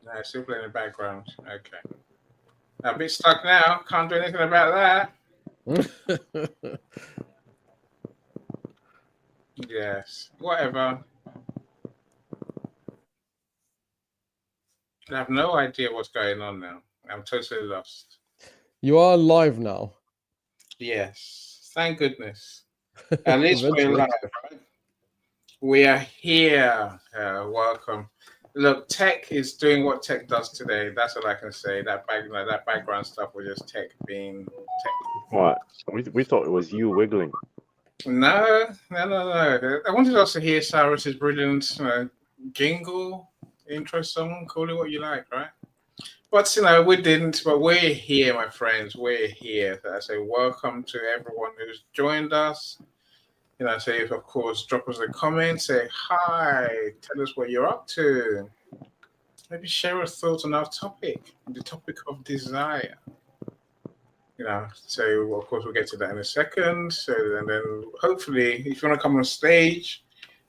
No, still playing in the background. Okay. I'm a bit stuck now. Can't do anything about that. Yes. Whatever. I have no idea what's going on now. I'm totally lost. You are live now. Yes. Thank goodness. At least we're Eventually. live, right? We are here. Welcome. Look, tech is doing what tech does today. That's all I can say. That background stuff was just tech being tech. What? We thought it was you wiggling. No, no, no, no. I wanted us to hear Cyrus's brilliant jingle, intro song, call it what you like, right? But we didn't. But we're here, my friends. We're here. So I say welcome to everyone who's joined us. Say of course, drop us a comment. Say hi. Tell us what you're up to. Maybe share a thought on our topic, the topic of desire. So of course we'll get to that in a second. So and then hopefully, if you want to come on stage,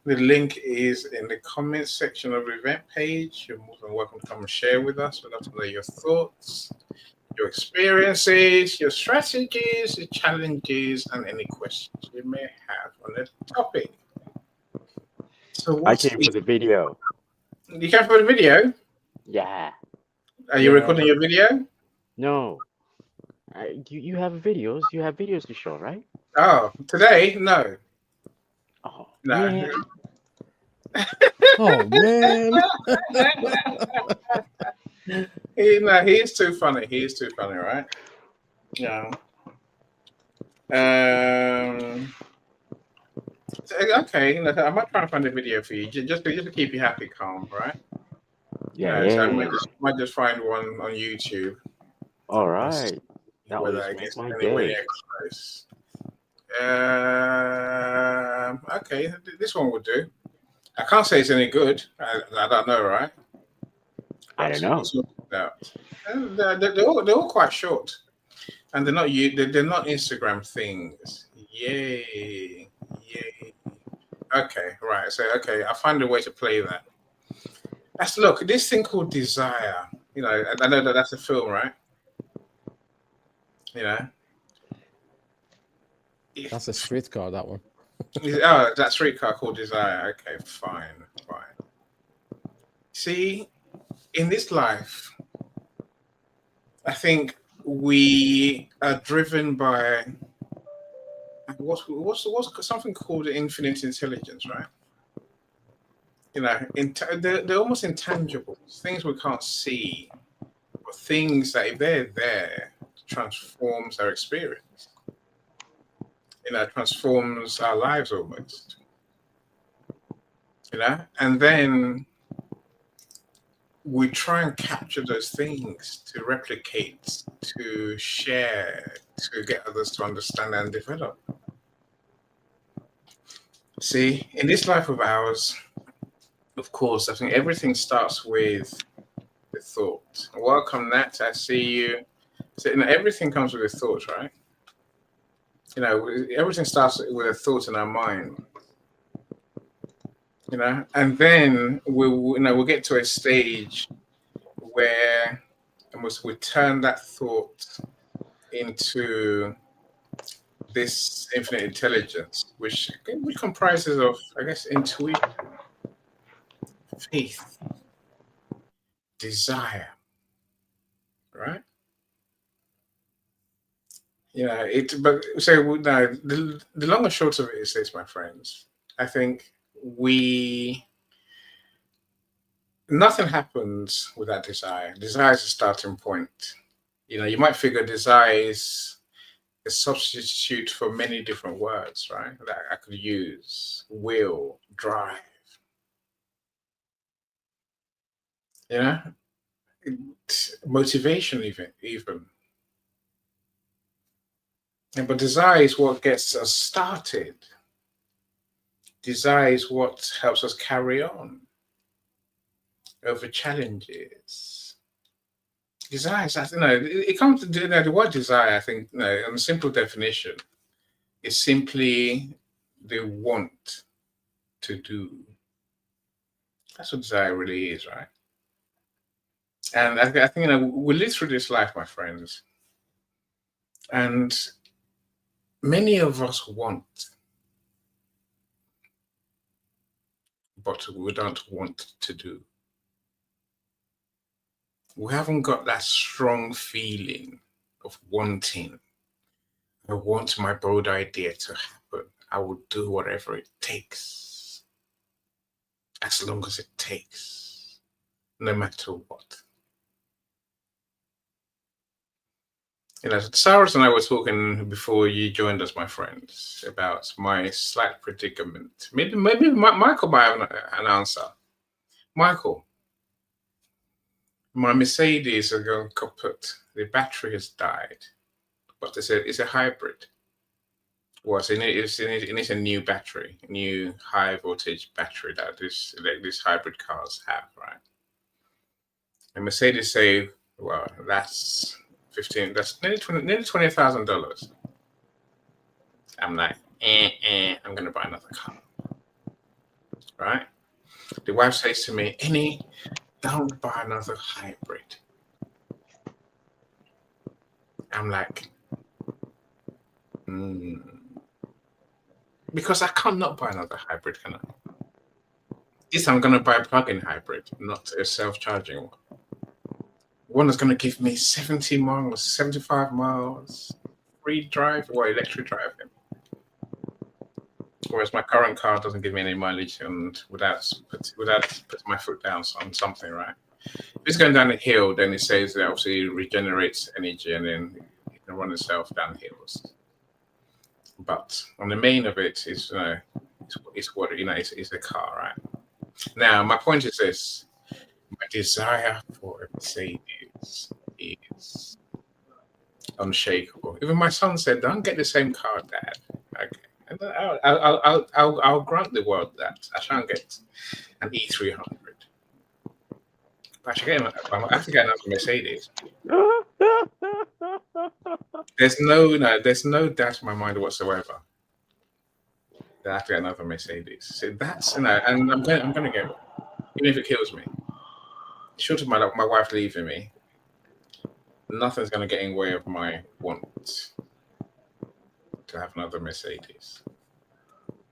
the link is in the comments section of the event page. You're more than welcome to come and share with us. We'd love to know your thoughts, your experiences, your strategies, your challenges, and any questions you may have on the topic. So I what's came for the video. you came for the video? Yeah. Are you recording your video? No. You have videos. You have videos to show, right? Oh, today? No. Oh No. man. Oh man. He's too funny. He's too funny, right? Yeah. Okay. I might try and find a video for you, just to keep you happy, calm, right? So I Yeah. might just find one on YouTube. All And see right. That will whether just I make get my anywhere day. near close. Okay, this one would do. I can't say it's any good. I don't know, right? I But don't know. we'll sort it out. And they're all quite short, and they're not Instagram things. Yay, yay. Okay, right. So I'll find a way to play that. Look, this thing called Desire. I know that that's a film, right? You know, That's a streetcar, that one. oh, that streetcar called Desire. Okay, fine, fine. See, in this life, I think we are driven by what's something called infinite intelligence, right? They're almost intangible things we can't see, but things that if they're there, transforms our experience. Transforms our lives almost. And then we try and capture those things to replicate, to share, to get others to understand and develop. See, in this life of ours, of course, I think everything starts with the thought. Welcome, Nat. I see you. So, everything comes with a thought, right? Everything starts with a thought in our mind. And then we'll get to a stage where we turn that thought into this infinite intelligence, which comprises of, I guess, intuition, faith, desire, right? But so now the long and short of it is this, my friends. I think we nothing happens without desire. Desire is a starting point. You might figure desire is a substitute for many different words, right? That I could use will, drive, yeah, motivation, even. But desire is what gets us started. Desire is what helps us carry on over challenges. Desire is that it comes to the word desire. I think in a simple definition, is simply the want to do. That's what desire really is, right? And I think we live through this life, my friends, and many of us want, but we don't want to do. We haven't got that strong feeling of wanting. I want my bold idea to happen. I will do whatever it takes, as long as it takes, no matter what. Cyrus and I were talking before you joined us, my friends, about my slight predicament. Maybe Michael might have an answer. Michael, my Mercedes is going kaput. The battery has died, but it's a hybrid. Well, it needs a new battery, a new high voltage battery that these hybrid cars have, right? And Mercedes say, well, that's that's nearly $20,000. I'm like, I'm gonna buy another car. Right? The wife says to me, Annie, don't buy another hybrid. I'm like, because I cannot buy another hybrid, can I? Yes, I'm gonna buy a plug-in hybrid, not a self-charging one. One that's gonna give me 70 miles, 75 miles, free drive or electric driving. Whereas my current car doesn't give me any mileage and without putting my foot down on something, right? If it's going down a hill, then it says that obviously it regenerates energy and then it can run itself down hills. But on the main of it is, it's what it's a car, right? Now, my point is this: my desire for a Mercedes is unshakable. Even my son said, "Don't get the same car, Dad." Okay. I'll grant the world that I shan't get an E300. But I have to get another Mercedes. There's no doubt in my mind whatsoever that I have to get another Mercedes. So that's and I'm gonna get one, even if it kills me. Short of my wife leaving me, nothing's gonna get in the way of my want to have another Mercedes.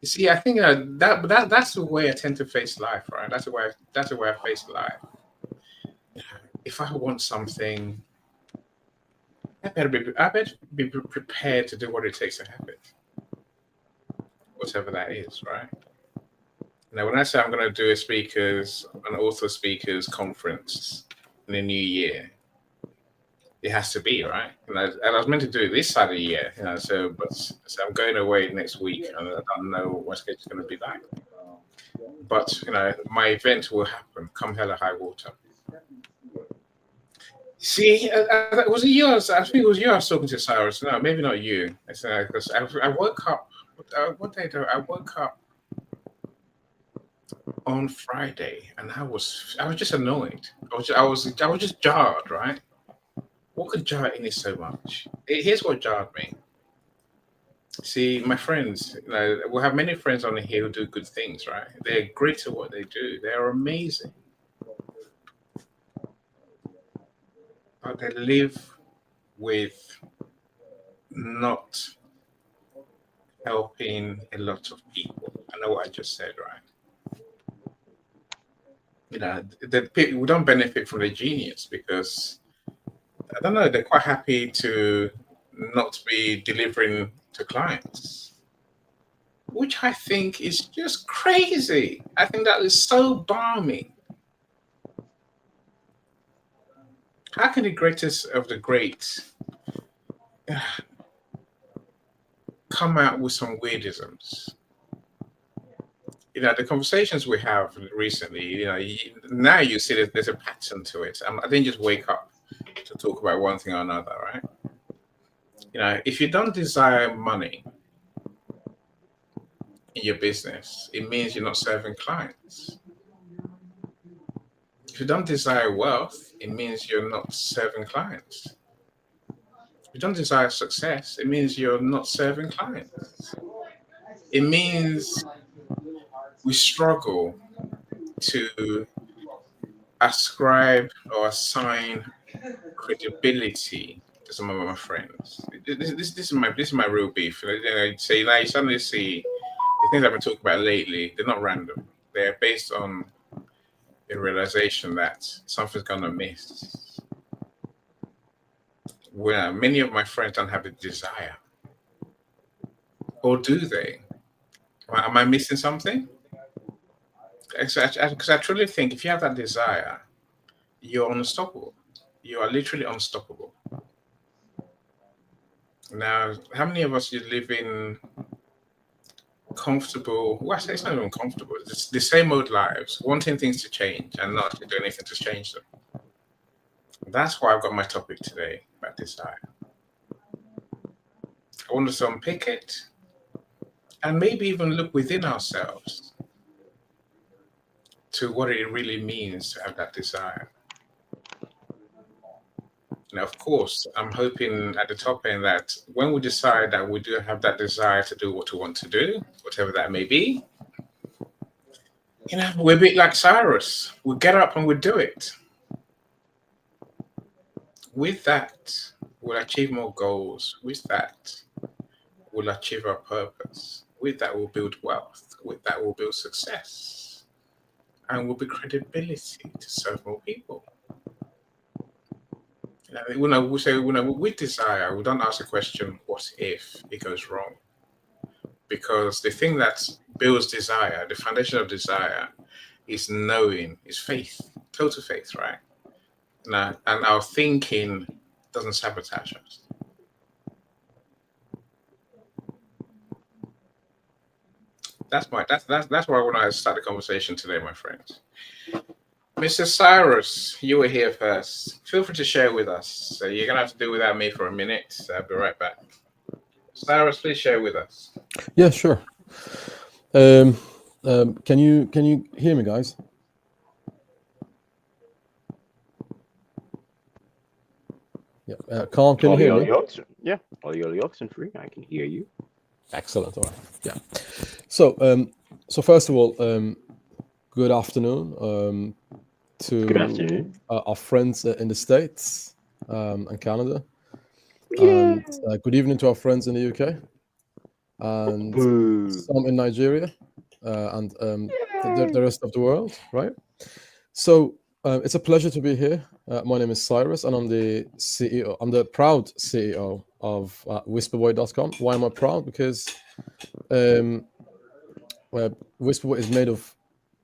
You see, I think that's the way I tend to face life, right? That's the way I face life. If I want something, I better be prepared to do what it takes to have it, whatever that is, right? Now, when I say I'm going to do an author speakers conference in the new year, it has to be, right? And I was meant to do it this side of the year, so I'm going away next week, and I don't know what my schedule's going to be like. But my event will happen, come hell or high water. See, was it yours? I think it was you I was talking to, Cyrus. No, maybe not you. Because I woke up. What day did I woke up on Friday, and I was just annoyed. I was just jarred, right? What could jar Innie so much? Here's what jarred me. See, my friends, we'll have many friends on here who do good things, right? They're great at what they do. They're amazing. But they live with not helping a lot of people. I know what I just said, right? The people don't benefit from the genius because I don't know, they're quite happy to not be delivering to clients, which I think is just crazy. I think that is so balmy. How can the greatest of the great come out with some weirdisms? The conversations we have recently, now you see there's a pattern to it. I didn't just wake up to talk about one thing or another, right? If you don't desire money in your business, it means you're not serving clients. If you don't desire wealth, it means you're not serving clients. If you don't desire success, it means you're not serving clients. It means we struggle to ascribe or assign credibility to some of my friends. This is my real beef. You suddenly see the things I've been talking about lately. They're not random. They're based on the realization that something's gonna miss. Where many of my friends don't have the desire, or do they? Am I missing something? Because I truly think if you have that desire, you're unstoppable. You are literally unstoppable. Now, how many of us you live in comfortable? Well, I say it's not even comfortable. It's the same old lives, wanting things to change and not to do anything to change them. That's why I've got my topic today about desire. I want us to unpick it and maybe even look within ourselves to what it really means to have that desire. Now, of course, I'm hoping at the top end that when we decide that we do have that desire to do what we want to do, whatever that may be, we're a bit like Cyrus. We get up and we do it. With that, we'll achieve more goals. With that, we'll achieve our purpose. With that, we'll build wealth. With that, we'll build success. And we'll build credibility to serve more people. With desire, we don't ask the question, what if it goes wrong? Because the thing that builds desire, the foundation of desire, is knowing, is faith, total faith, right? Now, and our thinking doesn't sabotage us. That's why I want to start the conversation today, my friends. Mr. Cyrus, you were here first. Feel free to share with us. So you're gonna have to do without me for a minute. So I'll be right back. Cyrus, please share with us. Yeah, sure. Can you hear me, guys? Yeah. Carl, can you hear me? Yeah, all your oxen free. I can hear you. Excellent. All right. Yeah. So first of all, good afternoon to our friends in the States and Canada, and good evening to our friends in the UK and some in Nigeria and the rest of the world. Right. So it's a pleasure to be here. My name is Cyrus, and I'm the CEO. I'm the proud CEO of Whisperboy.com. Why am I proud? Because Whisperboy is made of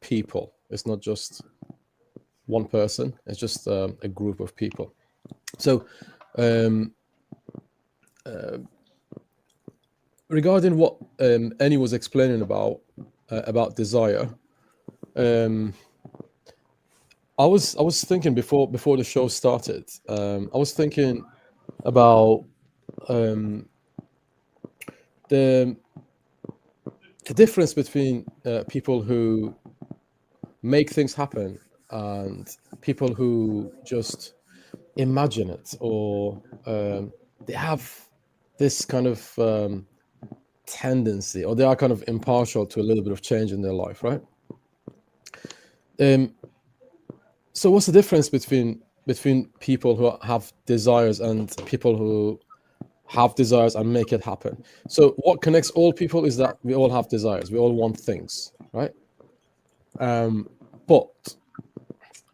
people. It's not just one person. It's just a group of people. So regarding what Annie was explaining about desire, I was thinking before the show started. I was thinking about the difference between people who make things happen and people who just imagine it, or they have this kind of tendency, or they are kind of impartial to a little bit of change in their life, right? So what's the difference between people who have desires and people who have desires and make it happen? So what connects all people is that we all have desires. We all want things, right? But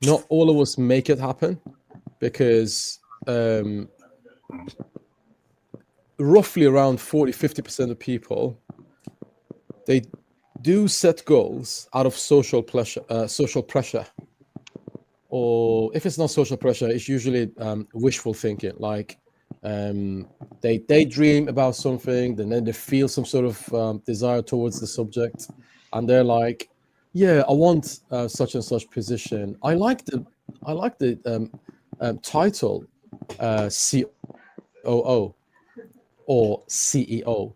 not all of us make it happen, because roughly around 40-50% of people, they do set goals out of social pressure. Or if it's not social pressure, it's usually wishful thinking. Like they dream about something, then they feel some sort of desire towards the subject, and they're like, "Yeah, I want such and such position. I like the title COO or CEO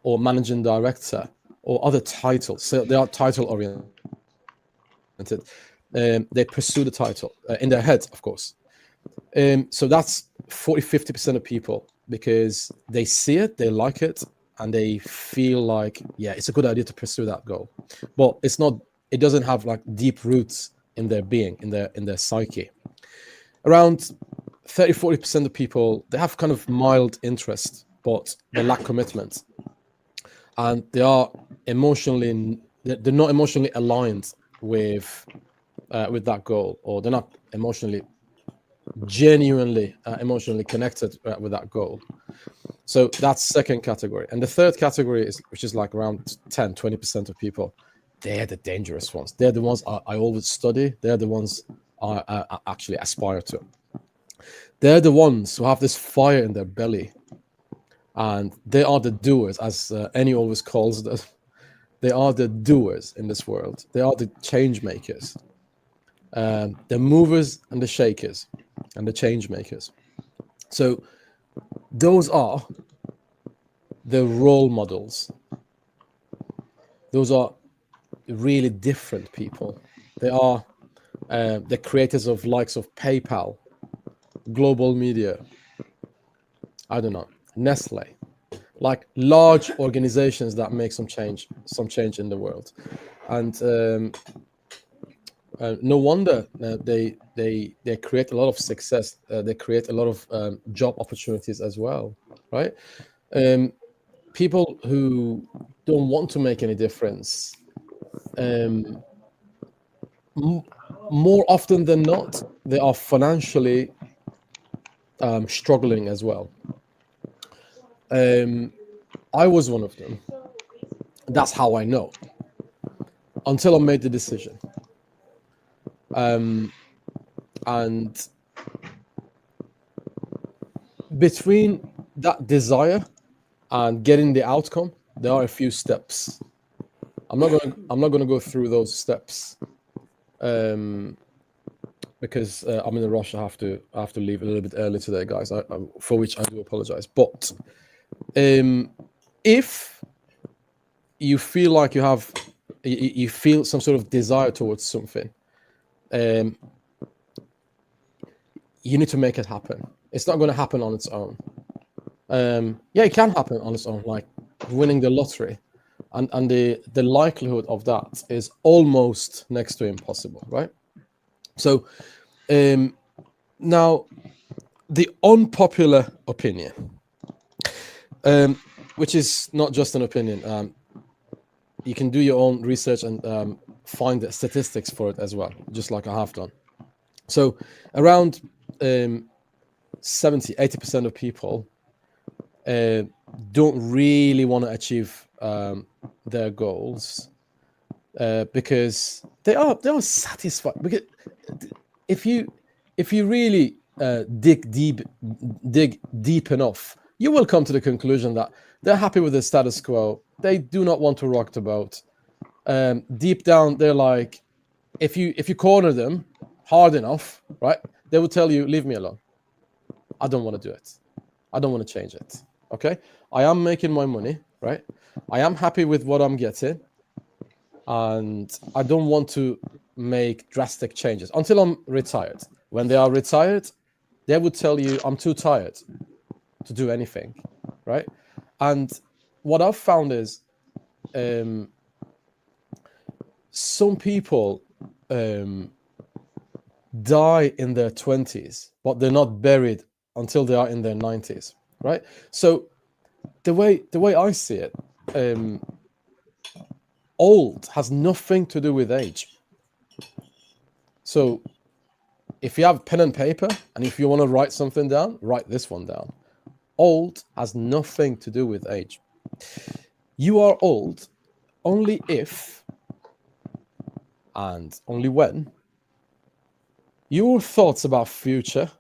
or managing director or other titles." So they are title oriented. They pursue the title in their head, of course. So that's 40-50% of people, because they see it, they like it, and they feel like, yeah, it's a good idea to pursue that goal. But it's not. It doesn't have like deep roots in their being, in their psyche. Around 30-40% of people, they have kind of mild interest, but they lack commitment, and they're not emotionally aligned with that goal, or they're not genuinely emotionally connected with that goal. So that's second category. And the third category is, which is like around 10-20% of people, they're the dangerous ones. They're the ones I always study. They're the ones I actually aspire to. They're the ones who have this fire in their belly, and they are the doers, as Annie always calls them. They are the doers in this world. They are the change makers, the movers and the shakers, and the change makers. So those are the role models. Those are really different people. They are the creators of likes of PayPal, Global.Media, I don't know, Nestle, like large organizations that make some change in the world. And no wonder they create a lot of success. They create a lot of job opportunities as well, right? People who don't want to make any difference, more often than not, they are financially struggling as well. I was one of them. That's how I know. Until I made the decision. And between that desire and getting the outcome, there are a few steps. I'm not going to go through those steps because I'm in a rush. I have to leave a little bit early today, guys. For which I do apologize. But if you feel like you feel some sort of desire towards something, you need to make it happen. It's not going to happen on its own. Yeah, it can happen on its own, like winning the lottery, and the likelihood of that is almost next to impossible, right? So now the unpopular opinion, which is not just an opinion. You can do your own research and find the statistics for it as well, just like I have done. So around 70-80% of people don't really want to achieve their goals because they are satisfied. Because if you really dig deep enough, you will come to the conclusion that they're happy with the status quo. They do not want to rock the boat. Deep down, they're like, if you corner them hard enough, right, they will tell you, leave me alone. I don't want to do it. I don't want to change it. Okay? I am making my money, right? I am happy with what I'm getting. And I don't want to make drastic changes until I'm retired. When they are retired, they would tell you, I'm too tired to do anything, right? And what I've found is some people die in their 20s, but they're not buried until they are in their 90s, right? So the way I see it, old has nothing to do with age. So if you have pen and paper and if you want to write something down, write this one down. Old has nothing to do with age. You are old only if and only when your thoughts about future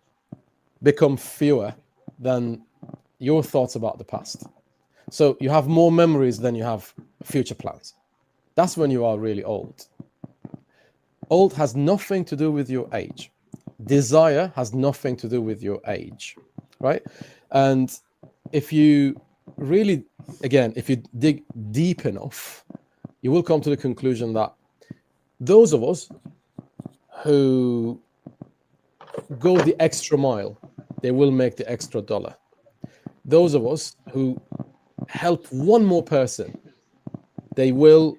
become fewer than your thoughts about the past. So you have more memories than you have future plans. That's when you are really old. Old has nothing to do with your age. Desire has nothing to do with your age, right? And if you really, again, if you dig deep enough, you will come to the conclusion that those of us who go the extra mile, they will make the extra dollar. Those of us who help one more person, they will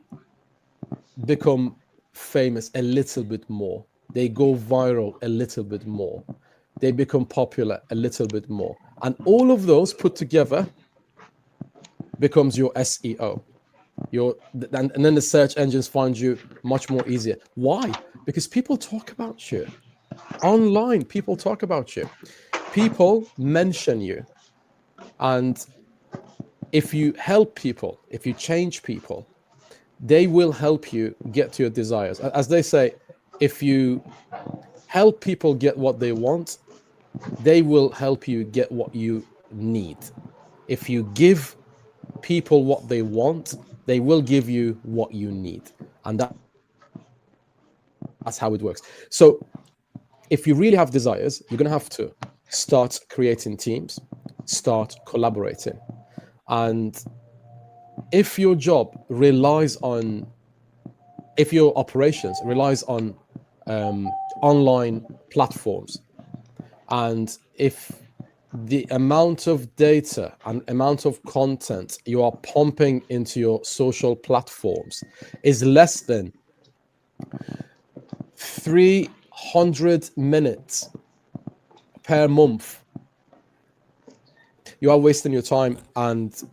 become famous a little bit more. they go viral a little bit more, they become popular a little bit more, and all of those put together becomes your SEO. And then the search engines find you much more easier. Why? Because people talk about you online. People talk about you. People mention you, and if you help people, if you change people, they will help you get to your desires. As they say, if you help people get what they want, they will help you get what you need. If you give people what they want, they will give you what you need. And that's how it works. So if you really have desires, you're going to have to start creating teams, start collaborating. And if your job relies on, if your operations relies on online platforms, and if the amount of data and amount of content you are pumping into your social platforms is less than 300 minutes per month, you are wasting your time, and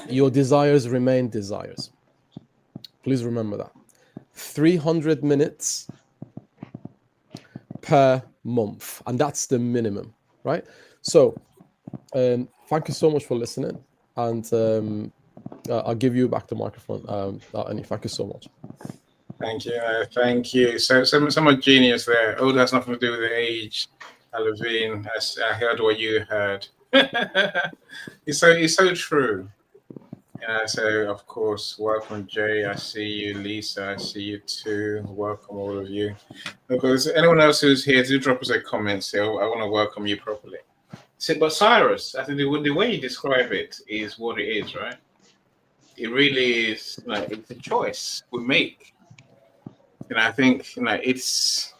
your desires remain desires. Please remember that. 300 minutes per month, and that's the minimum, right? So thank you so much for listening, and I'll give you back the microphone, Annie. Thank you so much. Thank you, thank you. So much genius there. Oh, that's nothing to do with the age, Levine. I heard what you heard. It's so true. So of course, welcome Jay. I see you, Lisa. I see you too. Welcome all of you. Because anyone else who's here, do drop us a comment. Say, I want to welcome you properly. So, but Cyrus, I think the way you describe it is what it is, right? It really is like it's a choice we make. I think it's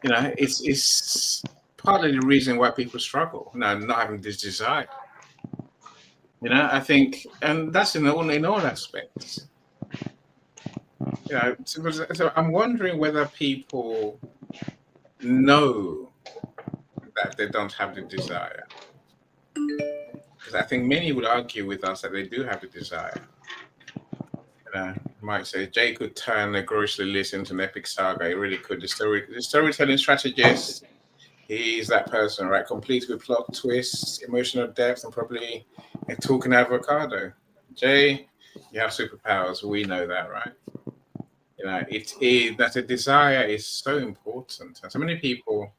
it's partly the reason why people struggle. Not having this desire. I think, and that's in all aspects. So I'm wondering whether people know that they don't have the desire. Because I think many would argue with us that they do have the desire. Might say Jay could turn a grocery list into an epic saga. He really could. The storytelling strategist, he's that person, right? Complete with plot twists, emotional depth, and probably a talking avocado. Jay, you have superpowers. We know that, right? It is that a desire is so important. And so many people,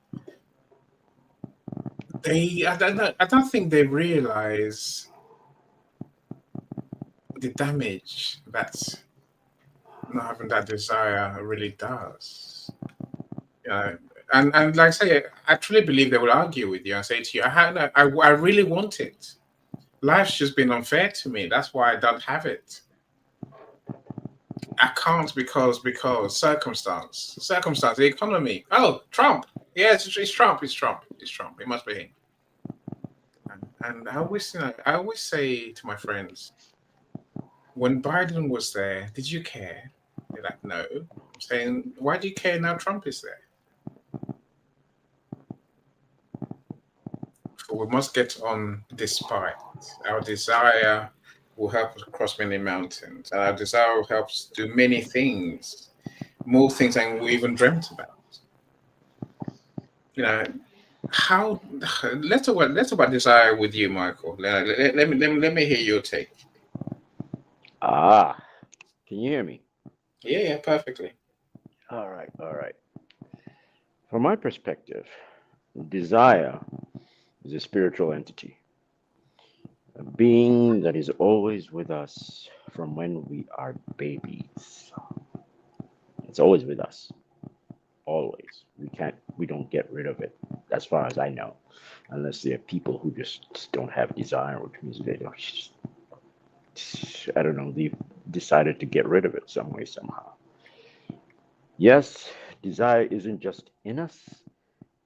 I don't think they realize the damage that not having that desire really does. And like I say, I truly believe they will argue with you and say to you, I really want it. Life's just been unfair to me. That's why I don't have it. I can't because circumstance, the economy. Oh, Trump. Yeah, it's Trump. It's Trump. It must be him. And I always say to my friends, when Biden was there, did you care? They're like, no. I'm saying, why do you care now Trump is there? So we must get on despite. Our desire will help us cross many mountains. And our desire will help us do many things, more things than we even dreamt about. How let's talk about desire with you, Michael. Let me hear your take. Can you hear me? Yeah, perfectly. All right. From my perspective, desire is a spiritual entity, a being that is always with us from when we are babies. It's always with us. Always. We don't get rid of it, as far as I know, unless there are people who just don't have desire, which means they don't, I don't know, they've decided to get rid of it some way, somehow. Yes, desire isn't just in us,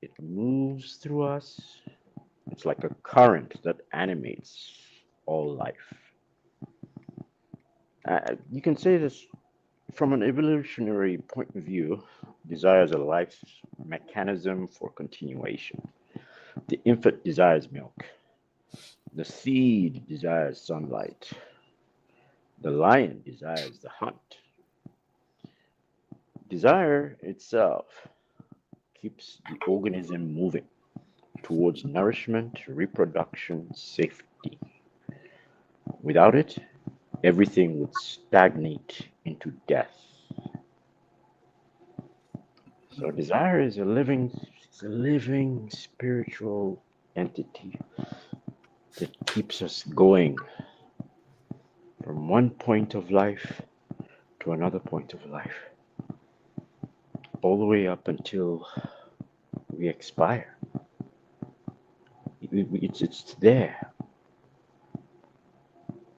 it moves through us. It's like a current that animates all life. You can say this from an evolutionary point of view. Desire is a life mechanism for continuation. The infant desires milk. The seed desires sunlight. The lion desires the hunt. Desire itself keeps the organism moving towards nourishment, reproduction, safety. Without it, everything would stagnate into death. So desire is a living spiritual entity that keeps us going from one point of life to another point of life, all the way up until we expire. It's there.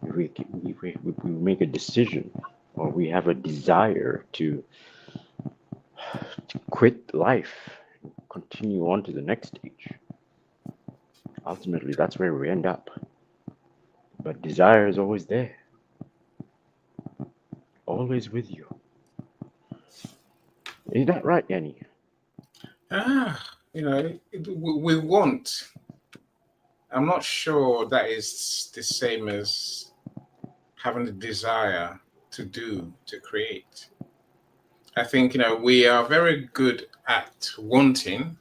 We make a decision, or we have a desire to quit life and continue on to the next stage. Ultimately, that's where we end up. But desire is always there, always with you. Is that right, Yanni? We want. I'm not sure that is the same as having the desire to create. I think, we are very good at wanting,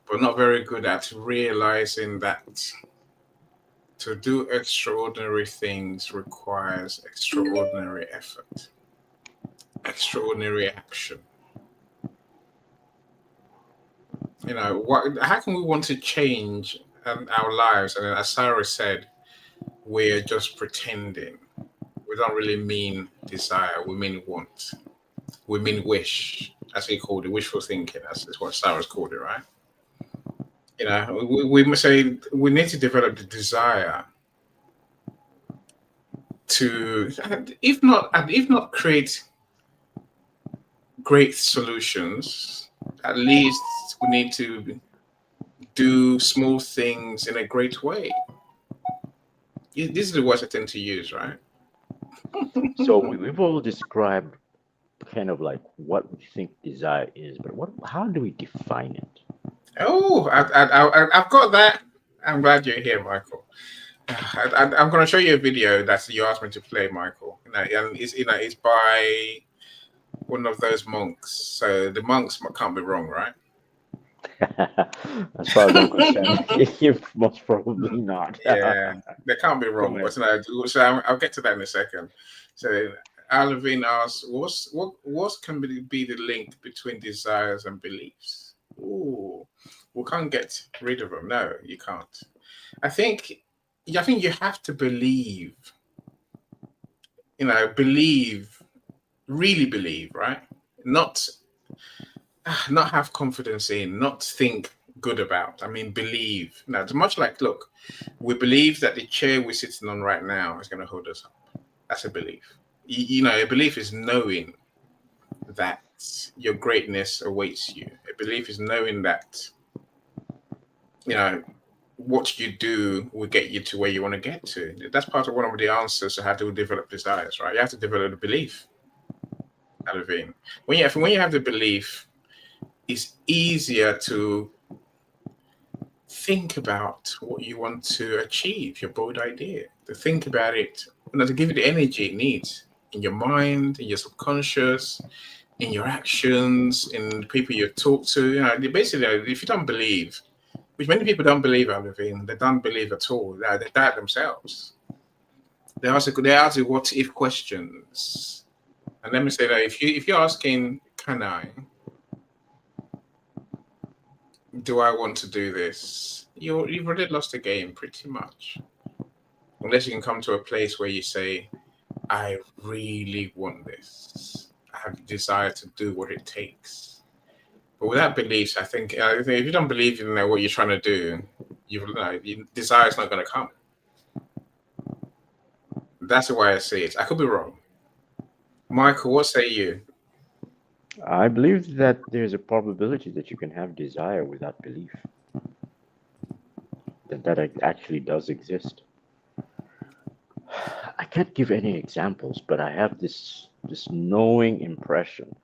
but not very good at realizing that to do extraordinary things requires extraordinary effort, extraordinary action. How can we want to change our lives? And as Sarah said, we're just pretending. We don't really mean desire, we mean want. We mean wish, as we called it, wishful thinking. That's what Sarah's called it, right? We must say we need to develop the desire to, if not create great solutions, at least we need to do small things in a great way. This is the words I tend to use, right? So we've all described kind of like what we think desire is, but how do we define it? Oh, I've got that. I'm glad you're here, Michael. I'm going to show you a video that you asked me to play, Michael. And it's by one of those monks. So the monks can't be wrong, right? As far as I'm concerned, most probably not. Yeah, they can't be wrong. But I'll get to that in a second. So Alvin asks, what can be the link between desires and beliefs? Ooh, we can't get rid of them. No, you can't. I think you have to believe. Really believe, right? Not have confidence in, not think good about. I mean, believe. Now, it's much like, look, we believe that the chair we're sitting on right now is going to hold us up. That's a belief. A belief is knowing that your greatness awaits you. A belief is knowing that, what you do will get you to where you want to get to. That's part of one of the answers to how to develop desires, right? You have to develop the belief. Alvin. When you have the belief, it's easier to think about what you want to achieve, your bold idea, to think about it, to give it the energy it needs in your mind, in your subconscious, in your actions, in the people you talk to. Basically, if you don't believe, which many people don't believe, Alvin, they don't believe at all. They doubt themselves. They ask what if questions. And let me say that if you're asking, do I want to do this? You've already lost the game pretty much. Unless you can come to a place where you say, I really want this. I have the desire to do what it takes. But without beliefs, I think if you don't believe in what you're trying to do, your desire is not going to come. That's the way I see it. I could be wrong. Michael, what say you? I believe that there's a probability that you can have desire without belief. That actually does exist. I can't give any examples, but I have this knowing impression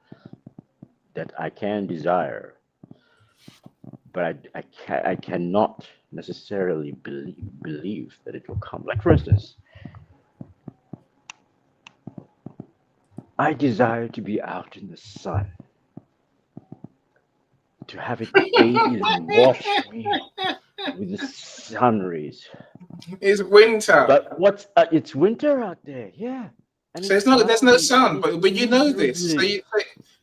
that I can desire, but I cannot necessarily believe that it will come. Like, for instance, I desire to be out in the sun, to have it bathe and wash me with the sun rays. It's winter. But it's winter out there, yeah, and So it's there's no cloudy and sun, it's but you know this. So miserably.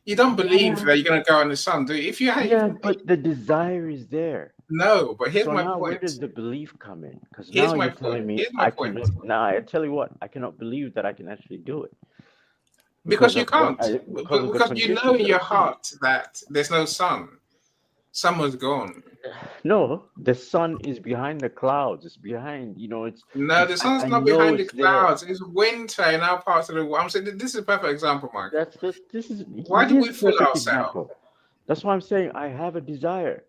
you don't believe Yeah, that you're gonna go in the sun, do you? If you have, yeah, but the desire is there. no, but here's So my now where point. does the belief come in? Because Here's now my you're point. telling me Here's my I point. cannot. Now I tell you what, I cannot believe that I can actually do it Because because you of what can't. because of the Because you know conditions in that your I'm seeing. heart that there's no sun. Summer's gone. No, the sun is behind the clouds. It's behind. No, the sun's I not know behind the it's there. clouds. It's winter in our parts of the world. I'm saying this is a perfect example, Michael. This is Why it do is we a fool perfect ourselves? example. That's why I'm saying I have a desire.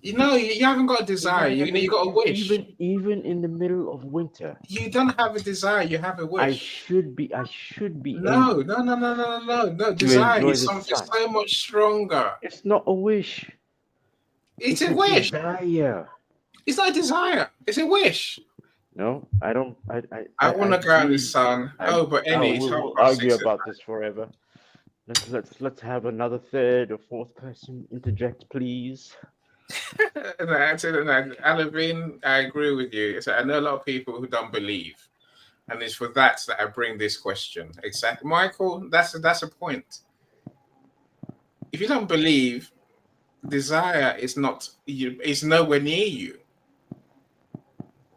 You haven't got a desire. You got a wish. Even in the middle of winter, You don't have a desire. You have a wish. I should be No, able no, no, no, no, no, no. No, to desire enjoy is the something sun. so much stronger. It's not a wish. It's It's a a wish. desire. It's not a desire. It's a wish. No, I don't. I I want to go out in the believe. sun. Oh, but any, it's We'll 6:30. argue about this forever. Let's have another third or fourth person interject, please. And Alavin, I agree with you. So I know a lot of people who don't believe, and it's for that I bring this question. Exactly, Michael. That's a point. If you don't believe, desire is not you. It's nowhere near you.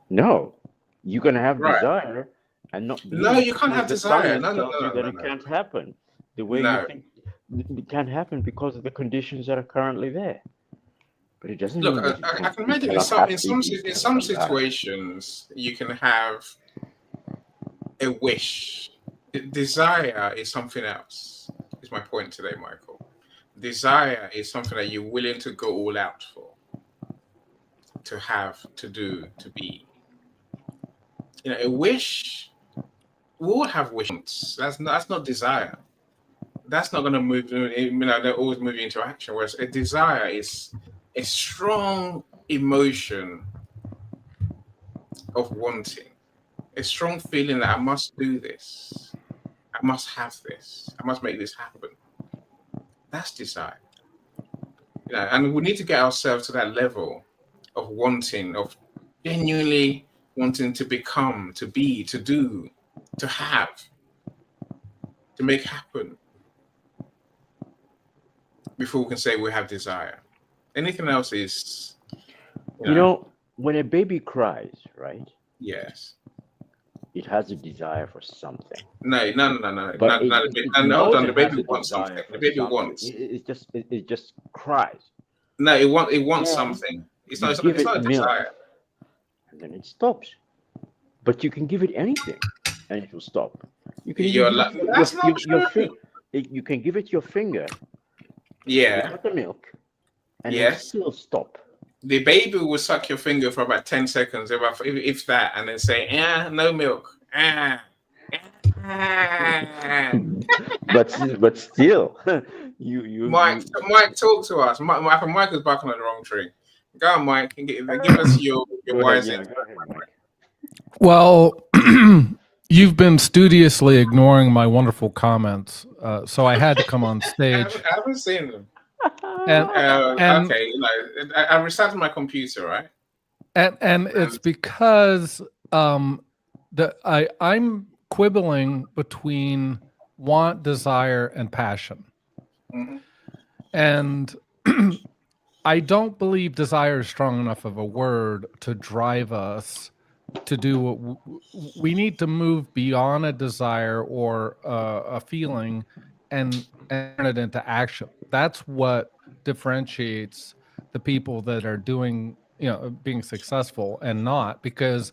No, you can have Right? desire and not No, believe you can't because have the desire. science No, no, tells no, you no, that no, it no. can't happen the way you No. think it can't happen because of the conditions that are currently there. But it doesn't Look, mean that I can imagine cannot happen. in some situations you can have a wish. Desire is something else. Is my point today, Michael. Desire is something that you're willing to go all out for, to have, to do, to be. A wish. We all have wishes. That's not desire. That's not going to move. They're always moving into action. Whereas a desire is a strong emotion of wanting, a strong feeling that I must do this, I must have this, I must make this happen. That's desire. And we need to get ourselves to that level of wanting, of genuinely wanting to become, to be, to do, to have, to make happen before we can say we have desire. Anything else is, when a baby cries, right? Yes. It has a desire for something. No. But Hold on. The baby wants something. The baby wants. It just cries. No, it wants something. It's not a desire. And then it stops. But you can give it anything, and it will stop. You can That's not true. You can give it your finger. Yeah. Without the milk, and it will Yes. still stop. The baby will suck your finger for about 10 seconds, if that, and then say, no milk. But still, Mike, talk to us. Mike is back on the wrong tree. Go on, Mike, and give us your wise insight. Well, you've been studiously ignoring my wonderful comments, so I had to come on stage. I haven't seen them. And okay, I restarted my computer, right? And it's because I'm quibbling between want, desire, and passion. Mm-hmm. And I don't believe desire is strong enough of a word to drive us to do what we need to move beyond a desire or a feeling and turn it into action. That's what differentiates the people that are doing, being successful and not, because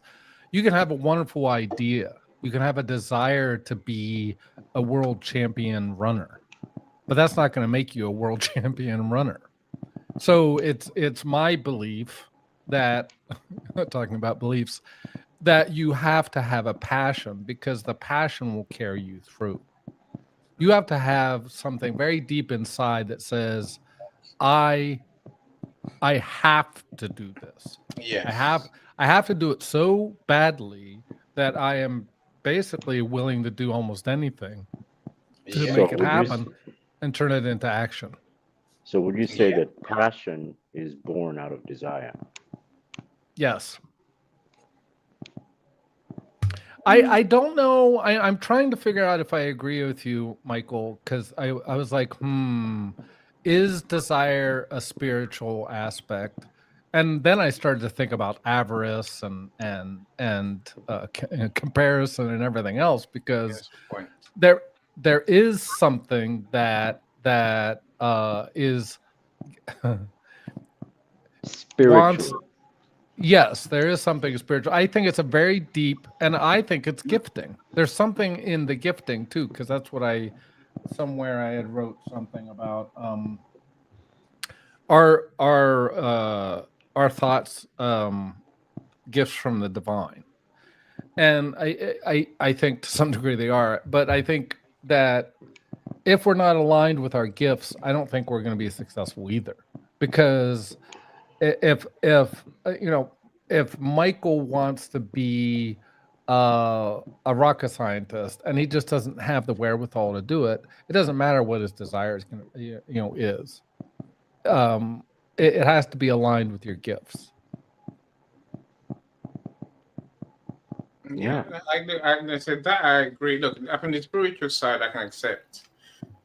you can have a wonderful idea. You can have a desire to be a world champion runner, but that's not going to make you a world champion runner. So it's my belief that, talking about beliefs, that you have to have a passion, because the passion will carry you through. You have to have something very deep inside that says, I have to do this. Yes. I have to do it so badly that I am basically willing to do almost anything to Yeah. make it happen and turn it into action. So would you say that passion is born out of desire? Yes. I don't know. I'm trying to figure out if I agree with you, Michael, because I was like, is desire a spiritual aspect? And then I started to think about avarice and comparison and everything else, because there is something that is spiritual. Yes, there is something spiritual. I think it's a very deep, and I think it's gifting. There's something in the gifting too, because that's what somewhere I had wrote something about our thoughts, gifts from the divine, and I think to some degree they are, but I think that if we're not aligned with our gifts, I don't think we're going to be successful either, because if Michael wants to be a rocket scientist and he just doesn't have the wherewithal to do it, it doesn't matter what his desire is is. It has to be aligned with your gifts. Yeah, I said that. I agree. Look, from the spiritual side, I can accept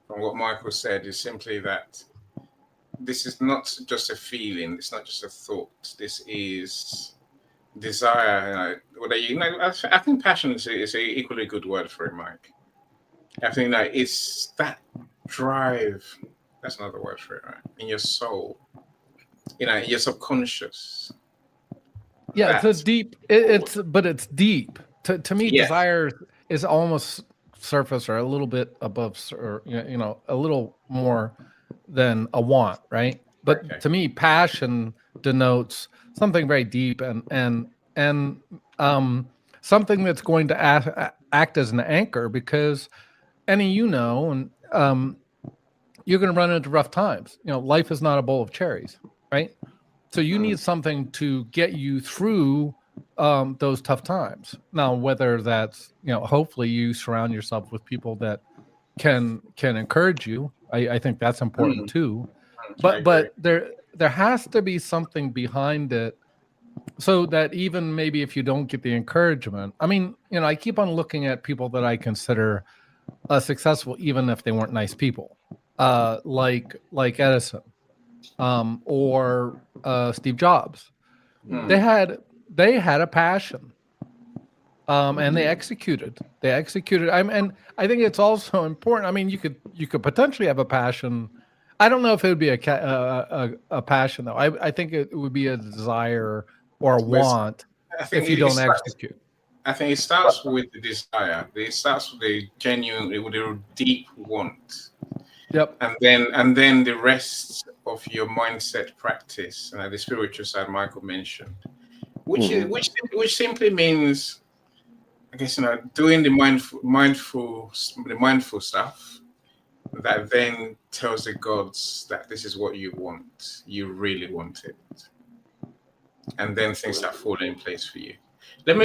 from what Michael said is simply that this is not just a feeling. It's not just a thought. This is desire. I think passion is an equally good word for it, Mike. I think it's that drive. That's another word for it, right? In your soul, in your subconscious. Yeah, it's a deep. But it's deep. To me, desire is almost surface or a little bit above, or a little more than a want, right? But to me, passion denotes something very deep and something that's going to act as an anchor, because and you're going to run into rough times. Life is not a bowl of cherries, right? So you need something to get you through those tough times. Now, whether that's, hopefully you surround yourself with people that can encourage you. I think that's important too. But there has to be something behind it, so that even maybe if you don't get the encouragement, I mean, I keep on looking at people that I consider successful, even if they weren't nice people, like Edison, or Steve Jobs. They had a passion, and they executed. And I think it's also important. I mean, you could potentially have a passion. I don't know if it would be a passion though. I think it would be a desire or a want if you don't execute. I think it starts with the desire. It starts with the genuine, with a deep want. Yep. And then the rest of your mindset practice, the spiritual side Michael mentioned, which simply means, I guess, doing the mindful stuff that then tells the gods that this is what you want. You really want it, and then things start falling in place for you. Let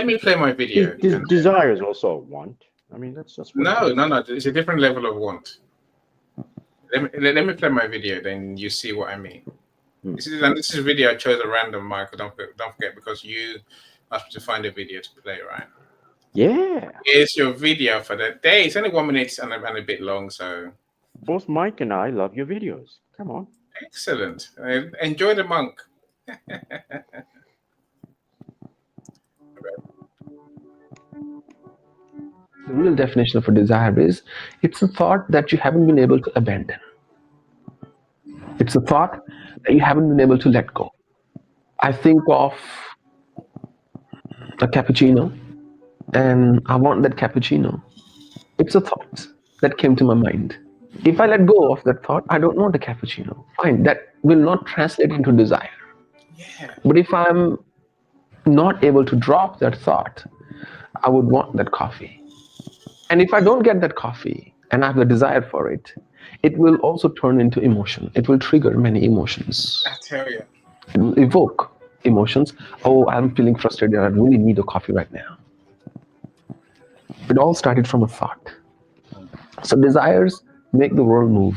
me play my video. Desire is also a want. I mean, that's just no. It's a different level of want. Let me play my video, then you see what I mean. This is a video I chose at random, Michael. Don't forget, because you asked me to find a video to play, right? Yeah. Here's your video for the day. It's only 1 minute and a bit long, so. Both Mike and I love your videos. Come on. Excellent. Enjoy the monk. The real definition of a desire is it's a thought that you haven't been able to abandon. It's a thought that you haven't been able to let go. I think of a cappuccino and I want that cappuccino. It's a thought that came to my mind. If I let go of that thought, I don't want a cappuccino. Fine, that will not translate into desire. Yeah. But if I'm not able to drop that thought, I would want that coffee. And if I don't get that coffee, and I have the desire for it, it will also turn into emotion. It will trigger many emotions. I tell you. It will evoke emotions. Oh, I'm feeling frustrated. I really need a coffee right now. It all started from a thought. So desires make the world move.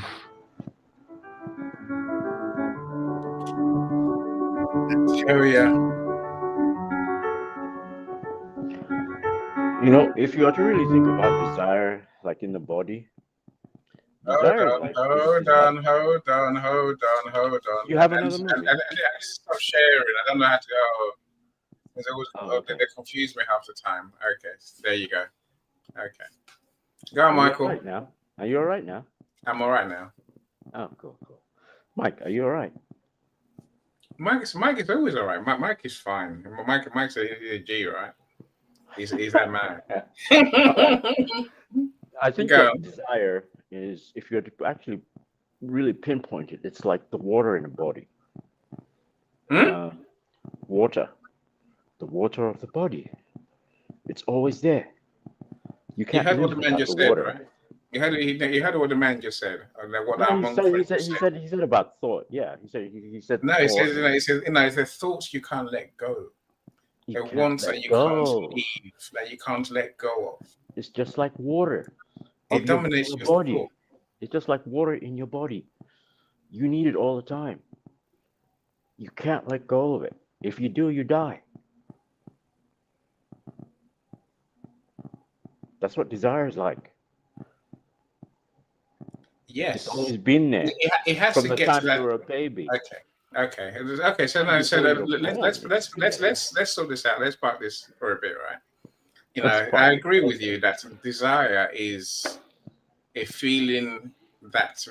I tell you. You know, if you are to really think about desire, like in the body, desire is like Hold on. You have another movie? And stop sharing. I don't know how to go. There's always, okay. they confuse me half the time. Okay, there you go. Okay. Go on, Are you Michael. all right now? Are you all right now? I'm all right now. Oh, cool. Mike, are you all right? Mike is always all right. Mike is fine. Mike's a G, right? He's that man. I think Go. that desire is, if you're to actually really pinpoint it, it's like the water in the body. Water. The water of the body. It's always there. You can't heard what live the man without just the said, water. right? You heard what the man just said. Like what No, our he monk said, friend he said about thought. Yeah, he said No, he thought. says, it's the thoughts you can't let go. You The can't ones let that you go. can't leave, that you can't let go of. It's just like water. It dominates your your body. thought. It's just like water in your body. You need it all the time. You can't let go of it. If you do, you die. That's what desire is like. Yes, it's always been there. It has from to the get time to that. you were a baby. Okay. So now, let's sort this out. Let's park this for a bit, right? You know, I agree with you that desire is a feeling that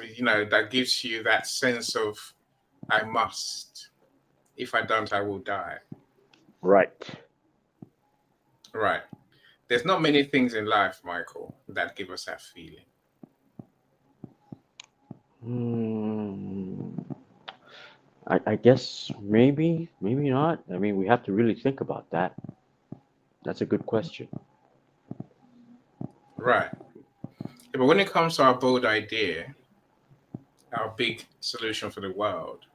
that gives you that sense of I must. If I don't, I will die. Right. There's not many things in life, Michael, that give us that feeling. I guess maybe not. I mean, we have to really think about that. That's a good question. Right. Yeah, but when it comes to our bold idea, our big solution for the world,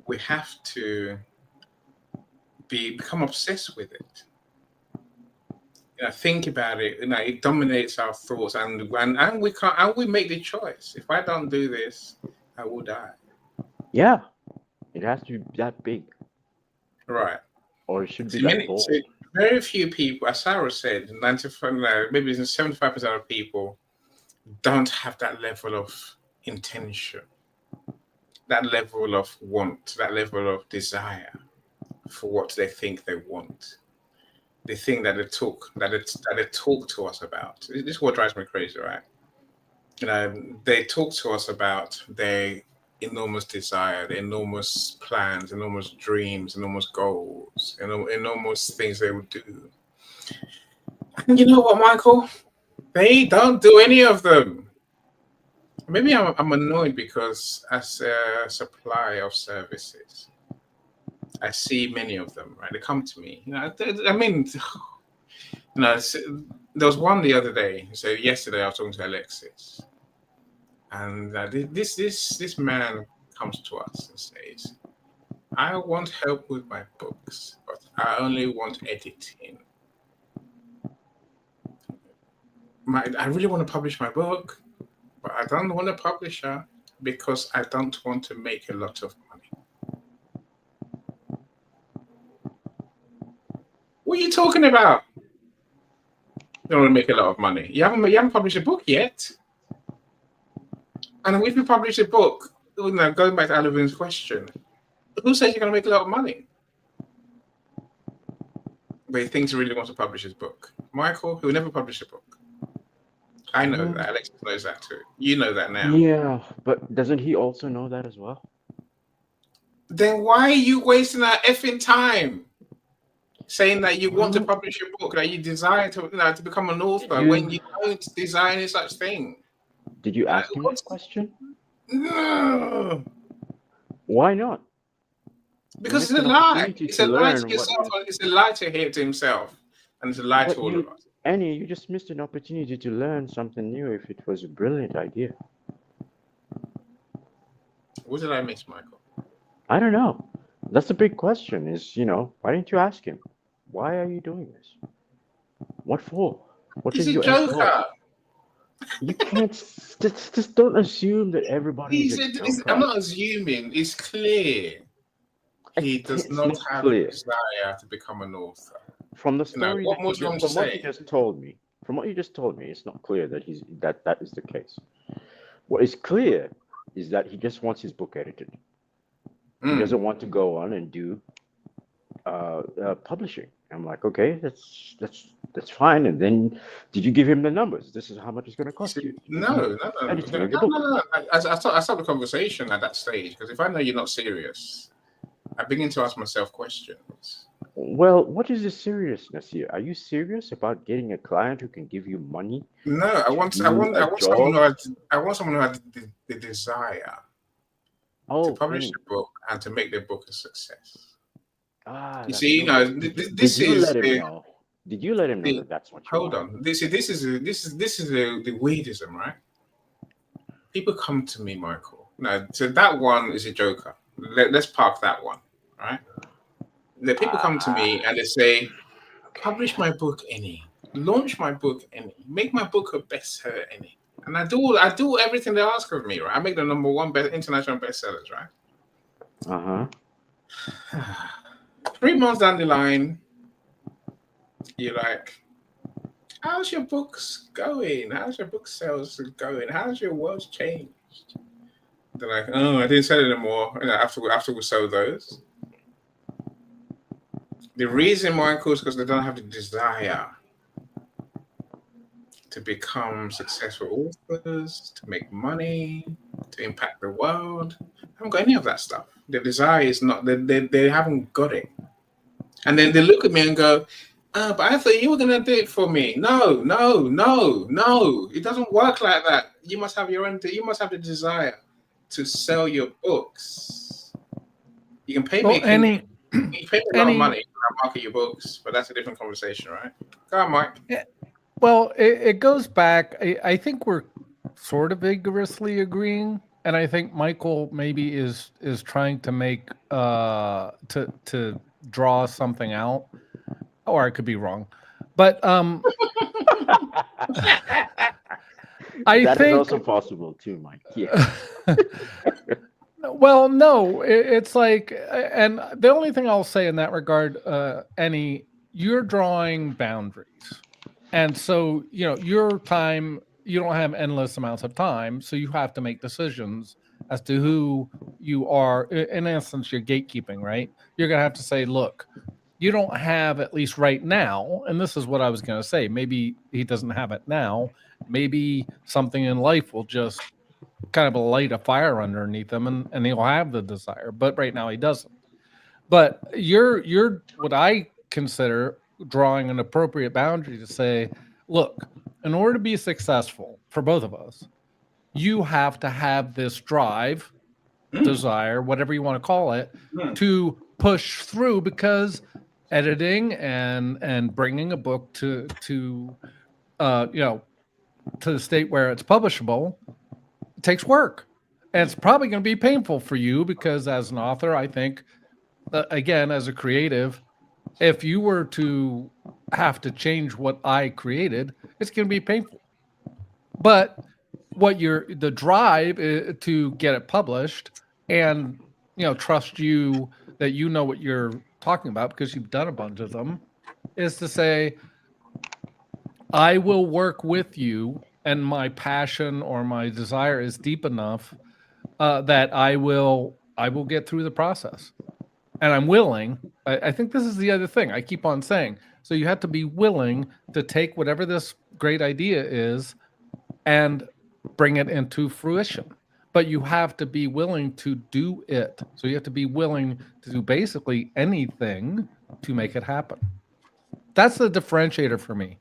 we have to become obsessed with it. Think about it. It dominates our thoughts, and we make the choice. If I don't do this, I will die. Yeah, it has to be that big. Right. Or it should be that bold. Very few people, as Sarah said, 95%, maybe 75% of people don't have that level of intention, that level of want, that level of desire for what they think they want. The thing that they talk to us about. This is what drives me crazy, right? They talk to us about their enormous desire, their enormous plans, enormous dreams, enormous goals, enormous things they would do. And you know what, Michael? They don't do any of them. Maybe I'm annoyed because as a supplier of services, I see many of them, right? They come to me. I mean, there was one the other day. So yesterday I was talking to Alexis, and this man comes to us and says, "I want help with my books, but I only want editing. I really want to publish my book, but I don't want a publisher because I don't want to make a lot of money." What are you talking about? You don't want to make a lot of money. You haven't published a book yet. And if you publish a book, going back to Alavin's question, who says you're going to make a lot of money? But he thinks he really wants to publish his book. Michael, who will never publish a book. I know that. Alex knows that too. You know that now. Yeah, but doesn't he also know that as well? Then why are you wasting our effing time saying that you want to publish a book, that you desire to become an author when you don't desire any such thing? Did you ask him that question? No. Why not? Because it's a lie. It's a lie to yourself. It's a lie to himself, and it's a lie to all of us. Annie, you just missed an opportunity to learn something new if it was a brilliant idea. What did I miss, Michael? I don't know. That's the big question is, why didn't you ask him? Why are you doing this? What for? What He's is a your end goal? joker. You can't just don't assume that everybody is a joker. I'm not assuming. It's clear he does It's not not have clear. a desire to become an author. From the story what more do you want to from what say? you just told me, it's not clear that that is the case. What is clear is that he just wants his book edited. He doesn't want to go on and do publishing. I'm like, okay, that's fine. And then, did you give him the numbers? This is how much it's going to cost you. No. Editing of your book. I stopped the conversation at that stage because if I know you're not serious, I begin to ask myself questions. Well, what is the seriousness here? Are you serious about getting a client who can give you money? No, I want someone who had the desire to publish a book and to make their book a success. You see, this did you is let him know? Did you let him know that that's what you hold on? This is the weirdism, right? People come to me, Michael. No, so that one is a joker. Let's park that one, right? The people come to me and they say, publish my book, any, launch my book, any, make my book a bestseller, any. And I do everything they ask of me, right? I make the number one international bestsellers, right? 3 months down the line, you're like, how's your books going? How's your book sales going? How's your world changed? They're like, oh, I didn't sell it anymore. After we sold those. The reason, Michael, is because they don't have the desire to become successful authors, to make money, to impact the world. They haven't got any of that stuff. The desire is not, they haven't got it. And then they look at me and go, but I thought you were going to do it for me. No. It doesn't work like that. You must have you must have the desire to sell your books. You can pay me you pay me a lot of money to market your books, but that's a different conversation, right? Go on, Mike. Yeah. Well, it goes back. I think we're sort of vigorously agreeing, and I think Michael maybe is trying to make to draw something out, or I could be wrong, but that is also possible too, Mike. Yeah. Well, no, it's like, and the only thing I'll say in that regard, you're drawing boundaries. And so, your time, you don't have endless amounts of time. So you have to make decisions as to who you are. In essence, you're gatekeeping, right? You're going to have to say, look, you don't have, at least right now, and this is what I was going to say, maybe he doesn't have it now. Maybe something in life will just kind of light a fire underneath him and he'll have the desire, but right now he doesn't. But you're what I consider drawing an appropriate boundary to say, look, in order to be successful for both of us, you have to have this drive, desire, whatever you want to call it, to push through, because editing and bringing a book to the state where it's publishable takes work, and it's probably going to be painful for you, because as an author, I think, again, as a creative, if you were to have to change what I created, it's going to be painful. But the drive to get it published, and trust you that you know what you're talking about because you've done a bunch of them, is to say, I will work with you, and my passion or my desire is deep enough that I will get through the process, and I'm willing. I think this is the other thing I keep on saying. So you have to be willing to take whatever this great idea is and bring it into fruition. But you have to be willing to do it. So you have to be willing to do basically anything to make it happen. That's the differentiator for me.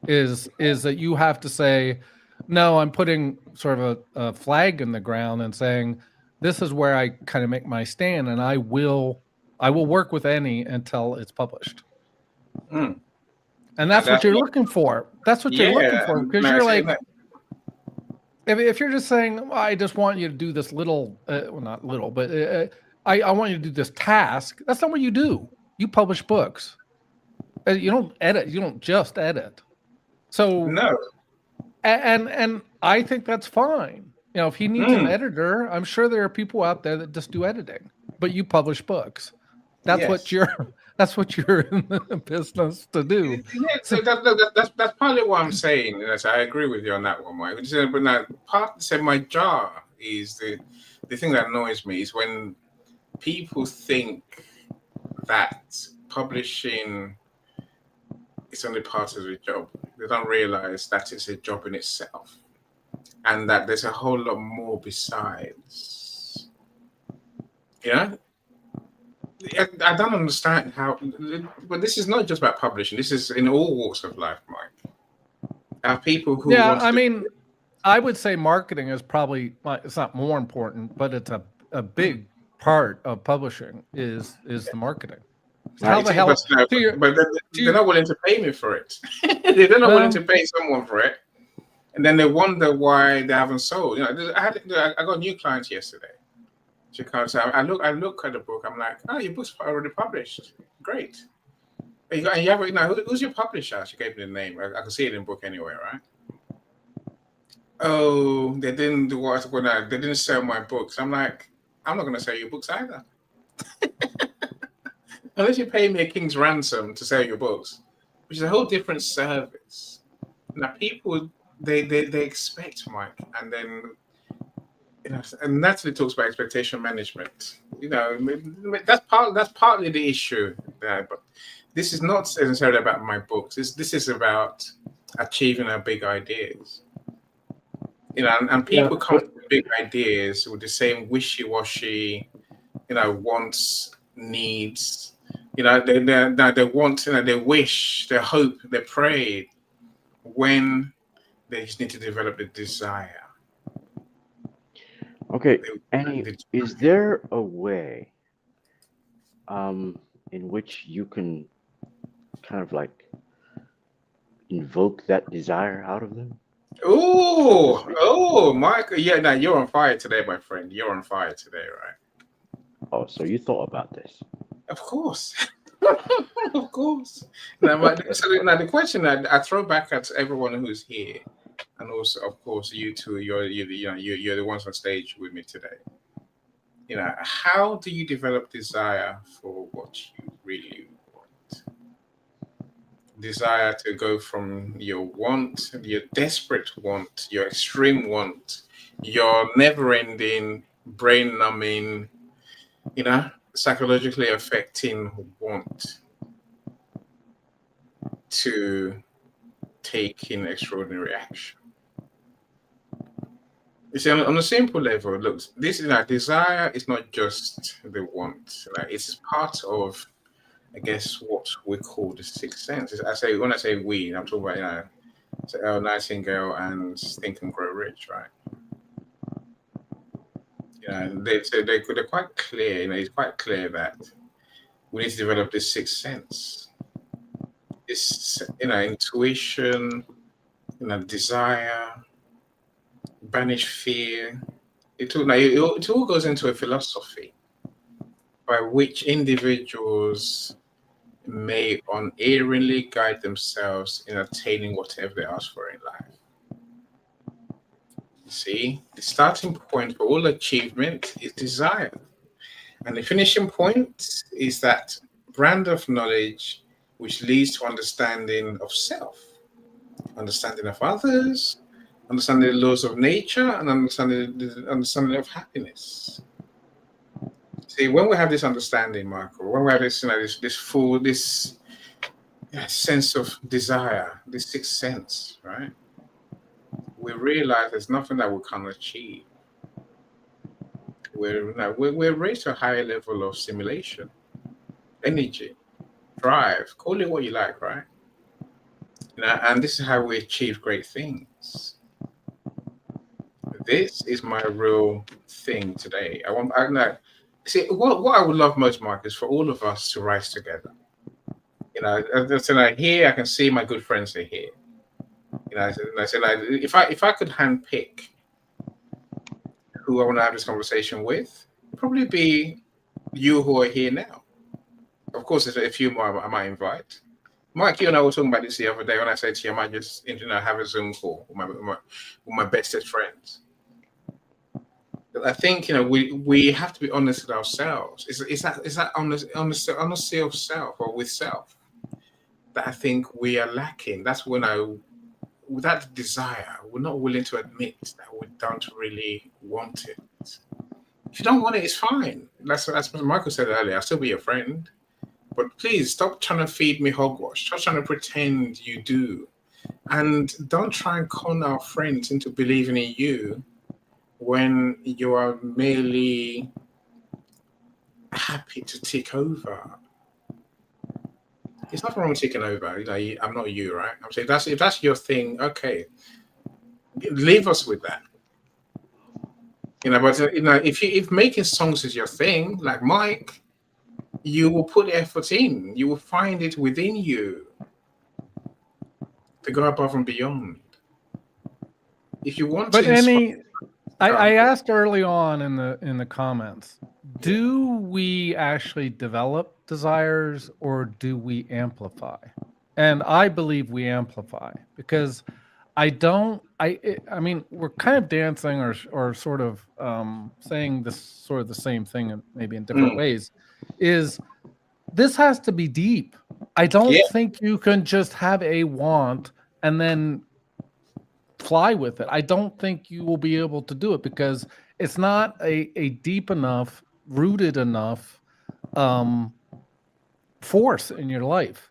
Is that you have to say, no, I'm putting sort of a flag in the ground and saying, this is where I kind of make my stand, and I will work with any until it's published. And that's what you're looking for. That's what you're looking for, because you're like, if you're just saying, well, I just want you to do this little, well, not little, but I want you to do this task. That's not what you do. You publish books. You don't edit. You don't just edit. So no. And I think that's fine. You know, if he needs an editor, I'm sure there are people out there that just do editing, but you publish books. That's what you're in the business to do. Yeah, so that's partly what I'm saying. Yes, I agree with you on that one, Mike. But now, my jaw is the thing that annoys me is when people think that publishing is only part of the job. They don't realize that it's a job in itself, and that there's a whole lot more besides. You know, I don't understand how, but this is not just about publishing. This is in all walks of life, Mike. Are people who I would say marketing is probably, it's not more important, but it's a big part of publishing is the marketing. How the hell? But they're not willing to pay me for it. They're not willing to pay someone for it, and then they wonder why they haven't sold. You know, I got new clients yesterday. She comes out. I look at the book. I'm like, oh, your book's already published. Great. And you have, who's your publisher? She gave me the name. I can see it in the book anyway, right? Oh, they didn't do what? They didn't sell my books. I'm like, I'm not going to sell your books either. Unless you pay me a king's ransom to sell your books, which is a whole different service. Now, people, they expect, Mike, and then, and Natalie talks about expectation management. That's partly the issue. But this is not necessarily about my books. This is about achieving our big ideas. And people come with big ideas with the same wishy-washy, wants, needs. They want, they wish, they hope, they pray, when they just need to develop the desire. Okay, Annie, is there a way in which you can kind of like invoke that desire out of them? Oh, Michael. Yeah, now you're on fire today, my friend. You're on fire today, right? Oh, so you thought about this? Of course. Of course. Now, the question that I throw back at everyone who's here, and also, of course, you two, you're the ones on stage with me today. How do you develop desire for what you really want? Desire to go from your want, your desperate want, your extreme want, your never-ending, brain-numbing, psychologically affecting want, to taking extraordinary action. You see, on a simple level, look, this is desire is not just the want. It's part of, I guess, what we call the sixth sense. When I say we, I'm talking about Elle Nightingale and Think and Grow Rich, right? They're quite clear. It's quite clear that we need to develop this sixth sense, this intuition, desire, banish fear. It all goes into a philosophy by which individuals may unerringly guide themselves in attaining whatever they ask for in life. You see, the starting point for all achievement is desire. And the finishing point is that brand of knowledge which leads to understanding of self, understanding of others, understanding the laws of nature, and understanding of happiness. See, when we have this understanding, Michael, when we have this, this sense of desire, this sixth sense, right? We realize there's nothing that we can't achieve. We're raised to a higher level of simulation, energy, drive, call it what you like, right? And this is how we achieve great things. This is my real thing today. What I would love most, Mark, is for all of us to rise together You know, here I can see my good friends are here. You know, I said, if I could handpick who I want to have this conversation with, it'd probably be you who are here now. Of course, there's a few more I might invite. Mike, you and I were talking about this the other day when I said to you, I might just have a Zoom call with my bestest friends. But I think we have to be honest with ourselves. Is that honesty of self or with self that I think we are lacking? That's when without desire, we're not willing to admit that we don't really want it. If you don't want it, it's fine. That's what Michael said earlier. I'll still be your friend. But please stop trying to feed me hogwash. Stop trying to pretend you do. And don't try and con our friends into believing in you when you are merely happy to take over. It's nothing wrong with taking over. I'm not you, right? I'm saying if that's your thing, okay. Leave us with that. But if making songs is your thing, like Mike, you will put effort in. You will find it within you to go above and beyond. If you want to, I asked early on in the comments, do we actually develop desires or do we amplify? And I believe we amplify, because I mean, we're kind of dancing or sort of saying this sort of the same thing, maybe in different ways. Is this has to be deep? I don't think you can just have a want and then fly with it. I don't think you will be able to do it, because it's not a deep enough, rooted enough force in your life.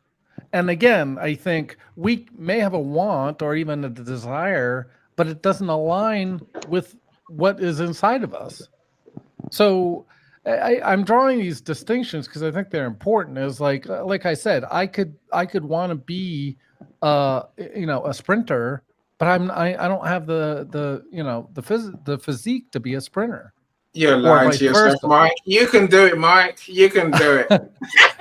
And again, I think we may have a want or even a desire, but it doesn't align with what is inside of us. So I'm drawing these distinctions because I think they're important. Is like I said, I could want to be a sprinter, but I don't have the physique to be a sprinter. You're lying to yourself, Mike. You can do it, Mike. You can do it.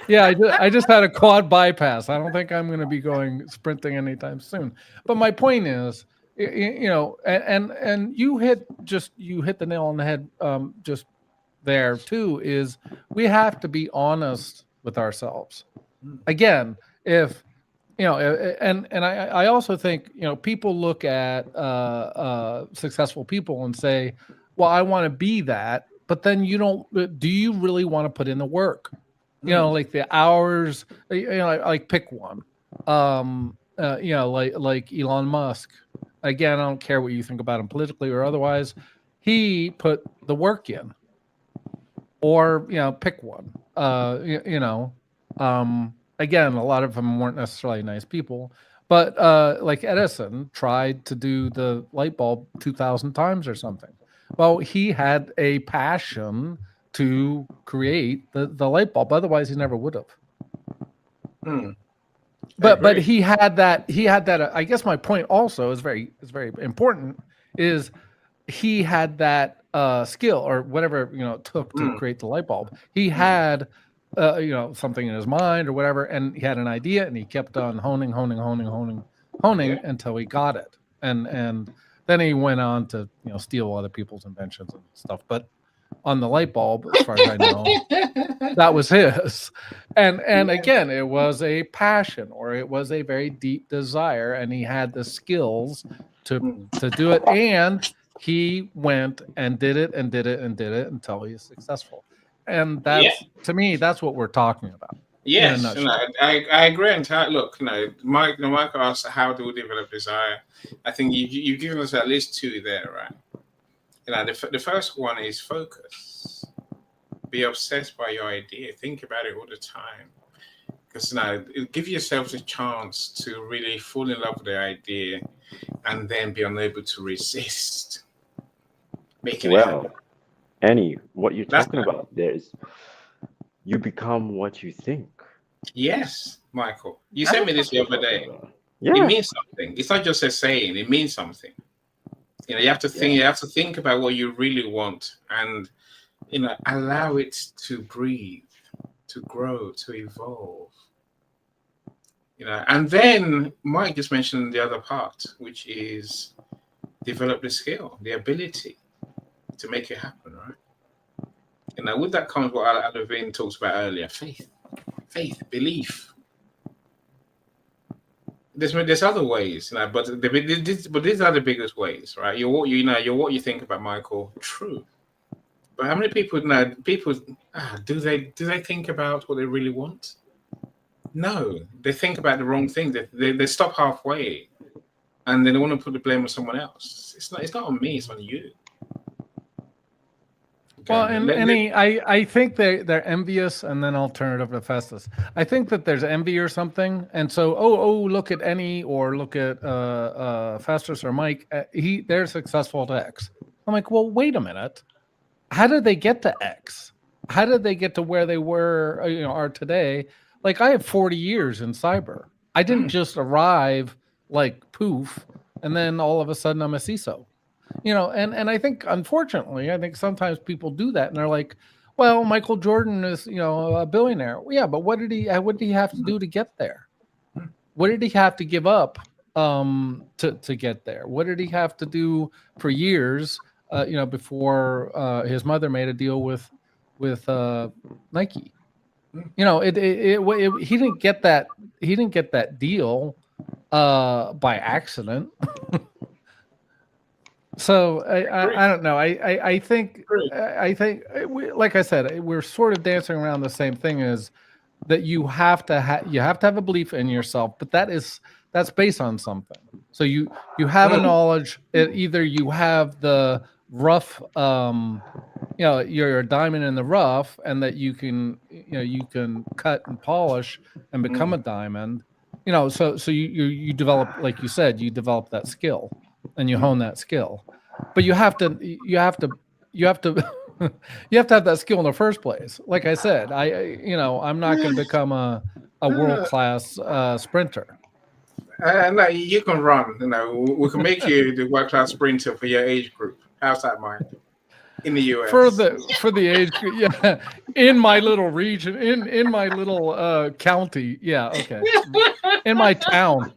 Yeah, I just had a quad bypass. I don't think I'm going to be going sprinting anytime soon. But my point is, and you hit the nail on the head just there too, is we have to be honest with ourselves. Again, if and I also think people look at successful people and say, well, I want to be that, but then do you really want to put in the work? Like the hours, like pick one. Like Elon Musk. Again, I don't care what you think about him politically or otherwise. He put the work in. Or pick one. Again, a lot of them weren't necessarily nice people, but like Edison tried to do the light bulb 2,000 times or something. Well, he had a passion to create the light bulb. Otherwise, he never would have. But he had that. I guess my point also is very important. Is he had that skill or whatever it took to create the light bulb. He had something in his mind or whatever, and he had an idea, and he kept on honing until he got it. And then he went on to steal other people's inventions and stuff. But on the light bulb, as far as I know, that was his. And again, it was a passion, or it was a very deep desire, and he had the skills to do it. And he went and did it until he is successful. And that's to me, that's what we're talking about. Yes, I agree entirely. Look, Mike asked, how do we develop desire? I think you've given us at least two there, right? The first one is focus. Be obsessed by your idea. Think about it all the time. Because give yourself the chance to really fall in love with the idea and then be unable to resist making it happen. Annie, what you're talking about there is you become what you think. Yes, Michael. You sent me this the other day. Yeah. It means something. It's not just a saying. It means something. You have to think. You have to think about what you really want, and allow it to breathe, to grow, to evolve. And then Mike just mentioned the other part, which is develop the skill, the ability to make it happen, right? With that comes what Alavin talks about earlier: faith, belief. There's other ways, but these are the biggest ways, right? You're what you think about, Michael. True, but how many people do they think about what they really want? No, they think about the wrong thing. They stop halfway, and then they want to put the blame on someone else. It's not on me. It's on you. Well, and I think they're envious, and then I'll turn it over to Festus. I think that there's envy or something, and so look at Any or look at Festus or Mike. They're successful to X. I'm like, well, wait a minute. How did they get to X? How did they get to where they were are today? Like, I have 40 years in cyber. I didn't just arrive like poof, and then all of a sudden I'm a CISO. And I think, unfortunately, sometimes people do that, and they're like, well, Michael Jordan is, a billionaire. Well, yeah, but what did he have to do to get there? What did he have to give up to get there? What did he have to do for years, before his mother made a deal with Nike? He didn't get that. He didn't get that deal by accident. So I don't know. I think like I said, we're sort of dancing around the same thing, is that you have to have a belief in yourself, but that's based on something. So you have a knowledge. Either you have the rough, you're a diamond in the rough, and that you can cut and polish and become a diamond. So you develop, like you said, you develop that skill. And you hone that skill, but you have to you have to have that skill in the first place. Like I said, I'm not going to become a world-class sprinter. No, you can run. We can make you the world-class sprinter for your age group. How's that, Mike? In the US, for the age group, yeah, in my little region, in my little county, yeah, okay, in my town.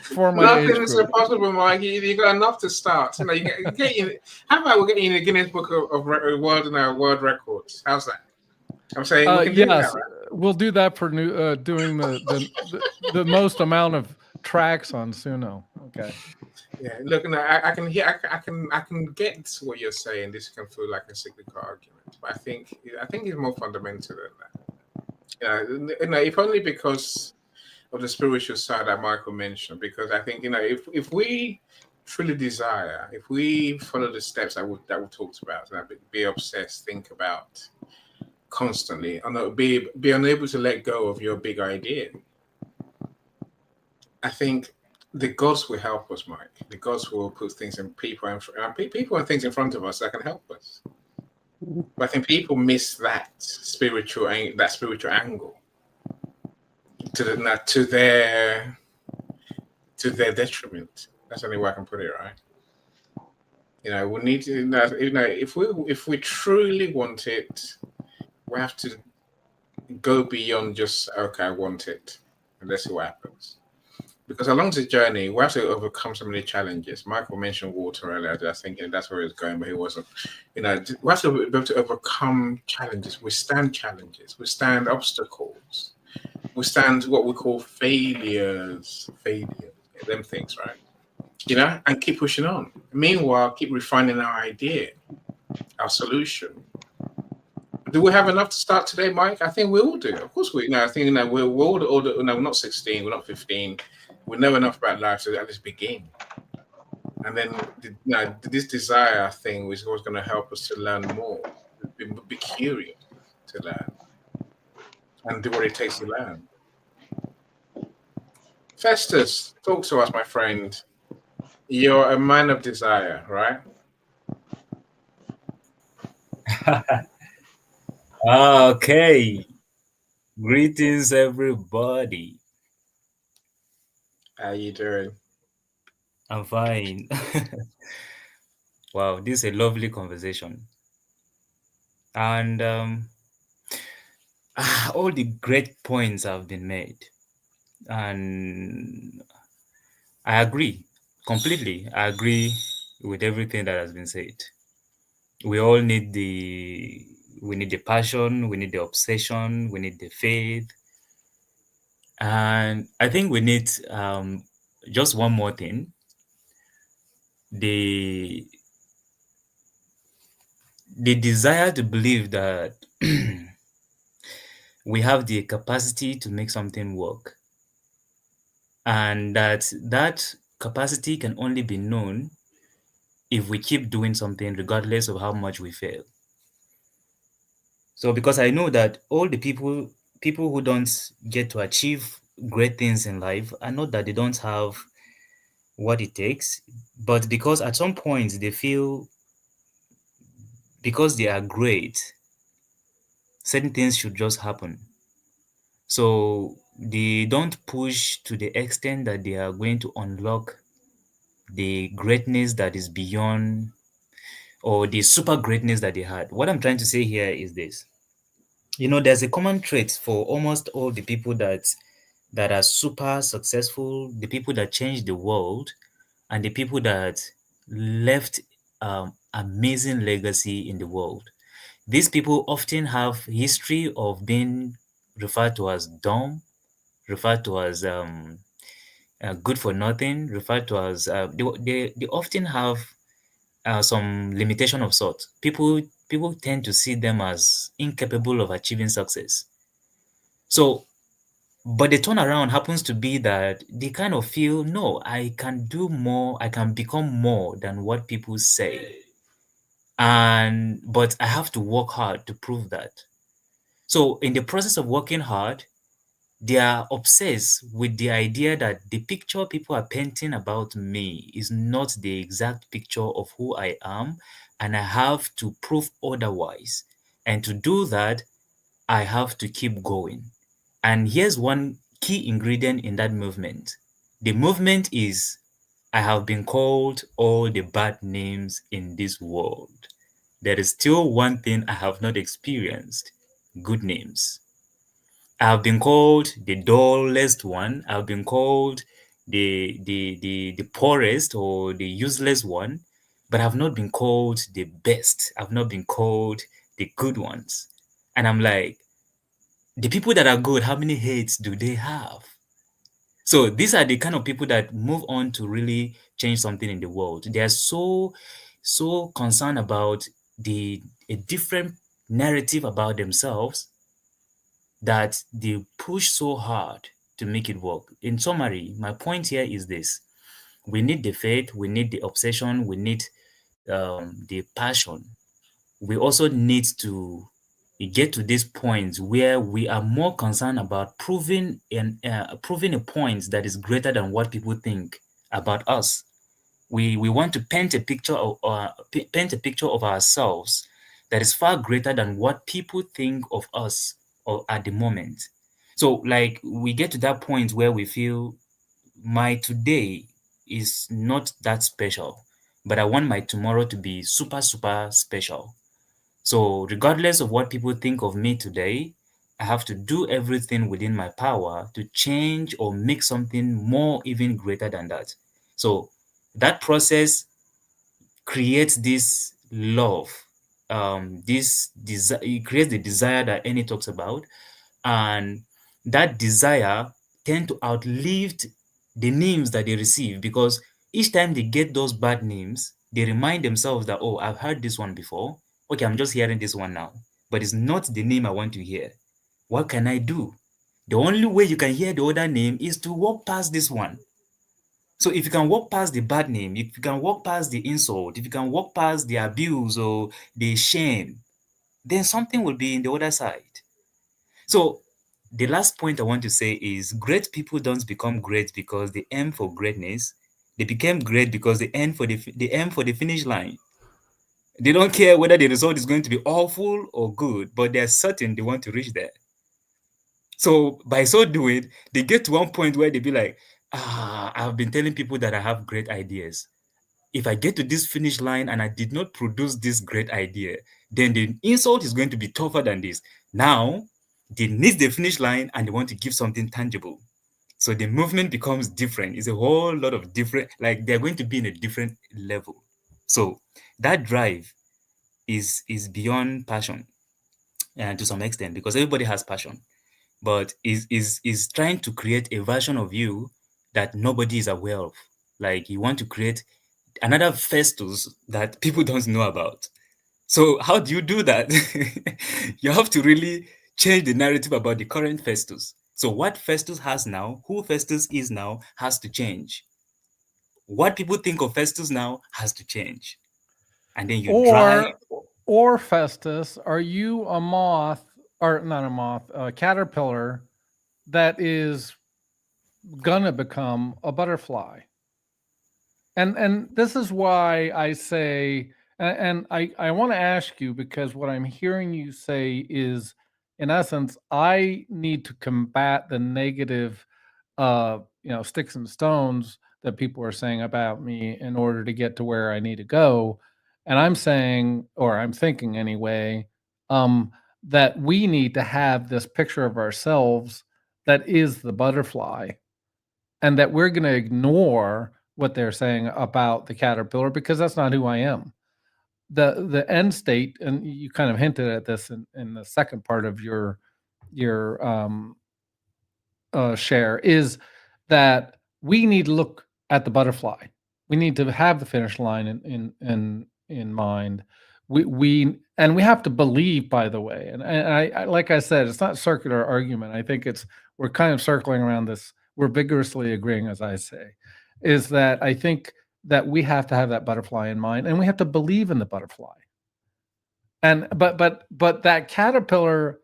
For my nothing is impossible, Mike. You got enough to start. How about we get in the Guinness Book of World Records? How's that? I'm saying we can do that, right? We'll do that for doing the most amount of tracks on Suno. Okay. Yeah, look, I can hear, I can get what you're saying. This can feel like a cyclical argument, but I think it's more fundamental than that. If only because of the spiritual side that Michael mentioned, because I think if we truly desire, if we follow the steps that we talked about, be obsessed, think about constantly, and be unable to let go of your big idea, I think the gods will help us, Mike. The gods will put things and people and things in front of us that can help us. But I think people miss that spiritual angle. To their detriment. That's the only way I can put it, right? We need to, if we truly want it, we have to go beyond just, okay, I want it, and let's see what happens. Because along the journey, we have to overcome so many challenges. Michael mentioned water earlier. I think that's where he was going, but he wasn't. We have to be able to overcome challenges, withstand obstacles. We stand what we call failures, them things, right? And keep pushing on. Meanwhile, keep refining our idea, our solution. Do we have enough to start today, Mike? I think we all do. Of course we. I think we're all we're not 16, we're not 15. We know enough about life to at least begin. And then this desire thing is always going to help us to learn more, be curious to learn, and do what it takes to learn. Festus, talk to us, my friend. You're a man of desire, right? Okay. Greetings, everybody. How you doing? I'm fine. Wow, this is a lovely conversation. And all the great points have been made. And I agree completely. I agree with everything that has been said. We all need the passion, we need the obsession, we need the faith, and I think we need just one more thing: the desire to believe that we have the capacity to make something work, and that capacity can only be known if we keep doing something regardless of how much we fail. So because I know that all the people who don't get to achieve great things in life are not that they don't have what it takes, but because at some point they feel because they are great, certain things should just happen. So they don't push to the extent that they are going to unlock the greatness that is beyond or the super greatness that they had. What I'm trying to say here is this. There's a common trait for almost all the people that are super successful, the people that changed the world, and the people that left amazing legacy in the world. These people often have history of being referred to as dumb, referred to as good for nothing, referred to as they often have some limitation of sort. People tend to see them as incapable of achieving success. So, but the turnaround happens to be that they kind of feel, no, I can do more, I can become more than what people say. And but I have to work hard to prove that. So in the process of working hard, they are obsessed with the idea that the picture people are painting about me is not the exact picture of who I am, and I have to prove otherwise. And to do that, I have to keep going. And here's one key ingredient in that movement. The movement is I have been called all the bad names in this world. There is still one thing I have not experienced: good names. I have been called the dullest one. I've been called the poorest or the useless one, but I've not been called the best. I've not been called the good ones. And I'm like, the people that are good, how many hates do they have? So these are the kind of people that move on to really change something in the world. They are so concerned about a different narrative about themselves that they push so hard to make it work. In summary, my point here is this: we need the faith, we need the obsession, we need the passion. We also need to get to this point where we are more concerned about proving a point that is greater than what people think about us. We want to paint a picture of ourselves that is far greater than what people think of us or at the moment. So like we get to that point where we feel my today is not that special, but I want my tomorrow to be super super special. So regardless of what people think of me today, I have to do everything within my power to change or make something more even greater than that. So that process creates this love, this desire. It creates the desire that Annie talks about, and that desire tend to outlive the names that they receive, because each time they get those bad names, they remind themselves that, oh, I've heard this one before. Okay, I'm just hearing this one now, but it's not the name I want to hear. What can I do? The only way you can hear the other name is to walk past this one. So if you can walk past the bad name, if you can walk past the insult, if you can walk past the abuse or the shame, then something will be in the other side. So the last point I want to say is great people don't become great because they aim for greatness. They became great because they aim for the finish line. They don't care whether the result is going to be awful or good, but they're certain they want to reach there. So by so doing, they get to one point where they be like, I've been telling people that I have great ideas. If I get to this finish line and I did not produce this great idea, then the insult is going to be tougher than this. Now, they need the finish line and they want to give something tangible. So the movement becomes different. It's a whole lot of different, like they're going to be in a different level. So that drive is beyond passion, and to some extent, because everybody has passion, but is trying to create a version of you that nobody is aware of. Like you want to create another Festus that people don't know about. So how do you do that? You have to really change the narrative about the current Festus. So what Festus has now, who Festus is now, has to change. What people think of Festus now has to change. And then you drive. Or Festus, are you a moth, or not a moth, a caterpillar that is gonna become a butterfly? And this is why I say, and I want to ask you, because what I'm hearing you say is, in essence, I need to combat the negative, sticks and stones that people are saying about me in order to get to where I need to go. And I'm saying, or I'm thinking anyway, that we need to have this picture of ourselves that is the butterfly, and that we're going to ignore what they're saying about the caterpillar, because that's not who I am. The end state, and you kind of hinted at this in the second part of your share, is that we need to look at the butterfly. We need to have the finish line in mind. We have to believe, by the way, and I like I said, it's not circular argument. I think we're kind of circling around this. We're vigorously agreeing, as I say, is that I think that we have to have that butterfly in mind, and we have to believe in the butterfly. And but that caterpillar,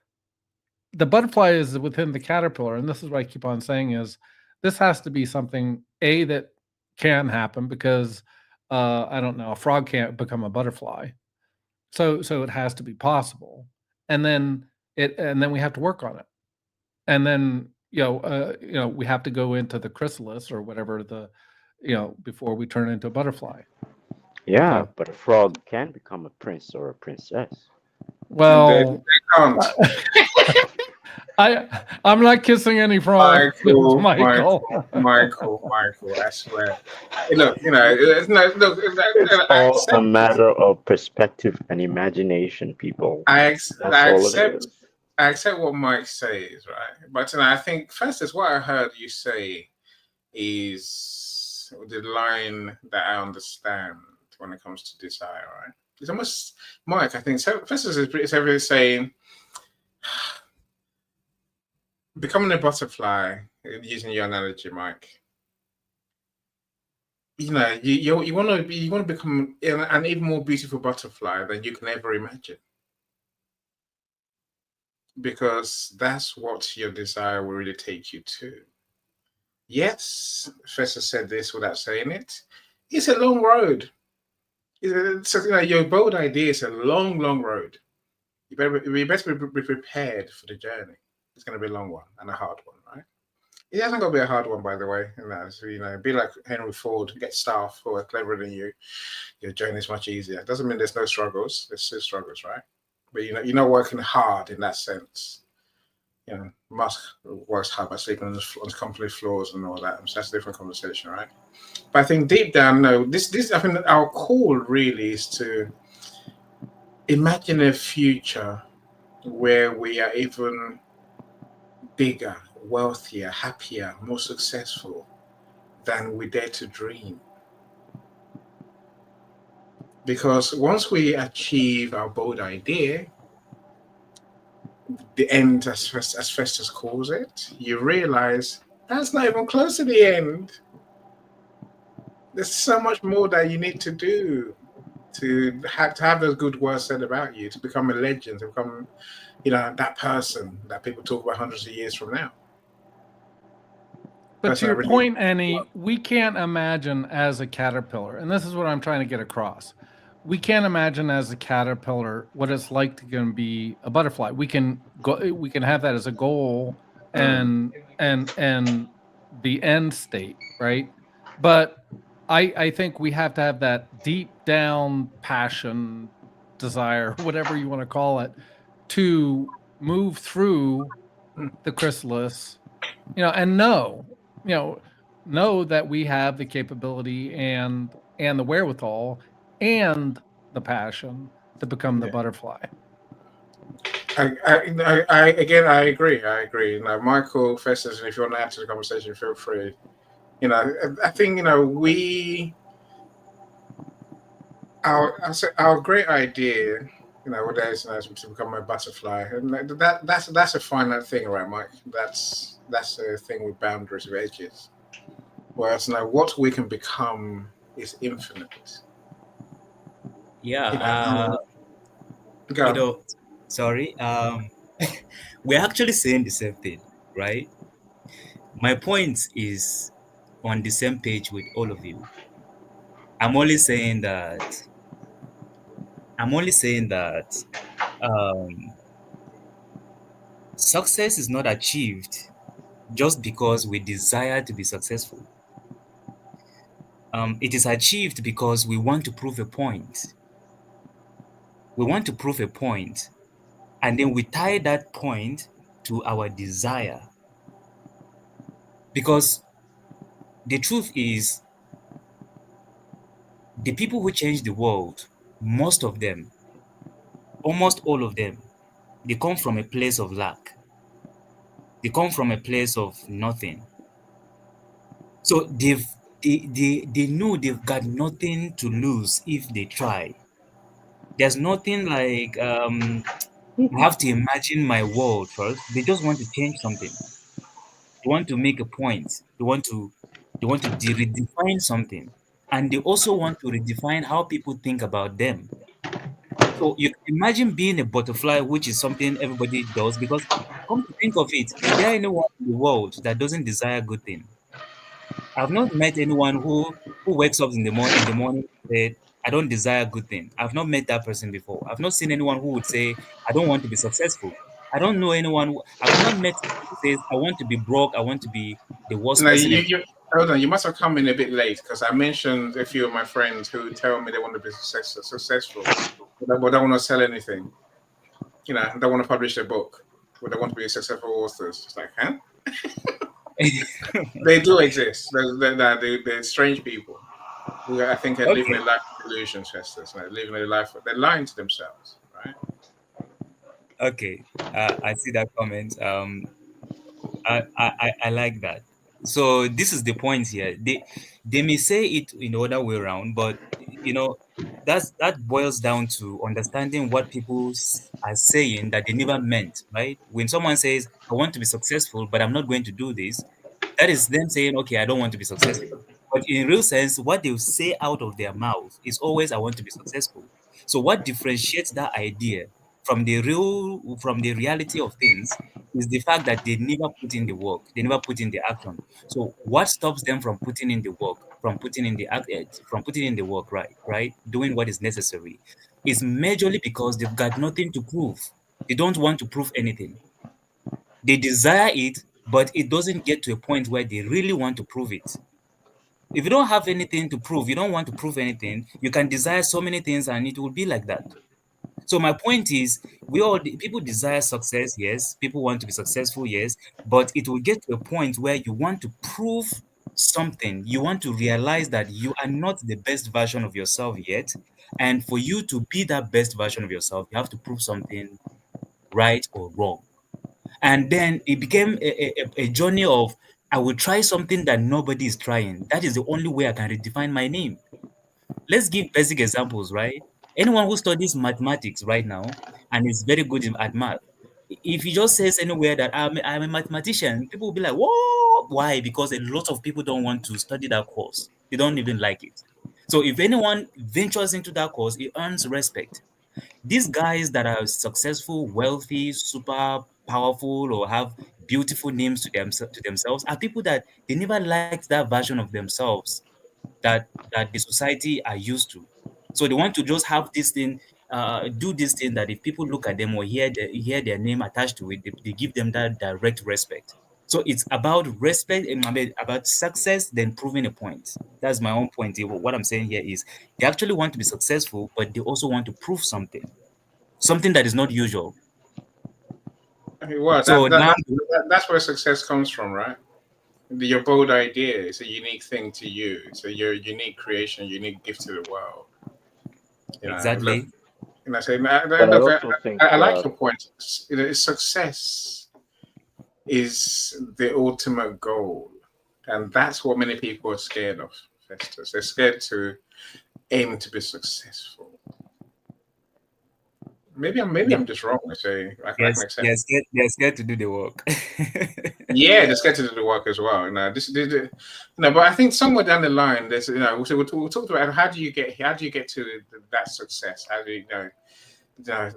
the butterfly is within the caterpillar, and this is what I keep on saying, is this has to be something that can happen, because I don't know, a frog can't become a butterfly, so it has to be possible, and then we have to work on it, and then we have to go into the chrysalis or whatever, before we turn into a butterfly. Yeah, So, but a frog can become a prince or a princess. well, They can't. I'm not kissing any frogs, Michael. Michael, I swear. Look, it's not, look, It's I all a accept, matter of perspective and imagination, people. That's all it is. I accept what Mike says, right? But I think first is what I heard you say is the line that I understand when it comes to desire, right? It's almost, Mike, I think first is everybody saying, becoming a butterfly, using your analogy, Mike. You want to become an even more beautiful butterfly than you can ever imagine, because that's what your desire will really take you to. Yes, Professor said this without saying it. It's a long road. Your bold idea is a long, long road. You better be prepared for the journey. It's going to be a long one and a hard one, right? It hasn't got to be a hard one, by the way. So, be like Henry Ford, get staff who are cleverer than you. Your journey is much easier. It doesn't mean there's no struggles. There's still struggles, right? But you're not working hard in that sense. Musk works hard by sleeping on company floors and all that. So that's a different conversation, right? But I think deep down, no, this I think our call really is to imagine a future where we are even bigger, wealthier, happier, more successful than we dare to dream. Because once we achieve our bold idea, the end, as Festus calls it, you realize that's not even close to the end. There's so much more that you need to do to have those good words said about you, to become a legend, to become, that person that people talk about hundreds of years from now. But to your point, Annie, we can't imagine as a caterpillar, and this is what I'm trying to get across. We can't imagine as a caterpillar what it's like to be a butterfly. We can have that as a goal and the end state, right? But I think we have to have that deep down passion, desire, whatever you want to call it, to move through the chrysalis, and know know that we have the capability and the wherewithal and the passion to become the butterfly. Again, I agree. I agree. Michael Festus, if you want to add to the conversation, feel free. I think our great idea, what is to become a butterfly, and that's a finite thing, right, Mike? That's a thing with boundaries, with edges. Whereas now, what we can become is infinite. Yeah. Go. Sorry. We're actually saying the same thing, right? My point is on the same page with all of you. I'm only saying that I'm only saying that um, success is not achieved just because we desire to be successful. It is achieved because we want to prove a point. We want to prove a point, and then we tie that point to our desire. Because the truth is, the people who change the world, most of them, almost all of them, they come from a place of lack. They come from a place of nothing. So they know they've got nothing to lose if they try. There's nothing like I have to imagine my world first. They just want to change something. They want to make a point. They want to redefine something. And they also want to redefine how people think about them. So you can imagine being a butterfly, which is something everybody does, because come to think of it, is there anyone in the world that doesn't desire good thing? I've not met anyone who wakes up in the morning and said, I don't desire good thing. I've not met that person before. I've not seen anyone who would say, I don't want to be successful. I don't know anyone I've not met someone who says, I want to be broke, I want to be the worst No, person ever. hold on. You must have come in a bit late because I mentioned a few of my friends who tell me they want to be successful, but they don't want to sell anything. They want to publish a book, but they want to be successful authors. It's like, huh? They do exist. They're strange people who I think are living Okay. a life of illusions, Festus. Living a life. They're lying to themselves, right? Okay. I see that comment. I like that. So this is the point here. They may say it in the other way around, but that boils down to understanding what people are saying that they never meant, right? When someone says, I want to be successful, but I'm not going to do this, that is them saying, okay, I don't want to be successful. But in real sense, what they say out of their mouth is always, I want to be successful. So what differentiates that idea from the reality of things is the fact that they never put in the work, they never put in the action. So what stops them from putting in the work, from putting in the work, right, doing what is necessary, is majorly because they've got nothing to prove. They don't want to prove anything. They desire it, but it doesn't get to a point where they really want to prove it. If you don't have anything to prove, you don't want to prove anything, you can desire so many things and it will be like that. So my point is, people desire success, yes. People want to be successful, yes. But it will get to a point where you want to prove something. You want to realize that you are not the best version of yourself yet. And for you to be that best version of yourself, you have to prove something right or wrong. And then it became a journey of, I will try something that nobody is trying. That is the only way I can redefine my name. Let's give basic examples, right? Anyone who studies mathematics right now and is very good at math, if he just says anywhere that I'm a mathematician, people will be like, whoa, why? Because a lot of people don't want to study that course. They don't even like it. So if anyone ventures into that course, it earns respect. These guys that are successful, wealthy, super powerful, or have beautiful names to themselves are people that they never liked that version of themselves that the society are used to. So they want to just have this thing, do this thing that if people look at them or hear their name attached to it, they give them that direct respect. So it's about respect, I mean, about success, then proving a point. That's my own point. What I'm saying here is they actually want to be successful, but they also want to prove something that is not usual. Okay, well, So now, that's where success comes from, right? your bold idea is a unique thing to you. It's your unique creation, unique gift to the world. Look, Exactly. say, But I look, also think I like your point. Success is the ultimate goal, and that's what many people are scared of. Festus. They're scared to aim to be successful. Maybe I'm just wrong. I say I can Yes, accept. they're scared to do the work. Yeah, they're scared to do the work as well. But I think somewhere down the line, there's so we'll talk about how do you get to that success? How do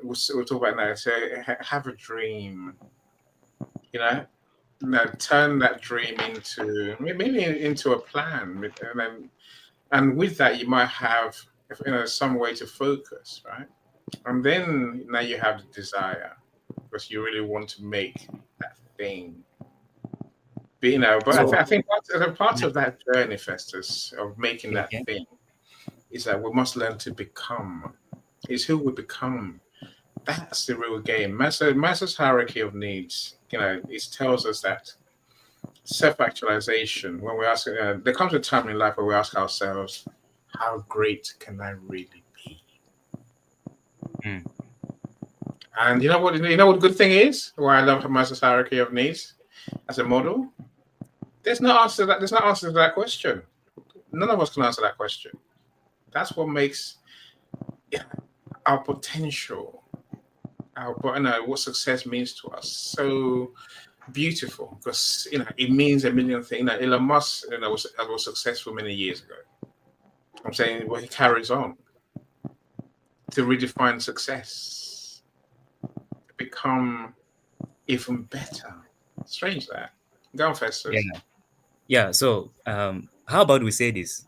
we'll talk about now. So have a dream. Turn that dream into maybe into a plan, and with that you might have some way to focus, right? And then now you have the desire because you really want to make that thing. But So, I think part of that journey, Festus, of making that okay. thing is that we must learn to become. Is who we become. That's the real game. Maslow's hierarchy of needs, it tells us that self-actualization, when we ask, there comes a time in life where we ask ourselves, how great can I really be? Mm. And you know what the good thing is? Why I love Maslow's hierarchy of needs as a model? There's no answer to that question. None of us can answer that question. That's what makes our potential, what success means to us so beautiful, because it means a million things. Elon Musk was successful many years ago. I'm saying, he carries on to redefine success, become even better. Strange that. Go on, Festus. Yeah. So, how about we say this?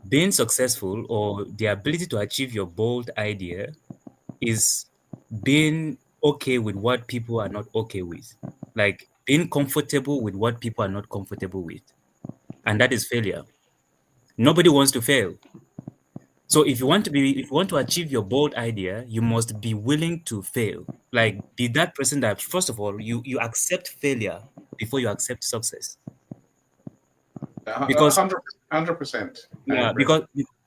Being successful or the ability to achieve your bold idea is being okay with what people are not okay with, like being comfortable with what people are not comfortable with, and that is failure. Nobody wants to fail. So if you want to achieve your bold idea, you must be willing to fail. Like, be that person that, first of all, you accept failure before you accept success. Because 100%. I yeah, agree.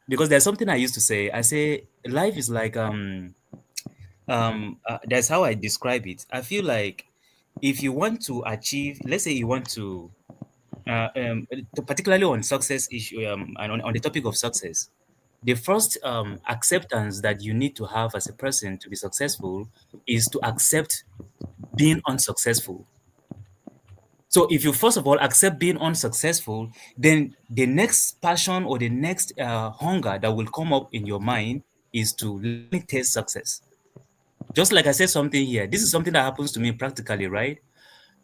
because there's something I used to say. I say life is like that's how I describe it. I feel like if you want to achieve, let's say you want to particularly on success issue, and on the topic of success, the first acceptance that you need to have as a person to be successful is to accept being unsuccessful. So if you first of all accept being unsuccessful, then the next passion or the next hunger that will come up in your mind is to let me taste success. Just like I said something here, this is something that happens to me practically, right?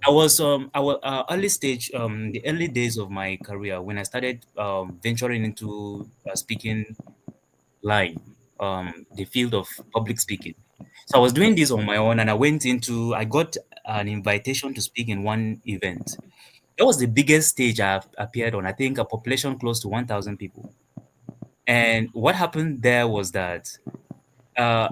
I was our early stage, the early days of my career when I started venturing into speaking line, the field of public speaking. So I was doing this on my own, and I got an invitation to speak in one event. That was the biggest stage I've appeared on. I think a population close to 1,000 people. And what happened there was that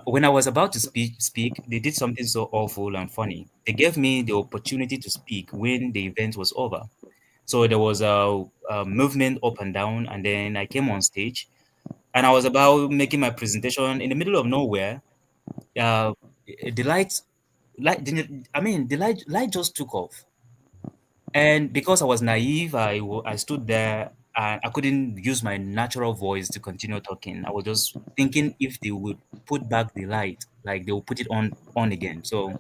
when I was about to speak, they did something so awful and funny. They gave me the opportunity to speak when the event was over. So there was a movement up and down, and then I came on stage, and I was about making my presentation in the middle of nowhere. Uh, the light just took off, and because I was naive, I stood there and I couldn't use my natural voice to continue talking. I was just thinking if they would put back the light, like they will put it on again. So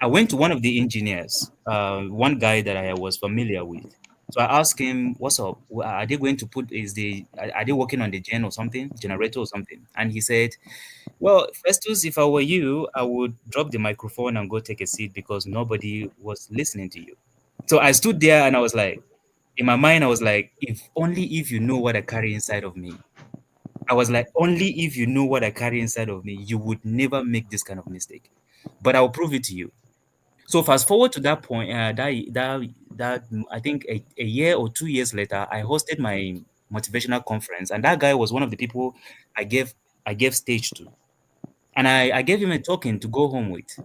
I went to one of the engineers, one guy that I was familiar with. So I asked him, "What's up? Are they going to put are they working on the generator or something?" And he said, "Well, Festus, if I were you, I would drop the microphone and go take a seat because nobody was listening to you." So I stood there and I was like, in my mind, I was like, if you know what I carry inside of me. I was like, only if you know what I carry inside of me, you would never make this kind of mistake. But I'll prove it to you. So fast forward to that point, I think a year or 2 years later, I hosted my motivational conference, and that guy was one of the people I gave stage to, and I gave him a token to go home with.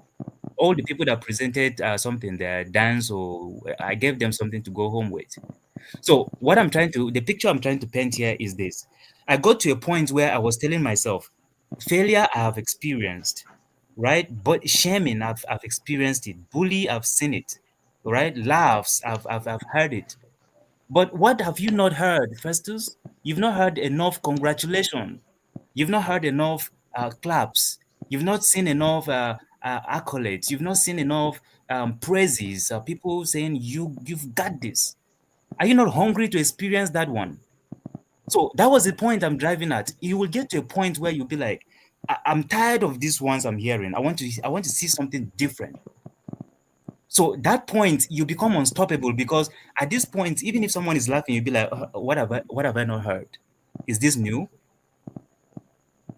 all the people that presented something, their dance, or I gave them something to go home with. So the picture I'm trying to paint here is this. I got to a point where I was telling myself, failure I have experienced, right? But shaming, I've experienced it. Bully, I've seen it, right? Laughs, I've heard it. But what have you not heard, Festus? You've not heard enough congratulations. You've not heard enough claps. You've not seen enough accolades. You've not seen enough praises. People saying you've got this. Are you not hungry to experience that one? So that was the point I'm driving at. You will get to a point where you'll be like, I'm tired of these ones I'm hearing. I want to see something different. So that point, you become unstoppable, because at this point, even if someone is laughing, you'll be like, what have I not heard? Is this new?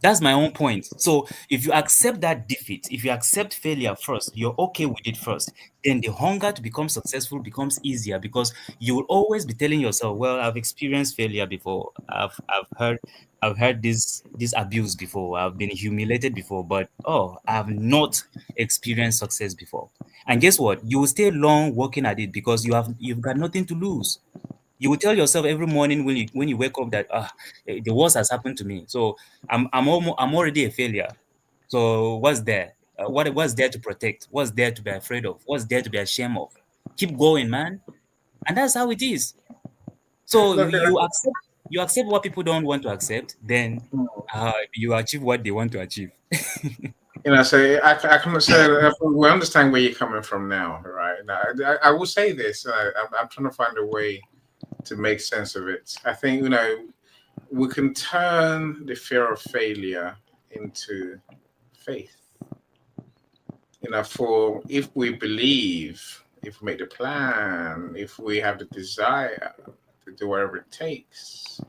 That's my own point. So if you accept that defeat, if you accept failure first, you're okay with it first, then the hunger to become successful becomes easier, because you will always be telling yourself, well, I've experienced failure before. I've heard this abuse before. I've been humiliated before, but I've not experienced success before. And guess what? You will stay long working at it, because you've got nothing to lose. You will tell yourself every morning when you wake up that the worst has happened to me. So I'm already a failure. So what's there? What's there to protect? What's there to be afraid of? What's there to be ashamed of? Keep going, man. And that's how it is. So Look, you accept what people don't want to accept, then you achieve what they want to achieve. so I can say we understand where you're coming from now, right? Now, I will say this. I'm trying to find a way to make sense of it. I think we can turn the fear of failure into faith. For if we believe, if we make the plan, if we have the desire to do whatever it takes,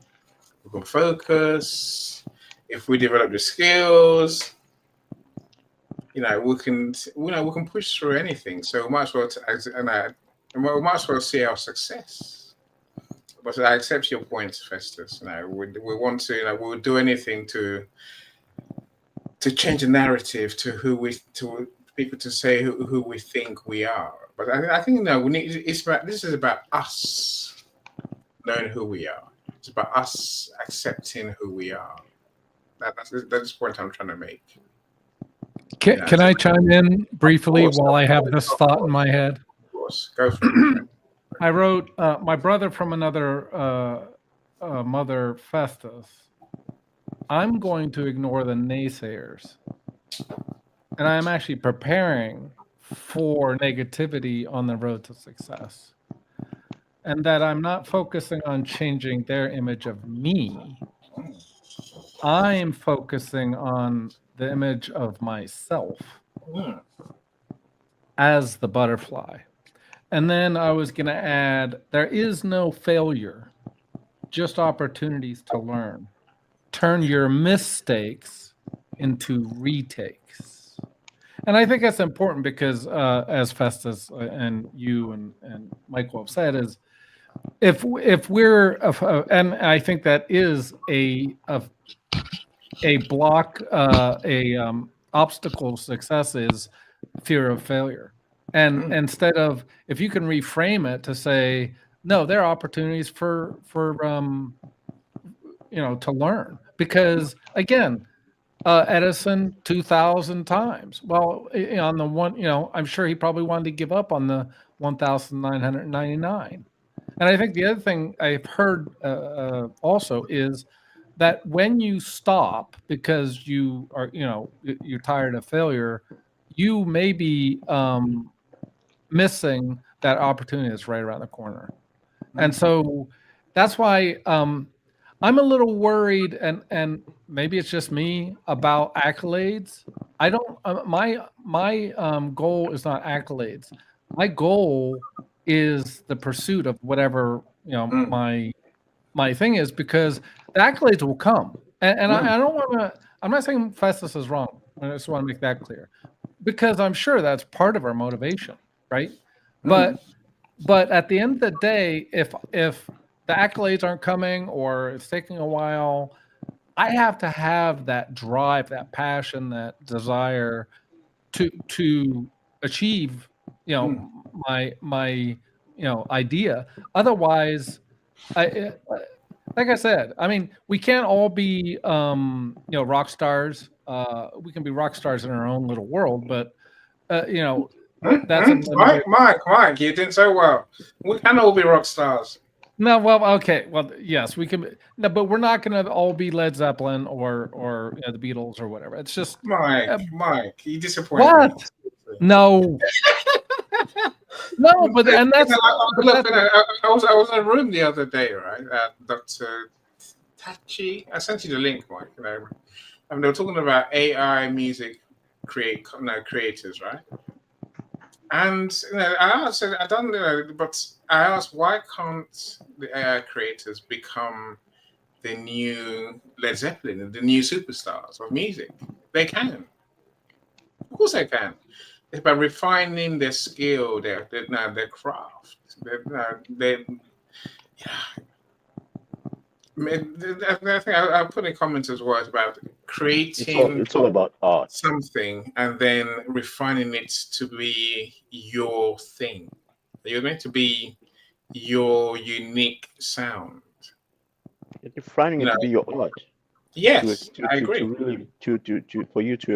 we can focus. If we develop the skills, we can push through anything. So we might as well see our success. But I accept your point, Festus. We want to, we'll do anything to change the narrative to people to say who we think we are. But I think this is about us knowing who we are. It's about us accepting who we are. That's the point I'm trying to make. Can I chime in briefly while I have this thought in my head? Of course, go for it. I wrote, my brother from another mother, Festus, I'm going to ignore the naysayers. And I'm actually preparing for negativity on the road to success. And that I'm not focusing on changing their image of me. I am focusing on the image of myself as the butterfly. And then I was going to add, there is no failure, just opportunities to learn. Turn your mistakes into retakes. And I think that's important because, as Festus and you and Michael have said, is if we're, and I think that is a block, obstacle to success is fear of failure. And instead of, if you can reframe it to say, no, there are opportunities for to learn, because again, Edison 2,000 times. Well, on the one, I'm sure he probably wanted to give up on the 1,999. And I think the other thing I've heard also is that when you stop because you are, you're tired of failure, you may be missing that opportunity that's right around the corner. And so that's why I'm a little worried, and maybe it's just me, about accolades. I don't, my goal is not accolades. My goal is the pursuit of whatever, my thing is, because the accolades will come. And I don't want to, I'm not saying Festus is wrong. I just want to make that clear, because I'm sure that's part of our motivation. Right. But at the end of the day, if the accolades aren't coming, or it's taking a while, I have to have that drive, that passion, that desire to achieve, my idea. Otherwise, I like I said, I mean, we can't all be rock stars. We can be rock stars in our own little world, but that's another. Mike, you did so well. We can all be rock stars. No, well, okay, well, yes, we can. No, but we're not going to all be Led Zeppelin or the Beatles or whatever. It's just Mike, you disappoint me. what? No, no, but and that's Look, I was in a room the other day, right? Dr. Tachi, I sent you the link, Mike. And they were talking about AI music creators, right? And I said, I don't know, but I asked, why can't the AI creators become the new Led Zeppelin, the new superstars of music? They can. Of course they can. It's by refining their skill, their craft. I think I put in comments as well about creating it's all about art. Something and then refining it to be your thing. You're meant to be your unique sound. You're refining it to be your art. Yes, I agree. For you to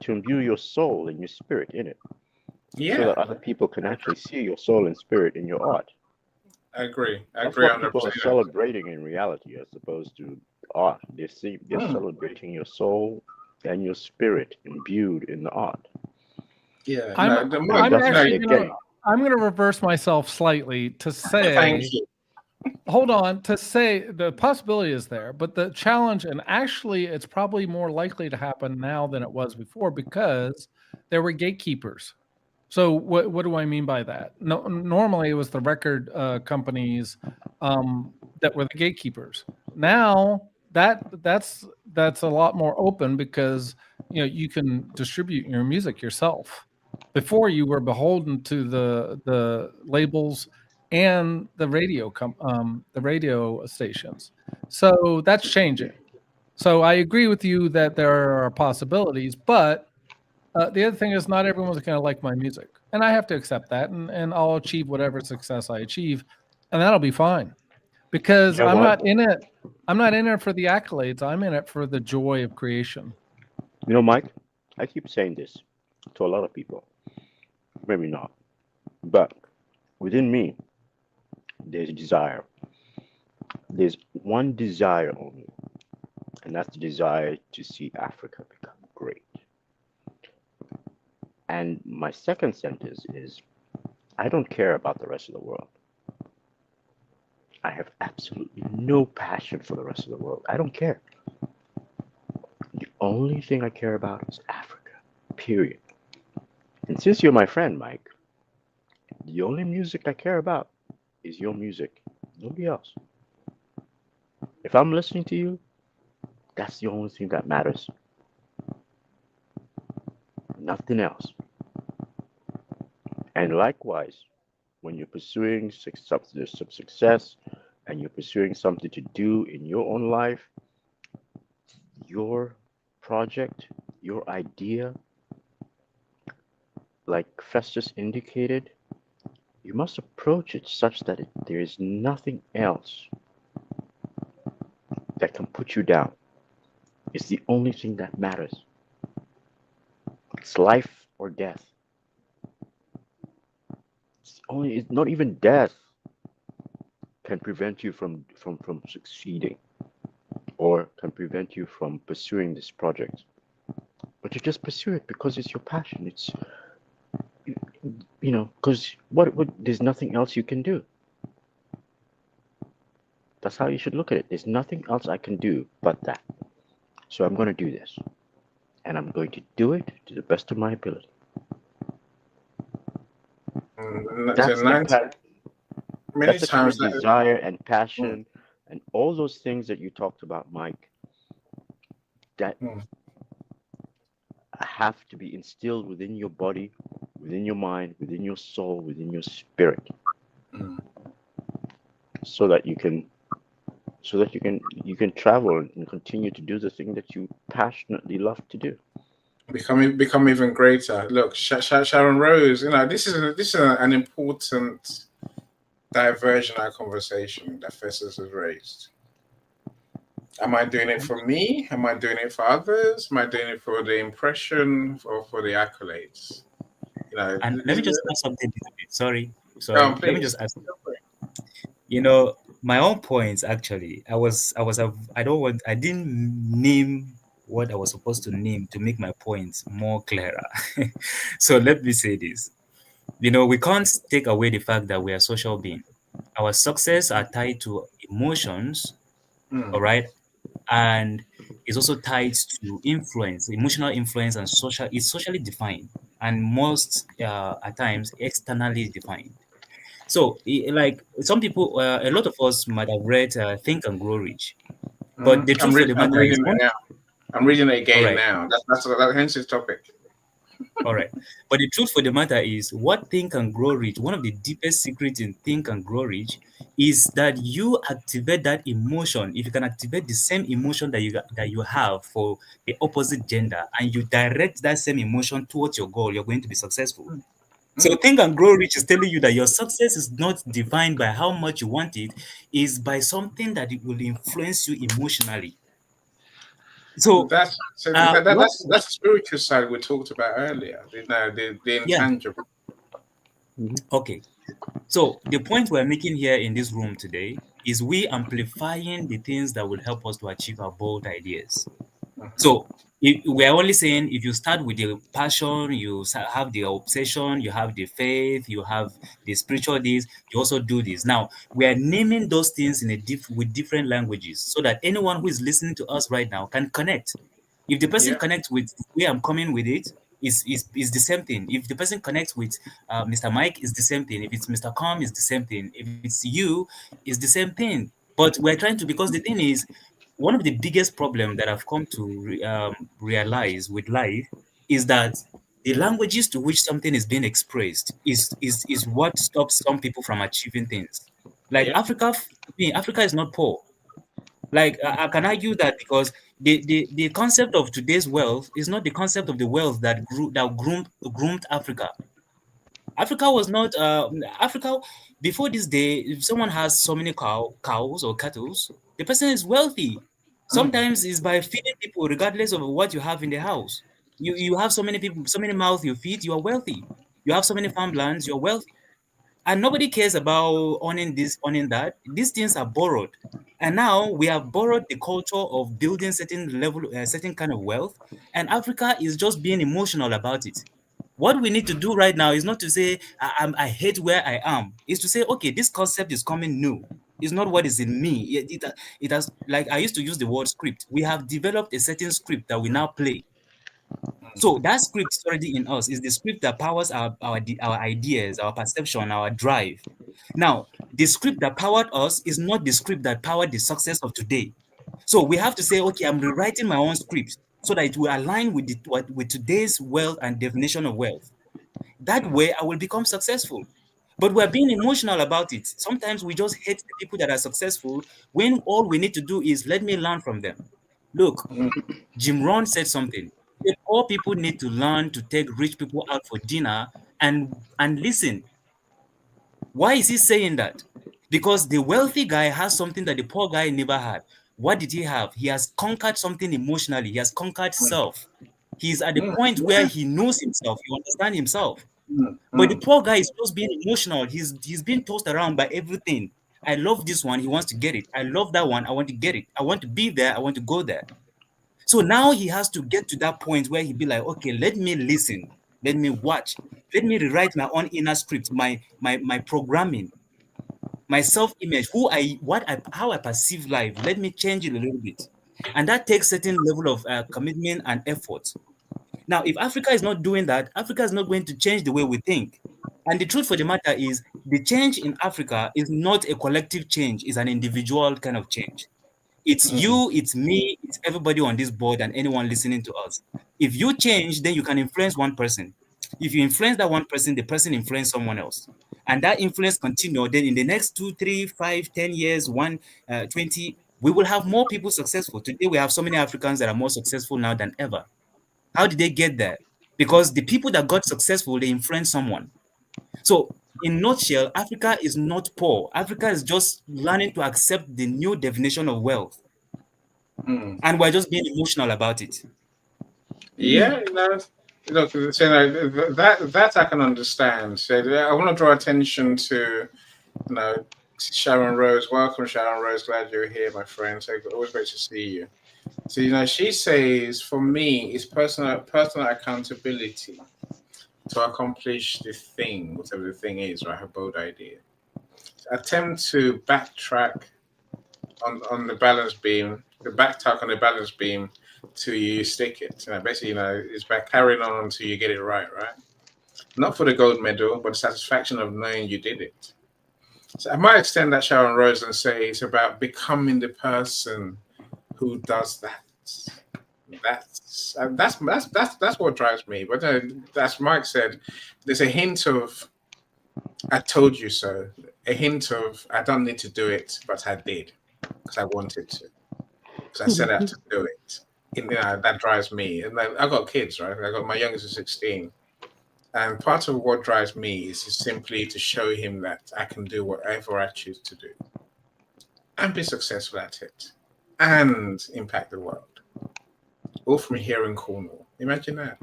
imbue your soul and your spirit in it. Yeah. So that other people can actually see your soul and spirit in your art. I agree. That's what people are celebrating in reality, as opposed to art. They're celebrating your soul and your spirit imbued in the art. Yeah, I'm going to reverse myself slightly to say. Thank you. Hold on, to say the possibility is there, but the challenge, and actually, it's probably more likely to happen now than it was before because there were gatekeepers. So what do I mean by that? No, normally it was the record companies that were the gatekeepers. Now that's a lot more open because you can distribute your music yourself. Before you were beholden to the labels and the radio stations. So that's changing. So I agree with you that there are possibilities, but the other thing is not everyone's going to like my music, and I have to accept that, and I'll achieve whatever success I achieve, and that'll be fine, because I'm not in it for the accolades. I'm in it for the joy of creation. Mike, I keep saying this to a lot of people. Maybe not, but within me, there's a desire. There's one desire only, and that's the desire to see Africa become great. And my second sentence is, I don't care about the rest of the world. I have absolutely no passion for the rest of the world. I don't care. The only thing I care about is Africa, period. And since you're my friend, Mike, the only music I care about is your music, nobody else. If I'm listening to you, that's the only thing that matters. Nothing else. And likewise, when you're pursuing some success and you're pursuing something to do in your own life, your project, your idea, like Festus indicated, you must approach it such that there is nothing else that can put you down. It's the only thing that matters. It's life or death. It's not even death can prevent you from succeeding or can prevent you from pursuing this project. But you just pursue it because it's your passion. It's because what there's nothing else you can do. That's how you should look at it. There's nothing else I can do but that. So I'm going to do this. And I'm going to do it to the best of my ability. That's the kind of desire and passion and all those things that you talked about, Mike, that have to be instilled within your body, within your mind, within your soul, within your spirit, so that you can travel and continue to do the thing that you passionately love to do. become even greater. Look, Sharon Rose, this is an important diversion of our conversation that Festus has raised. Am I doing it for me? Am I doing it for others? Am I doing it for the impression or for the accolades? And let me just add something a little bit. Sorry. Let me Please. just add. My own points actually. I didn't name what I was supposed to name to make my points more clearer. So let me say this. We can't take away the fact that we are social beings. Our success are tied to emotions, all right, and it's also tied to influence, emotional influence, and social. It's socially defined, and most at times externally defined. So, like some people, a lot of us might have read "Think and Grow Rich," but the truth for the I'm matter is, reading it now. I'm reading it all again right, now. Hence his topic. all right. But the truth for the matter is, what Think and Grow Rich, one of the deepest secrets in Think and Grow Rich, is that you activate that emotion. If you can activate the same emotion that you have for the opposite gender, and you direct that same emotion towards your goal, you're going to be successful. So Think and Grow Rich is telling you that your success is not defined by how much you want it, is by something that it will influence you emotionally. So what That's the spiritual side we talked about earlier. The yeah, intangible. okay. So the point we're making here in this room today is we amplifying the things that will help us to achieve our bold ideas. So we're only saying if you start with the passion, you have the obsession, you have the faith, you have the spiritual this, you also do this. Now we are naming those things in with different languages so that anyone who is listening to us right now can connect. If the person Yeah. connects with where I'm coming with it, is the same thing. If the person connects with Mr. Mike, is the same thing. If it's Mr. Com, is the same thing. If it's you, is the same thing. But we're trying to, because the thing is, one of the biggest problem that I've come to realize with life is that the languages to which something is being expressed is what stops some people from achieving things. Like Yeah. Africa is not poor. Like I can argue that because the concept of today's wealth is not the concept of the wealth that groomed Africa. Africa was not Africa before this day. If someone has so many cows or cattle, the person is wealthy. Sometimes it's by feeding people, regardless of what you have in the house. You have so many people, so many mouths you feed, you are wealthy. You have so many farmlands, you're wealthy. And nobody cares about owning this, owning that. These things are borrowed. And now we have borrowed the culture of building certain kind of wealth, and Africa is just being emotional about it. What we need to do right now is not to say I hate where I am. Is to say, okay, this concept is coming new. It's not what is in me. It has, like I used to use the word script. We have developed a certain script that we now play. So that script is already in us. Is the script that powers our ideas, our perception, our drive. Now, the script that powered us is not the script that powered the success of today. So we have to say, okay, I'm rewriting my own script so that it will align with with today's wealth and definition of wealth. That way, I will become successful. But we're being emotional about it. Sometimes we just hate the people that are successful when all we need to do is let me learn from them. Look, Jim Rohn said something. He said, poor people need to learn to take rich people out for dinner and listen. Why is he saying that? Because the wealthy guy has something that the poor guy never had. What did he have? He has conquered something emotionally. He has conquered self. He's at the point where he knows himself, he understands himself. But the poor guy is just being emotional. He's being tossed around by everything. I love this one, he wants to get it. I love that one, I want to get it. I want to be there, I want to go there. So now he has to get to that point where he'd be like, okay, let me listen, let me watch, let me rewrite my own inner script, my programming, my self-image, how I perceive life. Let me change it a little bit. And that takes certain level of commitment and effort. Now, if Africa is not doing that, Africa is not going to change the way we think. And the truth for the matter is, the change in Africa is not a collective change, it's an individual kind of change. It's you, it's me, it's everybody on this board and anyone listening to us. If you change, then you can influence one person. If you influence that one person, the person influence someone else. And that influence continue, then in the next 2, 3, 5, 10 years, 20, we will have more people successful. Today, we have so many Africans that are more successful now than ever. How did they get there? Because the people that got successful, they influenced someone. So in nutshell, Africa is not poor. Africa is just learning to accept the new definition of wealth. And we're just being emotional about it. Yeah, look, so, that I can understand. So I want to draw attention to, Sharon Rose. Welcome, Sharon Rose. Glad you're here, my friend. So always great to see you. So she says, for me, it's personal accountability to accomplish the thing, whatever the thing is, right? Her bold idea. Attempt to backtrack on the balance beam, the backtrack on the balance beam till you stick it. Basically, it's by carrying on until you get it right? Not for the gold medal, but the satisfaction of knowing you did it. So I might extend that, Sharon Rose, and say it's about becoming the person who does that. That's what drives me. But as Mike said, there's a hint of "I told you so," a hint of "I don't need to do it, but I did because I wanted to, because I set out to do it." That drives me. And I got kids, right? I got my youngest is 16, and part of what drives me is simply to show him that I can do whatever I choose to do and be successful at it and impact the world. All from here in Cornwall. Imagine that.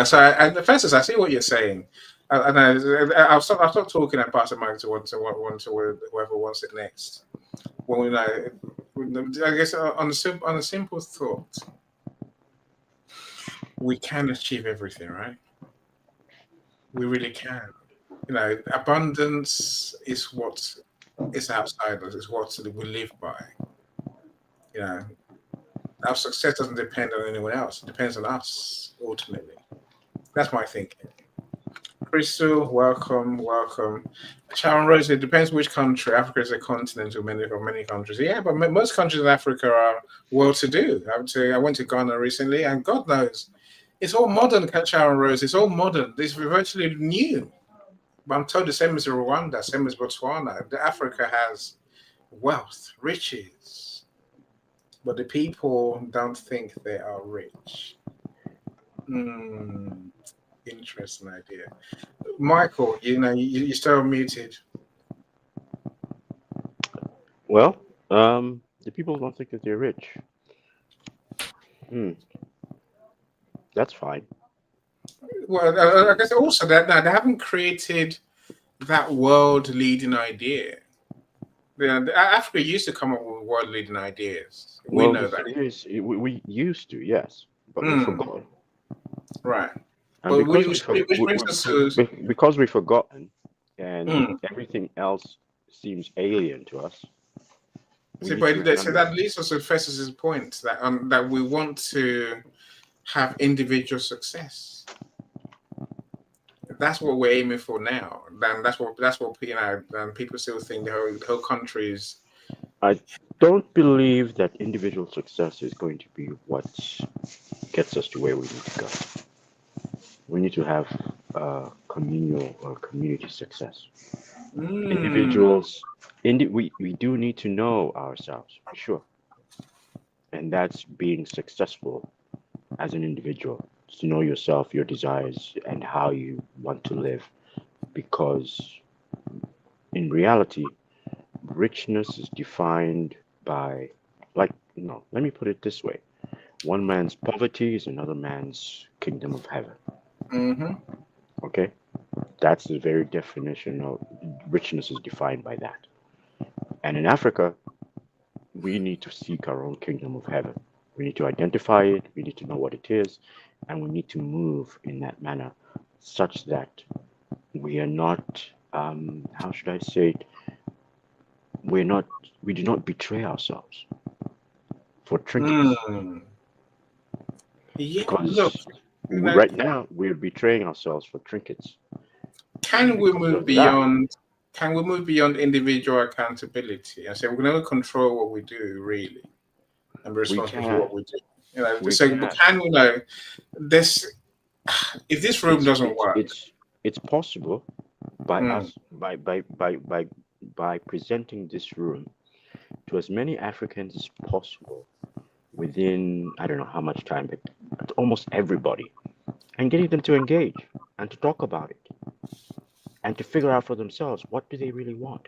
So the first is I see what you're saying. I'll stop talking and pass the mic to whoever wants it next. Well, I guess on a simple thought, we can achieve everything, right? We really can. Abundance is what is outside us. It's what we live by. Our success doesn't depend on anyone else. It depends on us, ultimately. That's my thinking. Crystal, welcome. Sharon Rose, it depends which country. Africa is a continent of many countries. Yeah, but most countries in Africa are well-to-do. I went to Ghana recently, and God knows, it's all modern, Sharon Rose. It's all modern. It's virtually new. But I'm told the same as Rwanda, same as Botswana. Africa has wealth, riches. But the people don't think they are rich. Interesting idea. Michael, you're still muted. Well, the people don't think that they're rich. That's fine. Well, I guess also that they haven't created that world-leading idea. Africa used to come up with world-leading ideas. We know that. We used to, yes, but we forgot. Right. And but because we've forgotten, and everything else seems alien to us. So that leads us to Festus's point that we want to have individual success. That's what we're aiming for now. Then that's what people still think the whole country is. I don't believe that individual success is going to be what gets us to where we need to go. We need to have communal or community success. Individuals, we do need to know ourselves, for sure. And that's being successful as an individual. To know yourself, your desires, and how you want to live. Because in reality, richness is defined by, let me put it this way. One man's poverty is another man's kingdom of heaven. Okay? That's the very definition of richness is defined by that. And in Africa, we need to seek our own kingdom of heaven. We need to identify it, we need to know what it is, and we need to move in that manner such that we are not, how should I say it? We do not betray ourselves for trinkets. Because right now we're betraying ourselves for trinkets. Can we move beyond individual accountability? I say we're going to control what we do, really, and be responsible for what we do. This? If this room doesn't work, it's possible by us by presenting this room to as many Africans as possible within, I don't know how much time, but almost everybody, and getting them to engage and to talk about it and to figure out for themselves what do they really want.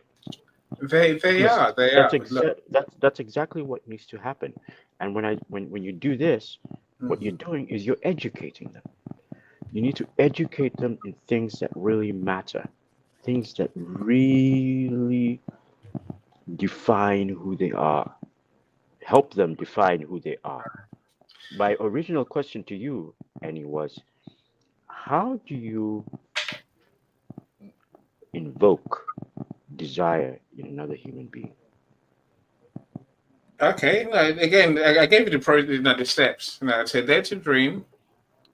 They Because are. They that's are. Look. that's exactly what needs to happen. And when you do this, what you're doing is you're educating them. You need to educate them in things that really matter, things that really define who they are. Help them define who they are. My original question to you, Annie, was how do you invoke desire in another human being? Okay. No, again, I gave you the steps. I said dare to dream.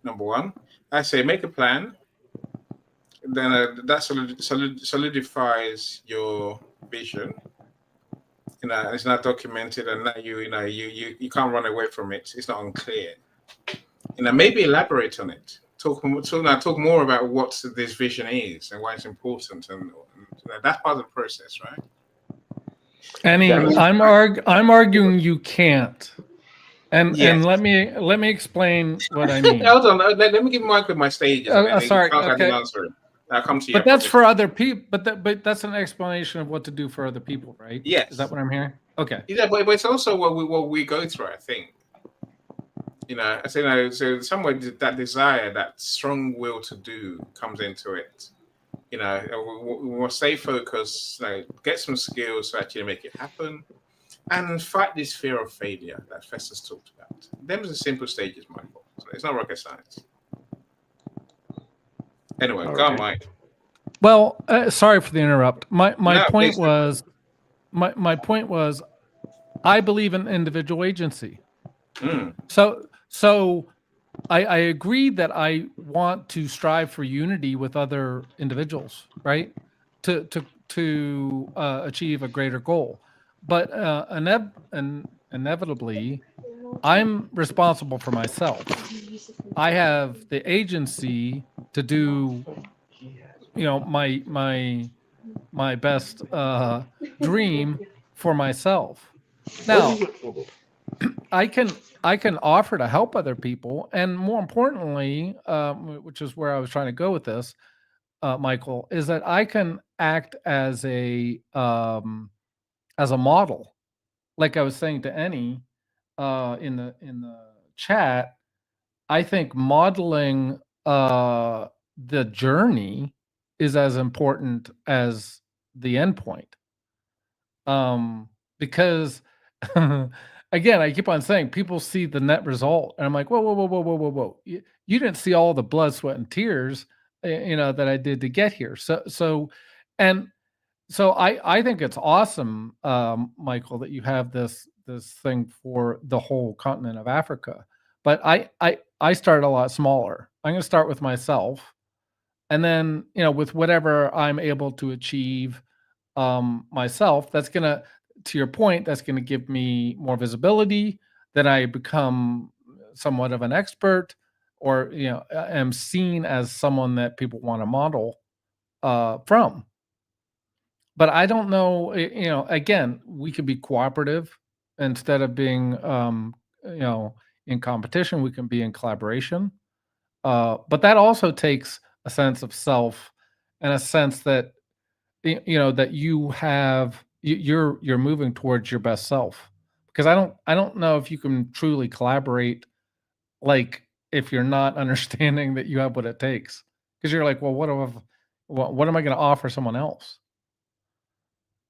Number one. I say make a plan. Then that solidifies your vision. It's not documented, and now you can't run away from it. It's not unclear. Maybe elaborate on it. Talk more about what this vision is and why it's important, and that's part of the process, right? Annie, I'm arguing you can't. And Yes. let me explain what I mean. Hold on. Let me give Mike with my stages. Sorry. Okay. I'll come to you. But that's for other people. But that's an explanation of what to do for other people, right? Yes. Is that what I'm hearing? Okay. Yeah, but it's also what we go through. I think. I say so somewhere that desire, that strong will to do, comes into it. We will stay focused. Get some skills to actually make it happen, and fight this fear of failure that Festus talked about. Them are the simple stages, Michael. So it's not rocket science. Anyway, go on, Mike. Well, sorry for the interrupt. My point please. was, my point was, I believe in individual agency. So I agree that I want to strive for unity with other individuals, right? To achieve a greater goal, but inevitably, I'm responsible for myself. I have the agency to do, my best dream for myself. Now, I can offer to help other people, and more importantly, which is where I was trying to go with this, Michael, is that I can act as a model, like I was saying to Annie in the chat. I think modeling the journey is as important as the endpoint. Because again, I keep on saying people see the net result, and I'm like, whoa. You didn't see all the blood, sweat, and tears, that I did to get here. So I think it's awesome, Michael, that you have this thing for the whole continent of Africa. But I started a lot smaller. I'm going to start with myself, and then with whatever I'm able to achieve myself, that's gonna, to your point, that's gonna give me more visibility. Then I become somewhat of an expert, or am seen as someone that people want to model from. But I don't know, again, we could be cooperative instead of being in competition. We can be in collaboration, but that also takes a sense of self, and a sense that that you're moving towards your best self. Because I don't know if you can truly collaborate, like, if you're not understanding that you have what it takes. Because you're like, well, what am I going to offer someone else?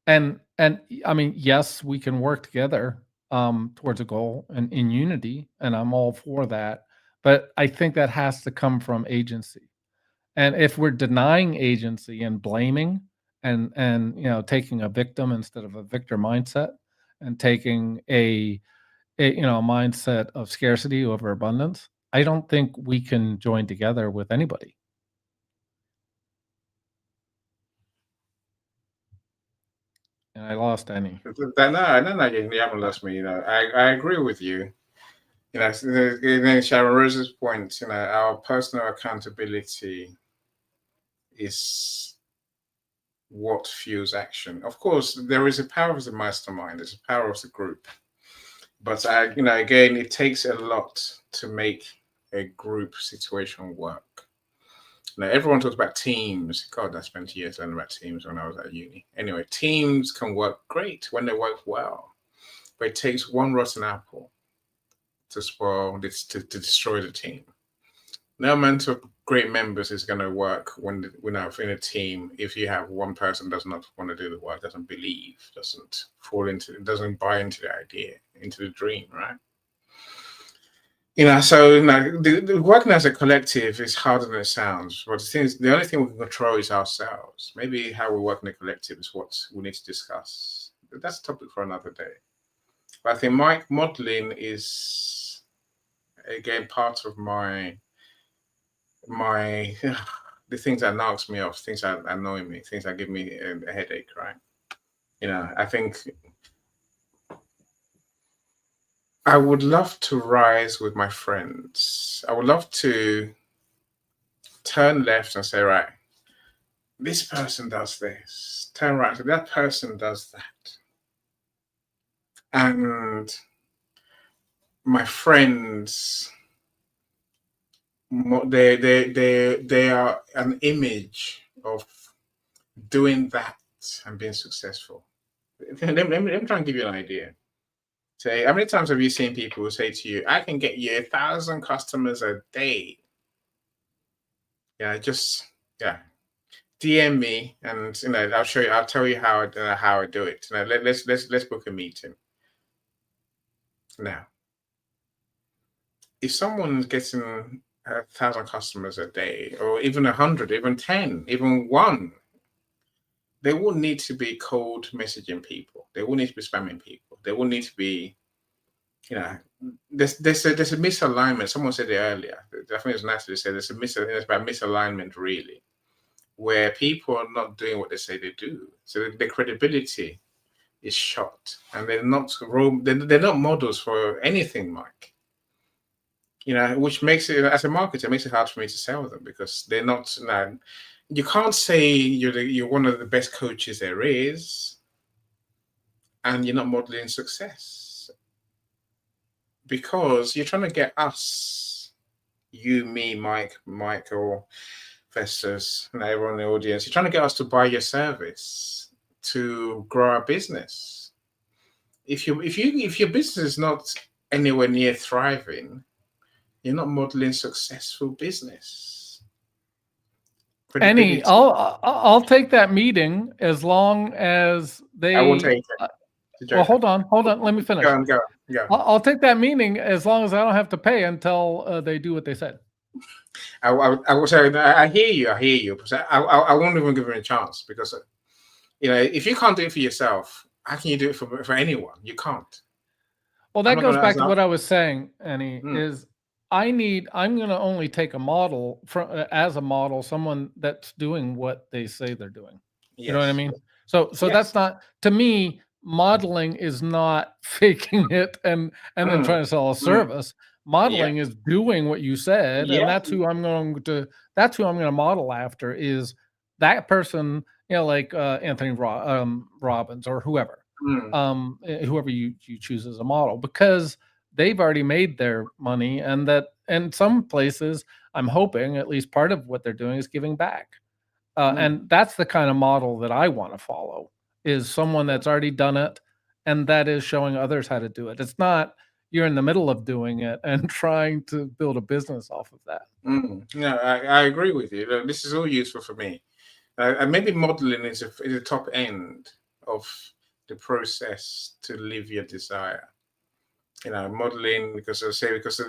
And I mean, yes, we can work together towards a goal and in unity, and I'm all for that. But I think that has to come from agency. And if we're denying agency and blaming, and taking a victim instead of a victor mindset, and taking a mindset of scarcity over abundance, I don't think we can join together with anybody. And I lost Annie. No, you haven't lost me. I agree with you. Sharon Rose's point. Our personal accountability is what fuels action. Of course, there is a power of the mastermind. There's a power of the group. But again, it takes a lot to make a group situation work. Now, everyone talks about teams. God, I spent years learning about teams when I was at uni. Anyway, teams can work great when they work well, but it takes one rotten apple to spoil this, to destroy the team. No amount of great members is going to work when in a team if you have one person does not want to do the work, doesn't believe, doesn't doesn't buy into the idea, into the dream, right? So the working as a collective is harder than it sounds. But the only thing we can control is ourselves. Maybe how we work in a collective is what we need to discuss. But that's a topic for another day. But I think modeling is, again, part of my the things that knocks me off, things that annoy me, things that give me a headache, right? I think I would love to rise with my friends. I would love to turn left and say, right, this person does this. Turn right, so that person does that. And my friends, they are an image of doing that and being successful. Let me try and give you an idea. Say, how many times have you seen people who say to you, I can get you 1,000 customers a day? Yeah, DM me and I'll show you, I'll tell you how I do it. Let's book a meeting. Now, if someone's getting 1,000 customers a day, or even 100, even 10, even 1, they will need to be cold messaging people. They will need to be spamming people. They will need to be, there's a misalignment. Someone said it earlier. I think it's nice to say there's about misalignment, really, where people are not doing what they say they do. So the credibility is shot, and they're not models for anything, Mike. Which makes it, as a marketer, it makes it hard for me to sell them because they're not. You can't say you're one of the best coaches there is, and you're not modeling success, because you're trying to get us, you, me, Mike, or Festus, and everyone in the audience. You're trying to get us to buy your service to grow our business. If your business is not anywhere near thriving, you're not modeling successful business. I'll take that meeting as long as they. I won't take it. Well, hold on. Let me finish. Go. I'll take that meeting as long as I don't have to pay until they do what they said. I will say, I hear you. But I won't even give him a chance because, if you can't do it for yourself, how can you do it for anyone? You can't. Well, that goes back to what I was saying, Annie, is I'm going to only take a model as a model, someone that's doing what they say they're doing. Yes. You know what I mean? So yes. That's not, to me, modeling is not faking it and then trying to sell a service. Modeling is doing what you said, and that's who I'm going to model after, is that person, like Anthony Robbins or whoever. Whoever you choose as a model, because they've already made their money, and some places, I'm hoping at least part of what they're doing is giving back. And that's the kind of model that I want to follow, is someone that's already done it and that is showing others how to do it. It's not you're in the middle of doing it and trying to build a business off of that. No, I agree with you. This is all useful for me. And maybe modeling is a top end of the process to live your desire. Modeling, because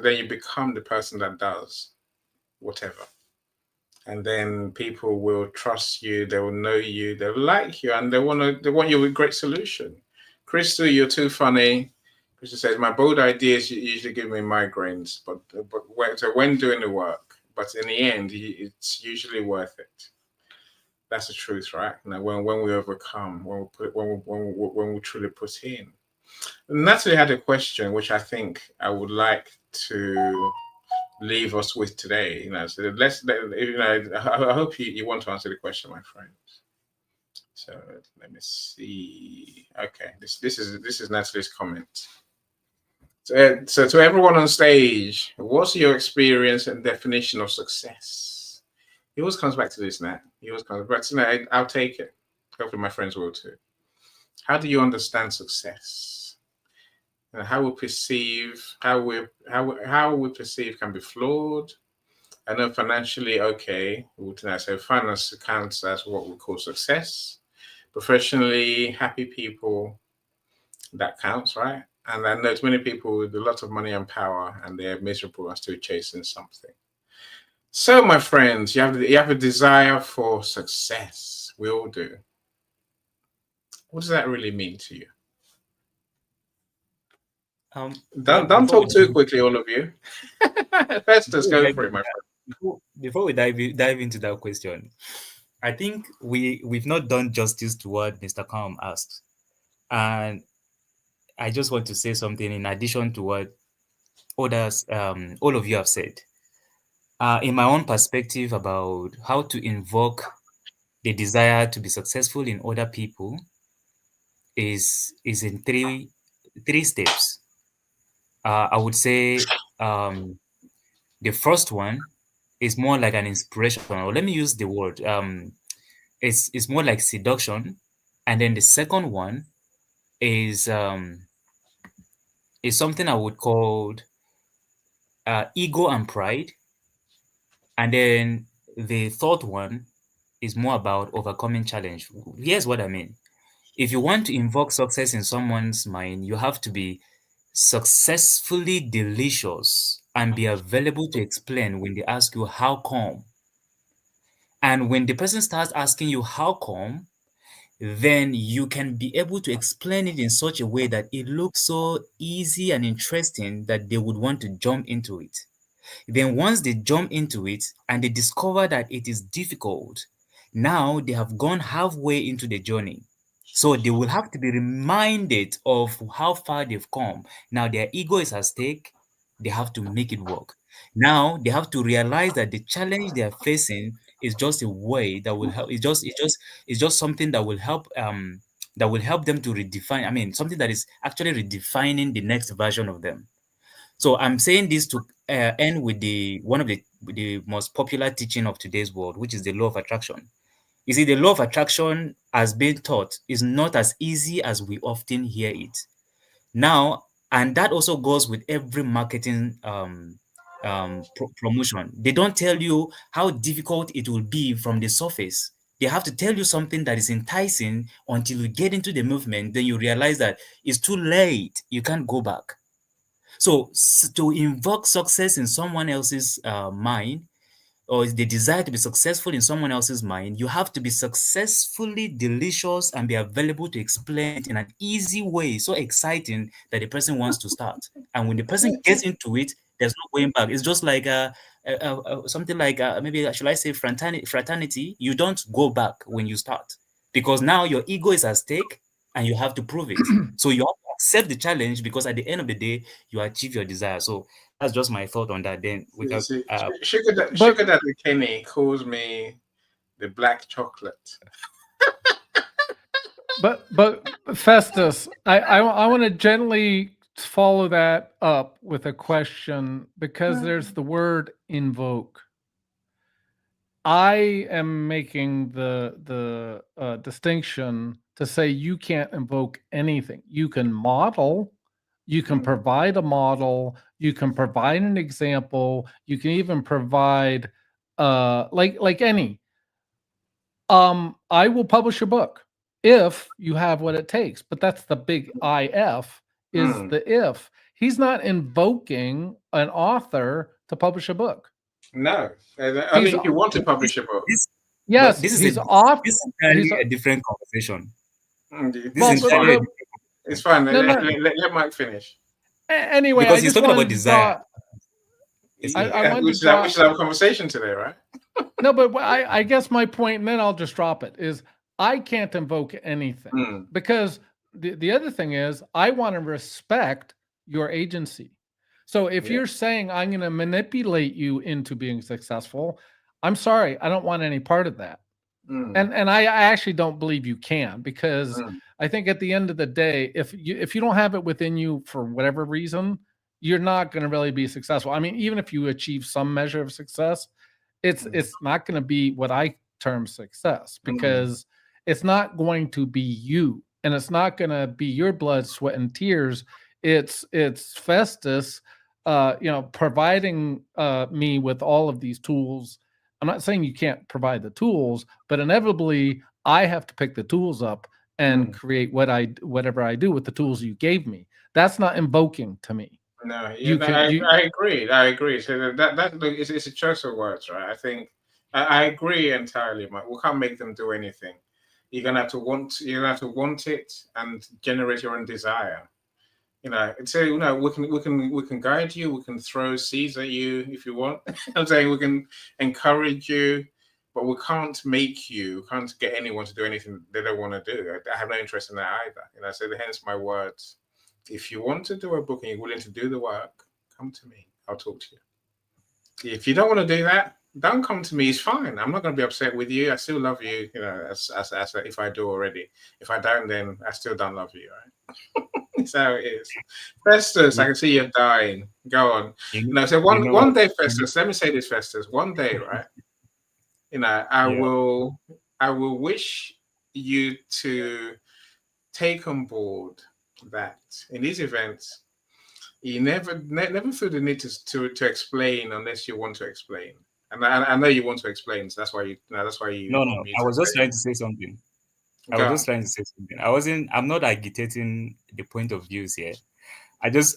then you become the person that does whatever, and then people will trust you, they will know you, they'll like you, and they want you with great solution. Crystal, you're too funny. Crystal says, my bold ideas usually give me migraines, but when doing the work, but in the end, it's usually worth it. That's the truth, right? When we overcome, when we truly put in. Natalie had a question, which I think I would like to leave us with today. So I hope you want to answer the question, my friend. So let me see. Okay, this is Natalie's comment. So to everyone on stage, what's your experience and definition of success? He always comes back to this now. He always comes back to that. I'll take it. Hopefully my friends will too. How do you understand success? And how we perceive how we perceive can be flawed. I know financially, okay, so finance counts as what we call success. Professionally, happy people, that counts, right? And I know many people with a lot of money and power, and they're miserable and still chasing something. So, my friends, you have a desire for success. We all do. What does that really mean to you? Don't talk too quickly, all of you. Let's just go for it, my friend. Before we dive into that question, I think we've not done justice to what Mr. Calm asked, and I just want to say something in addition to what others, all of you have said. In my own perspective about how to invoke the desire to be successful in other people is in three steps. I would say the first one is more like an inspiration, or let me use the word. It's more like seduction, and then the second one is something I would call ego and pride, and then the third one is more about overcoming challenge. Here's what I mean. If you want to invoke success in someone's mind, you have to be successfully delicious and be available to explain when they ask you how come. And when the person starts asking you how come, then you can be able to explain it in such a way that it looks so easy and interesting that they would want to jump into it. Then once they jump into it and they discover that it is difficult, now they have gone halfway into the journey. So they will have to be reminded of how far they've come. Now their ego is at stake. They have to make it work. Now they have to realize that the challenge they are facing is just a way that will help. It's just something that will help them to redefine. I mean, something that is actually redefining the next version of them. So I'm saying this to end with one of the most popular teaching of today's world, which is the law of attraction. You see, the law of attraction, as being taught, is not as easy as we often hear it. Now, and that also goes with every marketing promotion. They don't tell you how difficult it will be from the surface. They have to tell you something that is enticing until you get into the movement. Then you realize that it's too late. You can't go back. So to invoke success in someone else's mind, or the desire to be successful in someone else's mind, you have to be successfully delicious and be available to explain it in an easy way, so exciting that the person wants to start. And when the person gets into it, there's no going back. It's just like something like maybe should I say fraternity? You don't go back when you start because now your ego is at stake and you have to prove it. So you have to accept the challenge because at the end of the day, you achieve your desire. So that's just my thought on that. Then we can. Sugar Daddy Kenny calls me the black chocolate. But Festus, I want to gently follow that up with a question because there's the word invoke. I am making the distinction to say you can't invoke anything. You can model, you can provide a model, you can provide an example, you can even provide like any. I will publish a book if you have what it takes, but that's the big IF is the if. He's not invoking an author to publish a book. No, I mean, if you want to publish a book, yes, this is a different conversation. It's fine. Let Mike finish. Anyway, because he's talking about desire. We should have a conversation today, right? No, but I guess my point, and then I'll just drop it, is I can't invoke anything because the other thing is I want to respect your agency. So if you're saying I'm going to manipulate you into being successful, I'm sorry, I don't want any part of that. And I actually don't believe you can because I think at the end of the day, if you don't have it within you for whatever reason, you're not going to really be successful. I mean, even if you achieve some measure of success, it's not going to be what I term success, because it's not going to be you, and it's not going to be your blood, sweat, and tears. It's Festus, providing me with all of these tools. I'm not saying you can't provide the tools, but inevitably I have to pick the tools up and create whatever I do with the tools you gave me. That's not invoking to me. No, I agree. So it's a choice of words, right? I think I agree entirely, Mike. We can't make them do anything. You're gonna have to want. You're gonna have to want it and generate your own desire. We can guide you. We can throw seeds at you if you want. I'm saying we can encourage you, but we can't make you. We can't get anyone to do anything they don't want to do. I have no interest in that either. So hence my words. If you want to do a book and you're willing to do the work, come to me. I'll talk to you. If you don't want to do that, don't come to me. It's fine. I'm not going to be upset with you. I still love you, as if I do already. If I don't, then I still don't love you, right? That's how it is. Festus, I can see you're dying. Go on. So one day, Festus, let me say this, Festus. One day, right? I will wish you to take on board that in these events, you never feel the need to explain unless you want to explain. And I know you want to explain, so that's why you. No. I was just trying to say something. I'm not agitating the point of views here. I just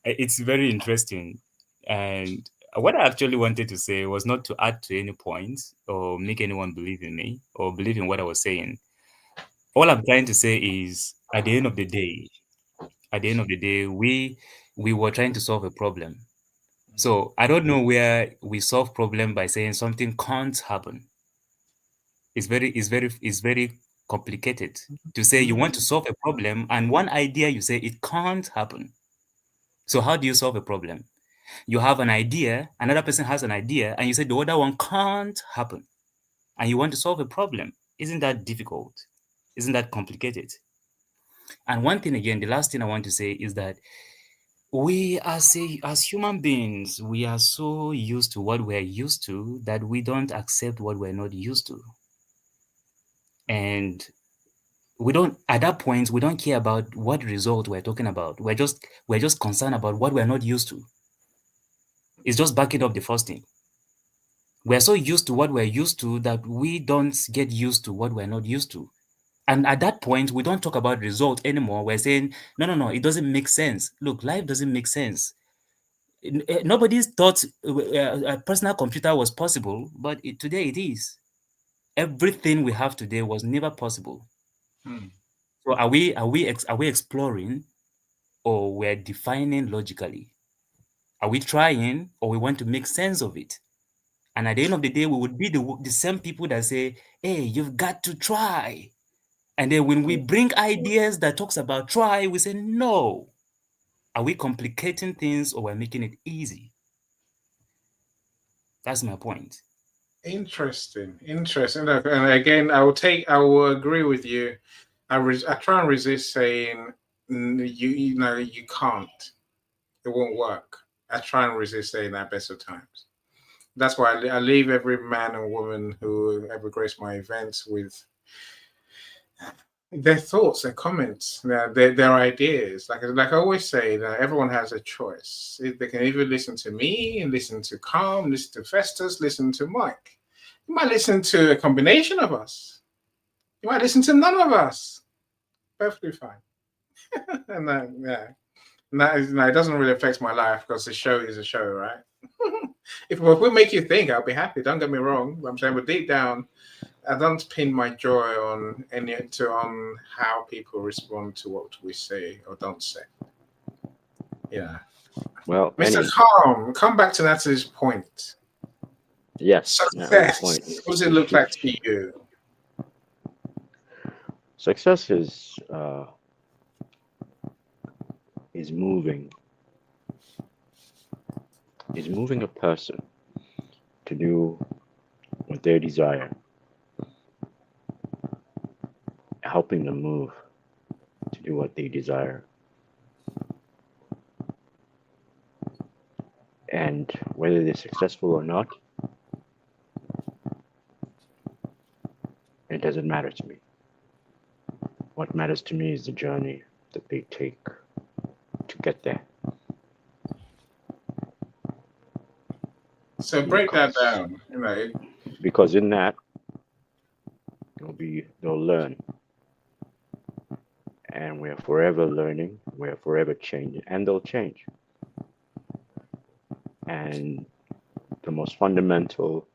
it's very interesting. And what I actually wanted to say was not to add to any points or make anyone believe in me or believe in what I was saying. All I'm trying to say is, at the end of the day, we were trying to solve a problem. So I don't know where we solve problem by saying something can't happen. It's very complicated to say you want to solve a problem and one idea you say it can't happen. So how do you solve a problem? You have an idea, another person has an idea, and you say the other one can't happen. And you want to solve a problem. Isn't that difficult? Isn't that complicated? And one thing again, the last thing I want to say is that we as human beings, we are so used to what we're used to that we don't accept what we're not used to. And at that point, we don't care about what result we're talking about. We're just concerned about what we're not used to. It's just backing up the first thing. We're so used to what we're used to that we don't get used to what we're not used to. And at that point, we don't talk about result anymore. We're saying, no, it doesn't make sense. Look, life doesn't make sense. Nobody's thought a personal computer was possible, but today it is. Everything we have today was never possible. So are we exploring, or we're defining logically? Are we trying, or we want to make sense of it? And at the end of the day, we would be the same people that say, hey, you've got to try. And then when we bring ideas that talks about try, we say, no. Are we complicating things, or we're making it easy? That's my point. Interesting. Look, and again, I will agree with you. I try and resist saying you can't. It won't work. I try and resist saying that best of times. That's why I leave every man and woman who ever graced my events with their thoughts, their comments, their ideas. Like I always say, that everyone has a choice. They can either listen to me and listen to Calm, listen to Festus, listen to Mike. You might listen to a combination of us. You might listen to none of us. Perfectly fine. And it doesn't really affect my life because the show is a show, right? If we make you think, I'll be happy. Don't get me wrong. I'm saying, but deep down, I don't pin my joy on how people respond to what we say or don't say. Yeah. Well, Mr. Calm, come back to Natalie's point. Yes. Success. What does it look like to you? Success is moving. Is moving a person to do what they desire, helping them move to do what they desire. And whether they're successful or not, it doesn't matter to me. What matters to me is the journey that they take to get there. So break that down. Because in that, they'll learn. And we're forever learning, we're forever changing, and they'll change. And the most fundamental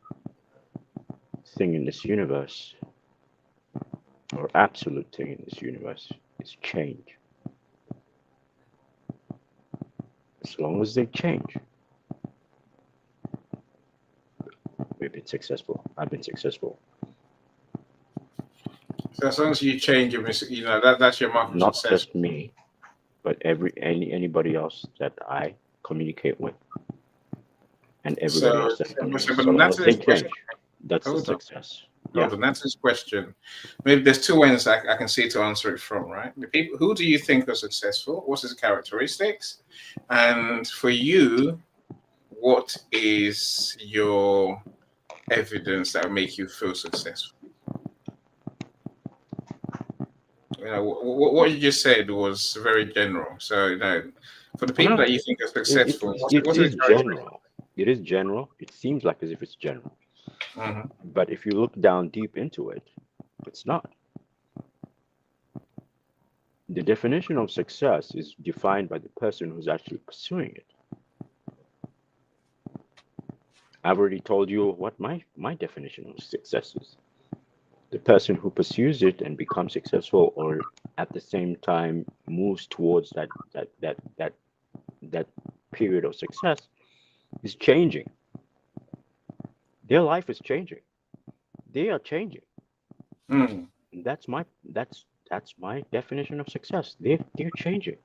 thing in this universe, or absolute thing in this universe, is change. As long as they change, we've been successful. I've been successful. So as long as you change, that's your mark of Not success. just me, but anybody else that I communicate with, and everybody else that communicates. So long as they change, that's the success. Hold on, that's his question. Maybe there's two ways I can see to answer it from, right? The people, who do you think are successful? What's his characteristics? And for you, what is your evidence that will make you feel successful? What you just said was very general. So, for the people that you think are successful, it is general. It is general. It seems like as if it's general. Mm-hmm. But if you look down deep into it, it's not. The definition of success is defined by the person who's actually pursuing it. I've already told you what my definition of success is. The person who pursues it and becomes successful, or at the same time moves towards that period of success, is changing. Their life is changing. They are changing. Mm. That's my definition of success. They're changing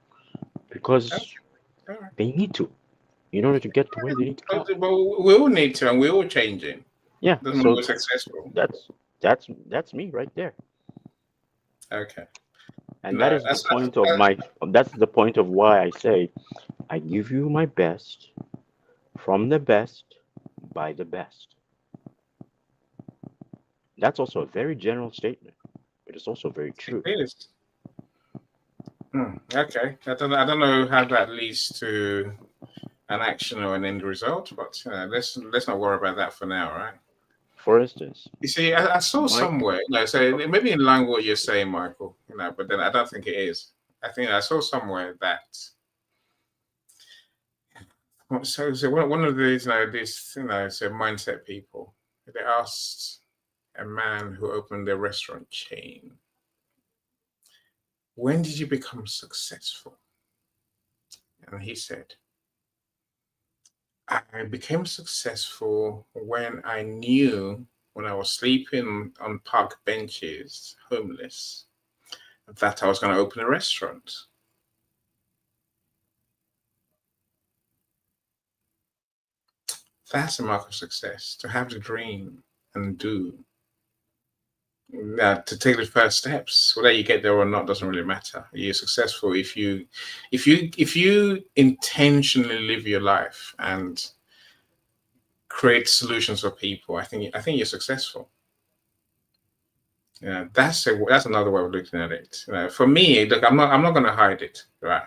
because they need to, in order to get to where they need to go. Well, we all need to, and we're all changing. Yeah. Doesn't mean we're successful. That's me right there. Okay. And that is the point of that's the point of why I say I give you my best from the best by the best. That's also a very general statement, but it's also very true. It is. Okay. I don't know how that leads to an action or an end result, but let's not worry about that for now, right? For instance, you see, I saw somewhere, so maybe in line with what you're saying, Michael, but then I don't think it is. I think I saw somewhere that. So one of these, mindset people, they asked a man who opened a restaurant chain, when did you become successful? And he said, I became successful when I knew, when I was sleeping on park benches, homeless, that I was going to open a restaurant. That's a mark of success, to have the dream and do. To take the first steps, whether you get there or not doesn't really matter. You're successful if you intentionally live your life and create solutions for people. I think you're successful. Yeah, that's another way of looking at it. For me, look, I'm not going to hide it. Right,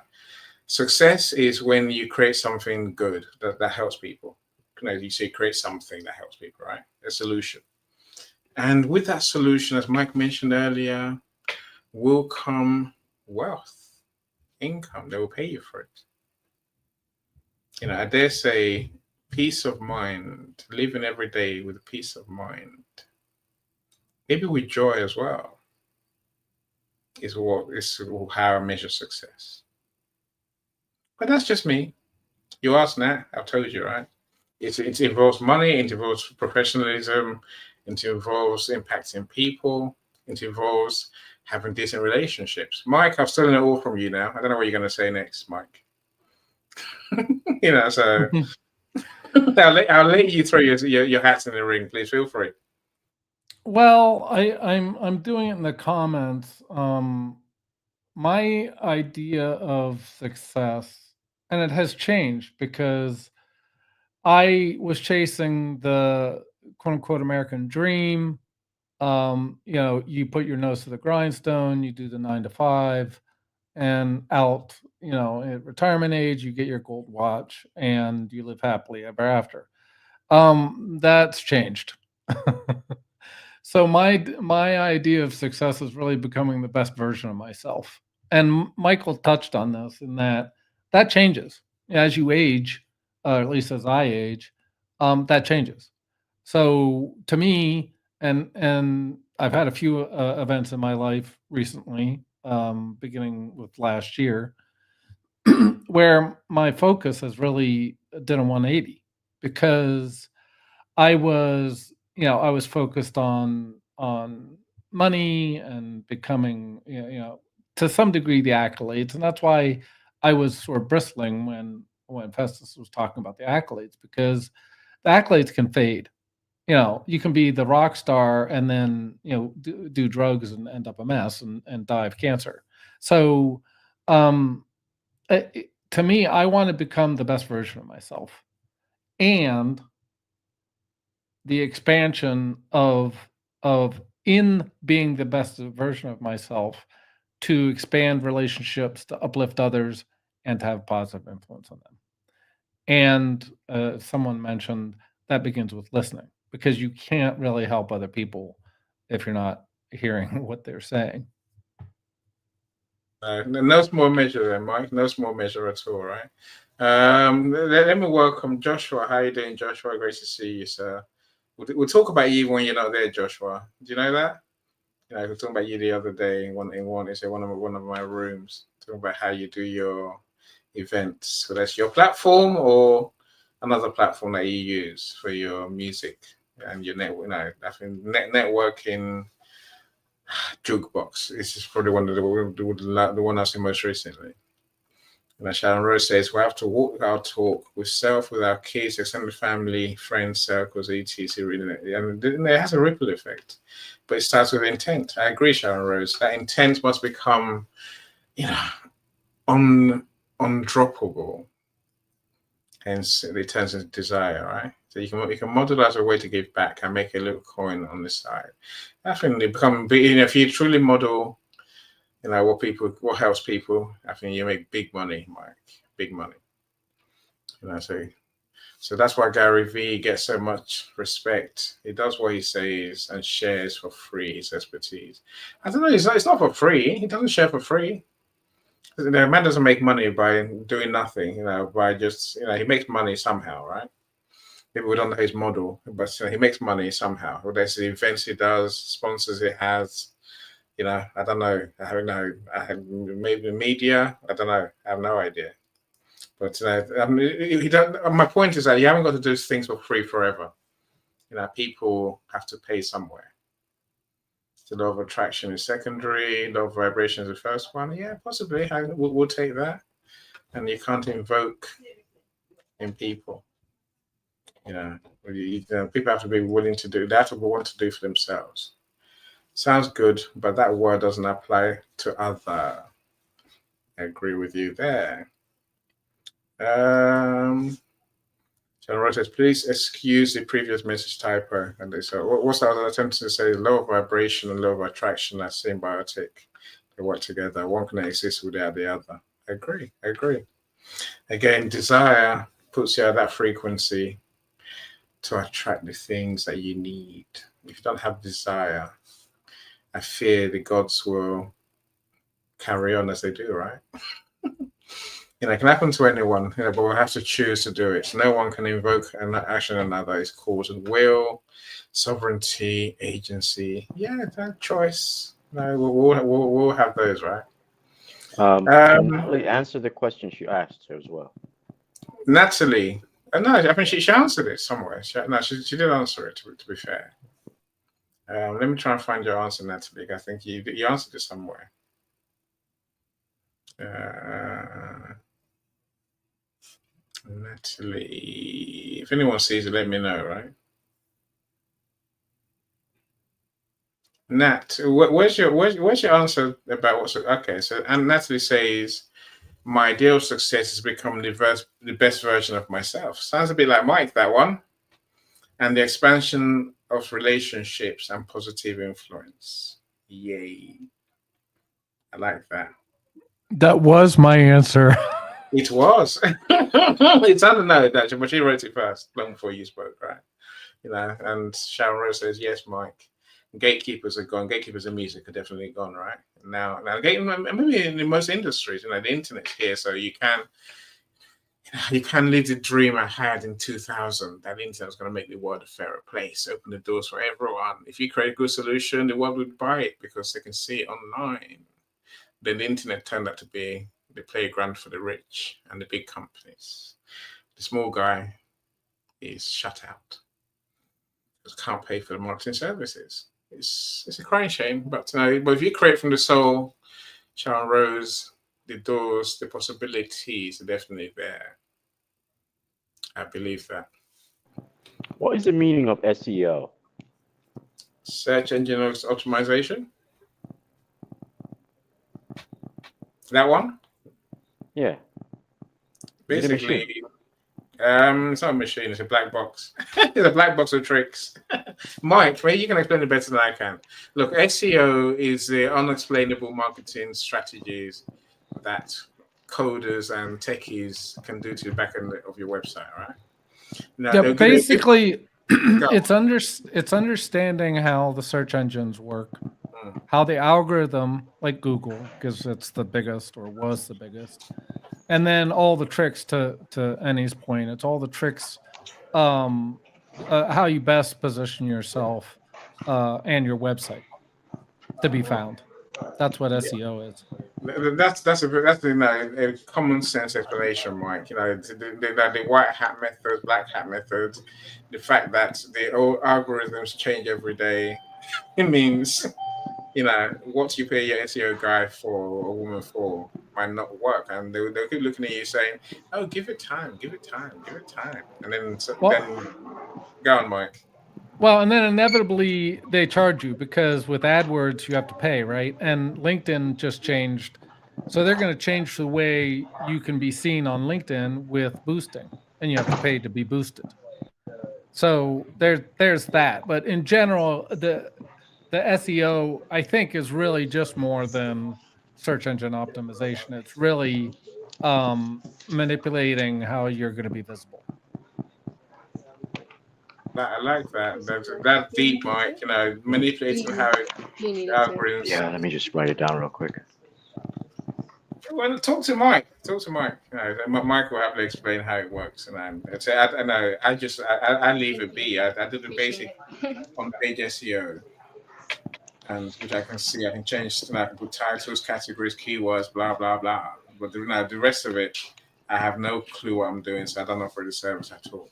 success is when you create something good that helps people. You say create something that helps people, right? A solution. And with that solution, as Mike mentioned earlier, will come wealth, income. They will pay you for it. I dare say peace of mind, living every day with peace of mind, maybe with joy as well, is how I measure success. But that's just me. You asked Nat, I've told you, right? It involves money, it involves professionalism, it involves impacting people, it involves having decent relationships. Mike, I've stolen it all from you now. I don't know what you're going to say next, Mike. So I'll let you throw your hats in the ring. Please feel free. Well, I'm doing it in the comments. My idea of success, and it has changed because I was chasing the quote unquote American dream. You put your nose to the grindstone, you do the 9 to 5, and out, at retirement age, you get your gold watch and you live happily ever after. That's changed. So my idea of success is really becoming the best version of myself. And Michael touched on this in that changes as you age, at least as I age. That changes. So to me, and I've had a few events in my life recently, beginning with last year, where my focus has really done a 180 because I was focused on money and becoming, to some degree the accolades, and that's why I was sort of bristling when Festus was talking about the accolades, because the accolades can fade. You can be the rock star and then do drugs and end up a mess and die of cancer. So, to me, I want to become the best version of myself, and the expansion of in being the best version of myself, to expand relationships, to uplift others, and to have positive influence on them. And someone mentioned that begins with listening, because you can't really help other people if you're not hearing what they're saying. No small measure there, Mike. No small measure at all, right? Let me welcome Joshua. How you doing, Joshua? Great to see you, sir. We'll talk about you even when you're not there, Joshua. Do you know that? We were talking about you the other day in one of my rooms, talking about how you do your events. So that's your platform or another platform that you use for your music and your network. I think networking jukebox. This is probably one of the one I've seen most recently. And Sharon Rose says we have to walk our talk with self, with our kids, extended family, friends, circles, etc. And it has a ripple effect, but it starts with intent. I agree, Sharon Rose. That intent must become, undroppable. Hence, it turns into desire, right? So you can model that as a way to give back and make a little coin on the side. I think they become, if you truly model, what helps people, I think you make big money, Mike. Big money. So that's why Gary Vee gets so much respect. He does what he says and shares for free his expertise. I don't know, it's not for free. He doesn't share for free. The man doesn't make money by doing nothing, by just, he makes money somehow, right? People we don't know his model, but he makes money somehow. Well, there's the events he does, sponsors he has, I don't know. I have maybe media. I don't know. I have no idea. But my point is that you haven't got to do things for free forever. People have to pay somewhere. The law of attraction is secondary. Law of vibration is the first one. Yeah, possibly. We'll take that. And you can't invoke in people. People have to be willing to do. They have to want to do for themselves. Sounds good, but that word doesn't apply to other. I agree with you there. Sharon Rose says, please excuse the previous message typo. And so what's I was attempting to say? Low vibration and low attraction are symbiotic. They work together. One can exist without the other. I agree. Again, desire puts you at that frequency to attract the things that you need. If you don't have desire, I fear the gods will carry on as they do, right? It can happen to anyone, but we'll have to choose to do it. No one can invoke an action another. It's called will, sovereignty, agency. Yeah, that choice. No, we'll have those, right? Natalie, answer the question she asked as well. Natalie, no, I think she answered it somewhere. She did answer it, to be fair. Let me try and find your answer, Natalie. I think you answered it somewhere. Natalie, if anyone sees it, let me know, right? Nat, where's your answer about what's okay? So, and Natalie says My ideal success is become the best version of myself. Sounds a bit like Mike, that one. And the expansion of relationships and positive influence. Yay. I like that. That was my answer. It was. It's undeniable, actually, but she wrote it first, long before you spoke, right? And Sharon Rose says, yes, Mike. Gatekeepers are gone. Gatekeepers of music are definitely gone, right? Now, maybe in most industries, the internet's here, so you can live the dream I had in 2000. That internet's going to make the world a fairer place, open the doors for everyone. If you create a good solution, the world would buy it because they can see it online. Then the internet turned out to be the playground for the rich and the big companies. The small guy is shut out because can't pay for the marketing services. It's a crying shame, but if you create from the soul, Sharon Rose, the doors, the possibilities are definitely there. I believe that. What is the meaning of SEO? Search engine optimization. That one? Yeah. Basically, it's not a machine, it's a black box. It's a black box of tricks. Mike, maybe you can explain it better than I can. Look, SEO is the unexplainable marketing strategies that coders and techies can do to the back end of your website, right? Now, basically, it's understanding how the search engines work, how the algorithm, like Google, because it's the biggest or was the biggest, and then all the tricks to Annie's point. It's all the tricks, how you best position yourself and your website to be found. That's what SEO is. That's a common sense explanation, Mike. The white hat methods, black hat methods, the fact that the old algorithms change every day. It means what you pay your SEO guy for or woman for might not work, and they'll keep looking at you saying, "Oh, give it time, give it time, give it time," and then go on, Mike. Well, and then inevitably they charge you because with AdWords you have to pay, right? And LinkedIn just changed. So they're going to change the way you can be seen on LinkedIn with boosting, and you have to pay to be boosted. So there's that. But in general, the SEO, I think, is really just more than search engine optimization. It's really manipulating how you're going to be visible. I like that. That's deep, Mike. Manipulating how algorithms. Yeah, let me just write it down real quick. Well, talk to Mike. Mike will happily explain how it works. And I leave it be. I do the basic on page SEO, and which I can see. I can change. I can put titles, categories, keywords, blah blah blah. But the rest of it, I have no clue what I'm doing, so I don't offer the service at all.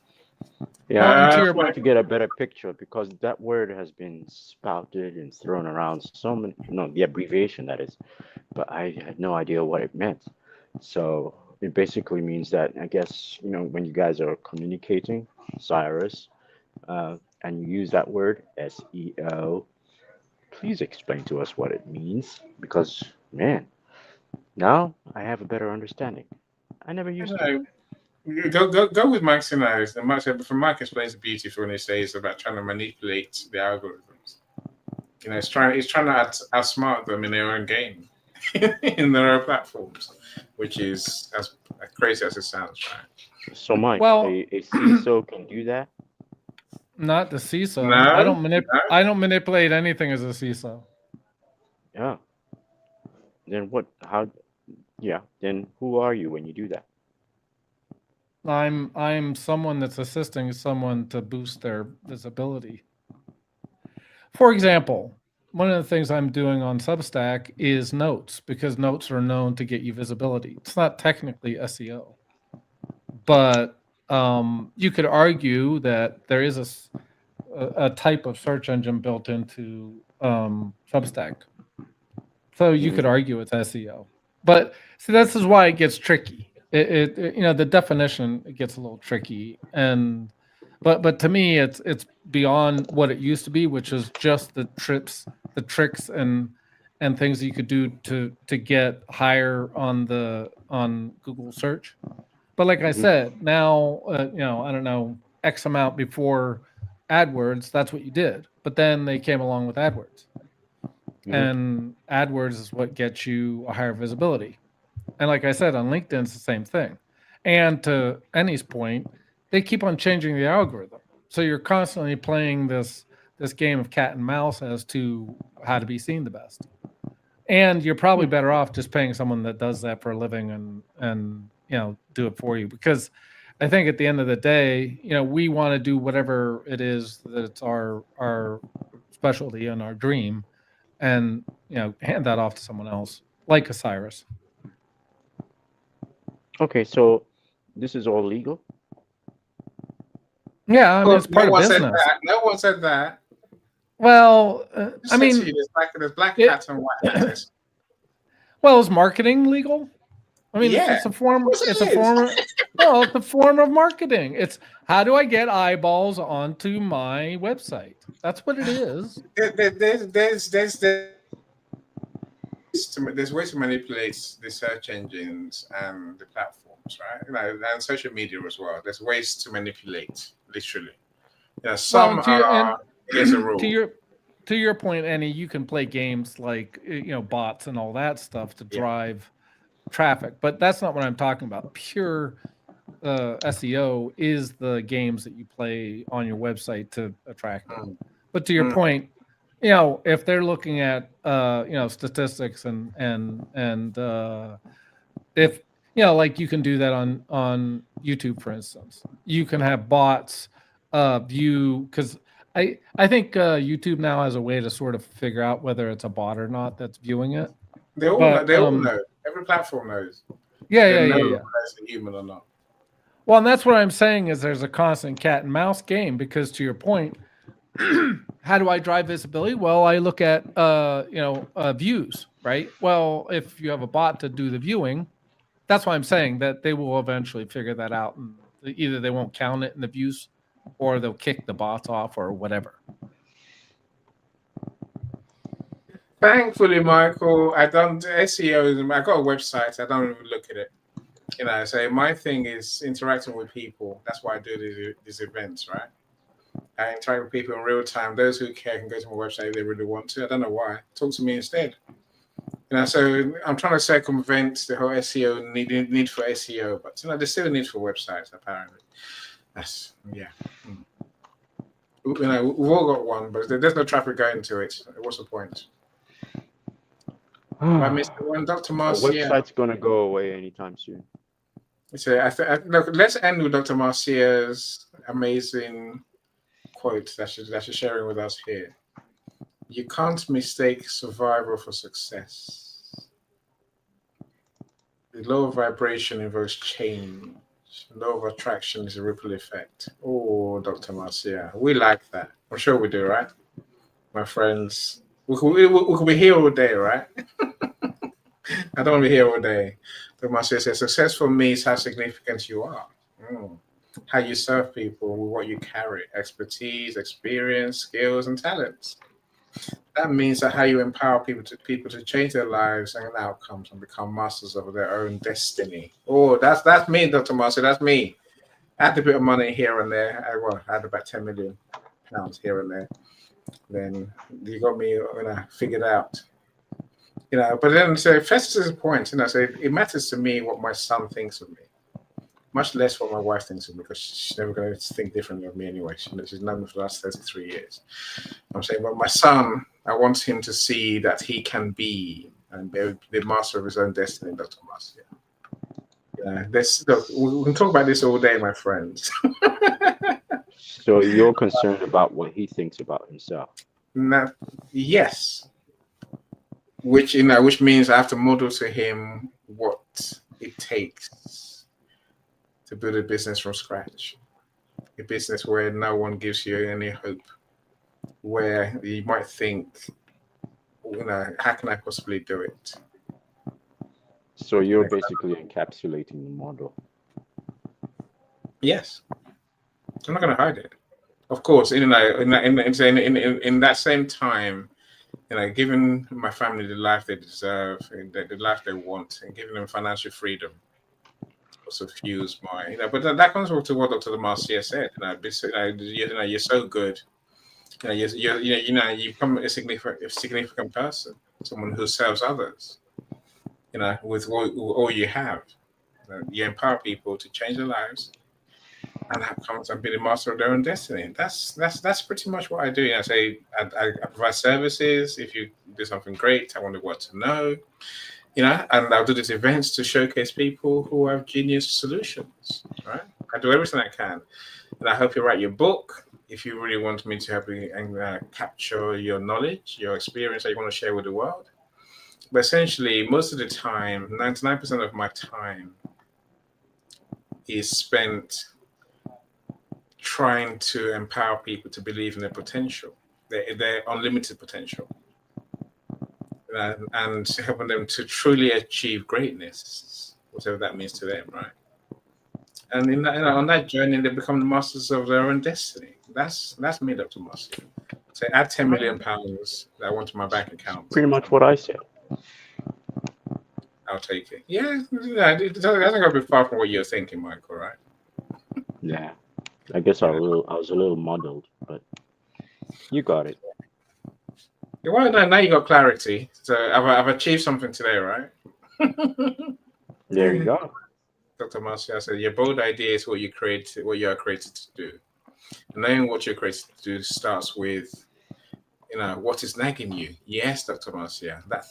Yeah, I want to get a better picture because that word has been spouted and thrown around so many. The abbreviation that is, but I had no idea what it meant. So it basically means that I guess when you guys are communicating, Cyrus, and you use that word SEO, please explain to us what it means because man, now I have a better understanding. I never used it. Go with Mike's scenarios. And Mike explains it beautifully when he says about trying to manipulate the algorithms. It's trying to outsmart them in their own game, in their own platforms, which is as crazy as it sounds, right? So, Mike, a CISO can do that? Not the CISO. No, I don't manipulate anything as a CISO. Yeah. Then what? How? Yeah. Then who are you when you do that? I'm someone that's assisting someone to boost their visibility. For example, one of the things I'm doing on Substack is notes because notes are known to get you visibility. It's not technically SEO, but you could argue that there is a type of search engine built into Substack. So you could argue it's SEO, but see, this is why it gets tricky. The definition, it gets a little tricky, but to me it's beyond what it used to be, which is just the tricks and and things that you could do to get higher on Google search. But like I said, now I don't know, X amount before AdWords, that's what you did. But then they came along with AdWords, and AdWords is what gets you a higher visibility. And like I said, on LinkedIn, it's the same thing. And to Annie's point, they keep on changing the algorithm, so you're constantly playing this game of cat and mouse as to how to be seen the best. And you're probably better off just paying someone that does that for a living and do it for you, because I think at the end of the day, we want to do whatever it is that's our specialty and our dream, and hand that off to someone else, like Osiris. Okay, so this is all legal? Yeah, I mean, it's part of business. No one said that. Well, I mean, there's black hats and white hats. Well, is marketing legal? I mean, Yeah, it's a form. It's a form of marketing. It's how do I get eyeballs onto my website? That's what it is. There's ways to manipulate the search engines and the platforms, right? And social media as well. There's ways to manipulate, literally. Some there's a rule. To your point, Annie, you can play games like bots and all that stuff to drive traffic, but that's not what I'm talking about. Pure SEO is the games that you play on your website to attract them. But to your point, if they're looking at statistics and if like you can do that on YouTube, for instance, you can have bots view, because I think YouTube now has a way to sort of figure out whether it's a bot or not that's viewing it. They all know. Every platform knows. Yeah. If it's a human or not. Well, and that's what I'm saying is there's a constant cat and mouse game, because to your point, how do I drive visibility? Well, I look at views, right? Well, if you have a bot to do the viewing, that's why I'm saying that they will eventually figure that out, and either they won't count it in the views, or they'll kick the bots off, or whatever. Thankfully, Michael, I don't SEO. I got a website. I don't even look at it. So my thing is interacting with people. That's why I do these events, right? I interact with people in real time. Those who care can go to my website if they really want to. I don't know why. Talk to me instead. So I'm trying to circumvent the whole SEO need for SEO, but there's still a need for websites apparently. That's we've all got one, but there's no traffic going to it. What's the point? I missed the one, Dr. Marcia. The website's going to go away anytime soon. So look, let's end with Dr. Marcia's amazing quote that she's sharing with us here. You can't mistake survival for success. The law of vibration involves change. The law of attraction is a ripple effect. Oh, Dr. Marcia, we like that. I'm sure we do, right? My friends, we could be here all day, right? I don't want to be here all day. Dr. Marcia says, success for me is how significant you are. How you serve people with what you carry, expertise, experience, skills, and talents. That means that how you empower people to change their lives and outcomes and become masters of their own destiny. Oh, that's me, Dr. Marcia. That's me. I had a bit of money here and there. I had about 10 million pounds here and there. Then you got me figured out. But then Festus's point, so it matters to me what my son thinks of me. Much less what my wife thinks of me, because she's never going to think differently of me anyway. She's known me for the last 33 years. I'm saying, but my son, I want him to see that he can be and be the master of his own destiny, Dr. Marcia. Look, we can talk about this all day, my friends. So you're concerned about what he thinks about himself? Yes. Which means I have to model to him what it takes to build a business from scratch. A business where no one gives you any hope, where you might think, how can I possibly do it? So you're basically encapsulating the model. Yes. I'm not going to hide it. Of course, in that same time, giving my family the life they deserve, the life they want, and giving them financial freedom also fuels my, but that comes to what Dr. Marcia said. You're so good. You become a significant person, someone who serves others. With all you have, you empower people to change their lives, and that comes and be the master of their own destiny. That's pretty much what I do. I say I provide services. If you do something great, I want the world to know. And I'll do these events to showcase people who have genius solutions. Right? I do everything I can, and I help you write your book. If you really want me to help you and capture your knowledge, your experience that you want to share with the world. But essentially, most of the time, 99% of my time is spent trying to empower people to believe in their potential, their unlimited potential, and helping them to truly achieve greatness, whatever that means to them, right? And on that journey, they become the masters of their own destiny. That's me, Dr. Marcia. So add £10 million that I want to my bank account. Pretty much what I said. I'll take it. Yeah, it doesn't got to be far from what you're thinking, Michael, right? Yeah. I guess I was a little muddled, but you got it. Well, now you got clarity. So I've achieved something today, right? There you go. Dr. Marcia said, your bold idea is what you are created to do. And knowing what you're created to do starts with, what is nagging you. Yes, Dr. Marcia, that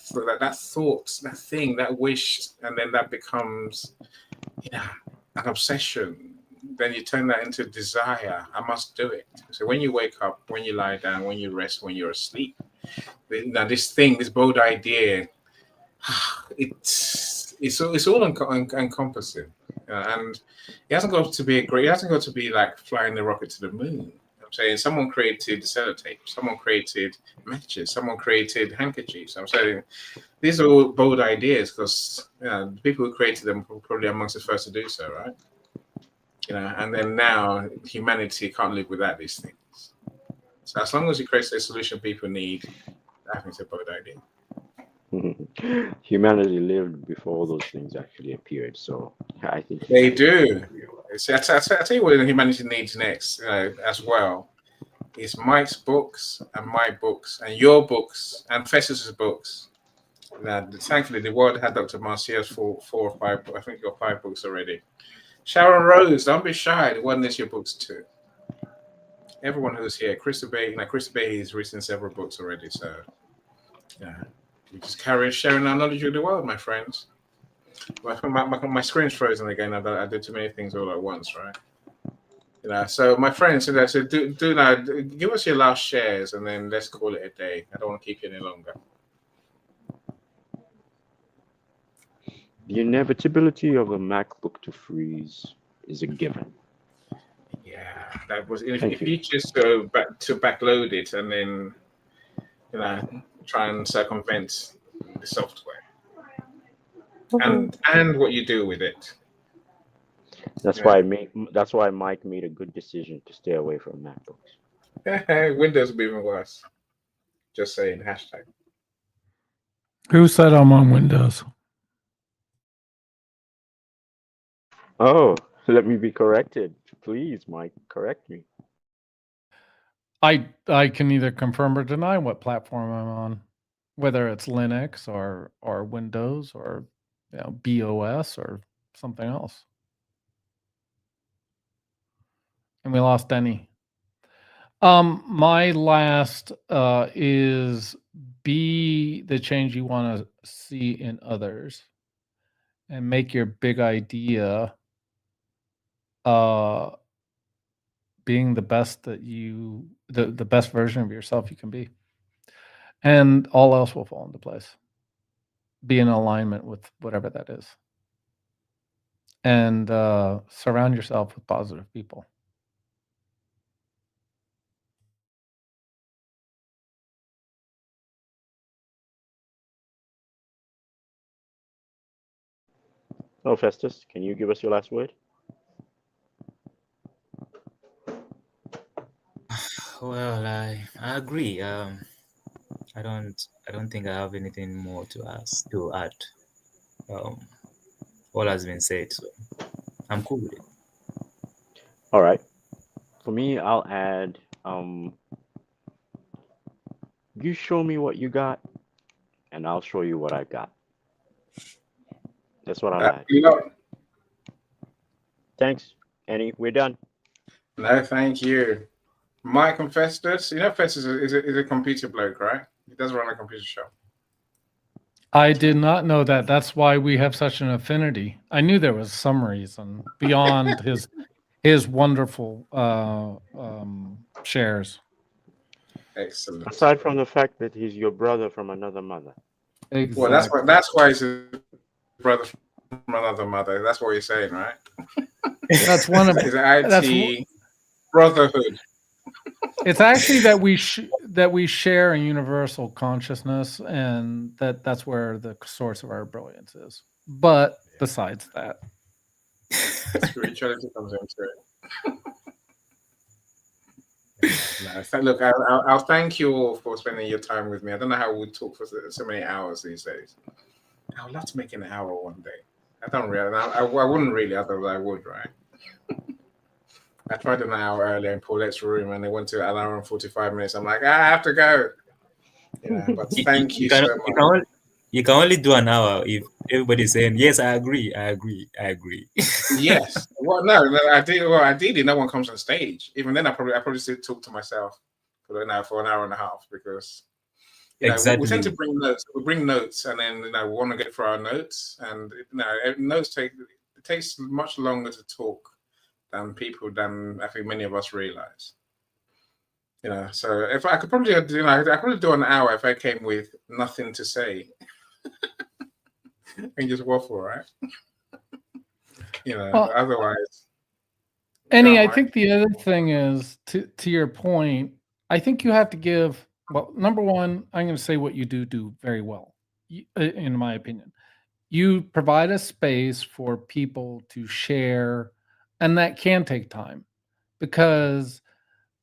thought, that thing, that wish, and then that becomes, an obsession. Then you turn that into desire. I must do it. So when you wake up, when you lie down, when you rest, when you're asleep, now this bold idea, it's all encompassing, and it hasn't got to be like flying the rocket to the moon. I'm saying someone created sellotape, someone created matches, someone created handkerchiefs. I'm saying these are all bold ideas because the people who created them were probably amongst the first to do so, right? And then now humanity can't live without these things. So as long as you create a solution people need, I think it's a bold idea. Humanity lived before those things actually appeared, so I think they do. See, I tell you what humanity needs next, as well, is Mike's books and my books and your books and Festus's books. Now, thankfully, the world had Dr. Marcia's 4 or 5. I think you got 5 books already. Sharon Rose, don't be shy. The one is your books too. Everyone who's here, Crystal Bay. Crystal Bay has written several books already, so yeah. We just sharing our knowledge with the world, my friends. My screen's frozen again. I did too many things all at once, right? So my friends, so do now. Give us your last shares, and then let's call it a day. I don't want to keep you any longer. The inevitability of a MacBook to freeze is a given. Yeah, that was. If you just go back to backload it, and then try and circumvent the software, and what you do with it. That's why Mike made a good decision to stay away from MacBooks. Windows will be even worse. Just saying. Hashtag. Who said I'm on Windows? Oh, let me be corrected. Please, Mike, correct me. I can either confirm or deny what platform I'm on, whether it's Linux or Windows or BOS or something else. And we lost Denny. My last is be the change you want to see in others, and make your big idea being the best that the best version of yourself you can be, and all else will fall into place. Be in alignment with whatever that is, and surround yourself with positive people. Oh, Festus, can you give us your last word? Well, I agree. I don't think I have anything more to add. All has been said, so I'm cool with it. All right. For me, I'll add, you show me what you got, and I'll show you what I got. That's what I'll add. Thanks, Annie. We're done. No, thank you. Mike and Festus. Festus is a computer bloke, right? He does run a computer shop. I did not know that. That's why we have such an affinity. I knew there was some reason beyond his wonderful shares. Excellent. Aside from the fact that he's your brother from another mother. Exactly. Well, that's why he's a brother from another mother. That's what you're saying, right? That's one of his IT brotherhood. It's actually that we share a universal consciousness, and that's where the source of our brilliance is. But besides that, spirituality comes into it. No, look, I'll thank you all for spending your time with me. I don't know how we'd talk for so many hours these days. I would love to make an hour one day. I don't really. I wouldn't really, otherwise I would, right? I tried an hour earlier in Paulette's room, and they went to an hour and 45 minutes. I'm like, I have to go. But thank you so much. You can only do an hour if everybody's saying, yes, I agree. Yes. Well, no, I did. Well, ideally, no one comes on stage. Even then, I probably still talk to myself for an hour and a half, because exactly. we tend to bring notes. We bring notes, and then we want to get through our notes, and notes takes much longer to talk than I think many of us realize. So if I could probably do an hour if I came with nothing to say. And just waffle, right? Otherwise. Annie, I think the other thing is, to your point, I think you have to give, well, number one, I'm going to say what you do very well, in my opinion. You provide a space for people to share, and that can take time, because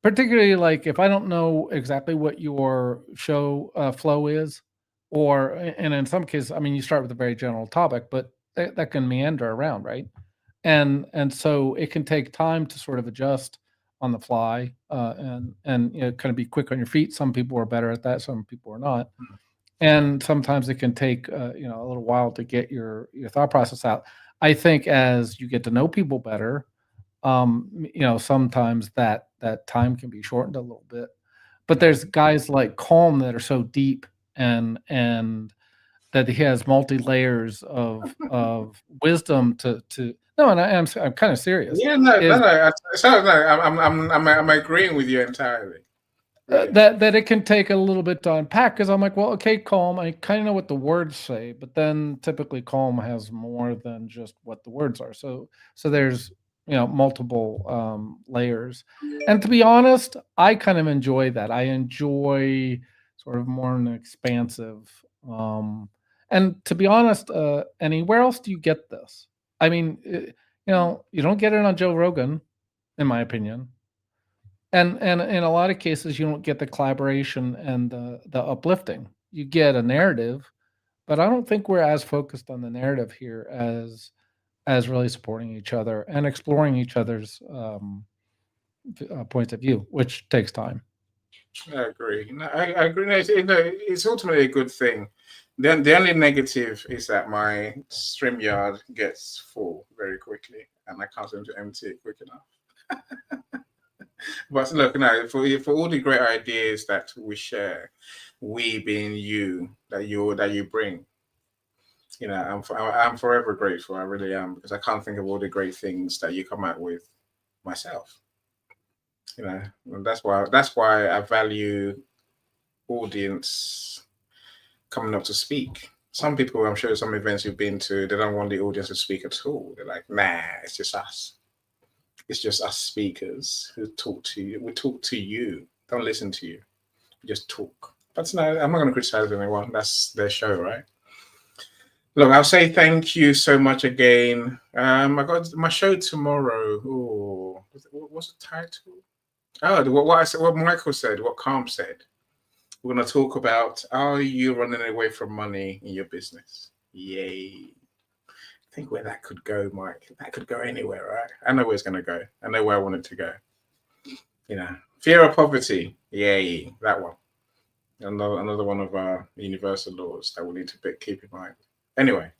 particularly like if I don't know exactly what your show flow is, and in some cases, I mean, you start with a very general topic, but that can meander around, right? And so it can take time to sort of adjust on the fly, and kind of be quick on your feet. Some people are better at that, some people are not, and sometimes it can take a little while to get your thought process out. I think as you get to know people better, sometimes that time can be shortened a little bit. But there's guys like Calm that are so deep, and that he has multi layers of wisdom to. No, and I'm kind of serious. Yeah, no. I'm agreeing with you entirely. That it can take a little bit to unpack, because I'm like, well, okay, Calm, I kind of know what the words say, but then typically Calm has more than just what the words are. So there's multiple layers, and to be honest, I kind of enjoy that. I enjoy sort of more an expansive. And to be honest, anywhere else do you get this? I mean, you don't get it on Joe Rogan, in my opinion. And in a lot of cases, you don't get the collaboration and the uplifting. You get a narrative, but I don't think we're as focused on the narrative here as really supporting each other and exploring each other's points of view, which takes time. I agree. No, I agree. It's ultimately a good thing. Then the only negative is that my StreamYard gets full very quickly, and I can't seem to empty it quick enough. But look, for all the great ideas that we share, we being you, that you bring, I'm forever grateful. I really am, because I can't think of all the great things that you come out with myself. And that's why I value audience coming up to speak. Some people, I'm sure, some events you've been to, they don't want the audience to speak at all. They're like, nah, it's just us. It's just us speakers who talk to you. We talk to you. Don't listen to you. We just talk. But no, I'm not going to criticize anyone. That's their show, right? Look, I'll say thank you so much again. I got my show tomorrow. Oh, what's the title? Oh, what I said, what Michael said, what Calm said. We're going to talk about, are you running away from money in your business? Yay. Think where that could go, Mike. That could go anywhere, right? I know where it's going to go. I know where I want it to go. Fear of poverty. Yay, that one. Another one of our universal laws that we need to keep in mind. Anyway,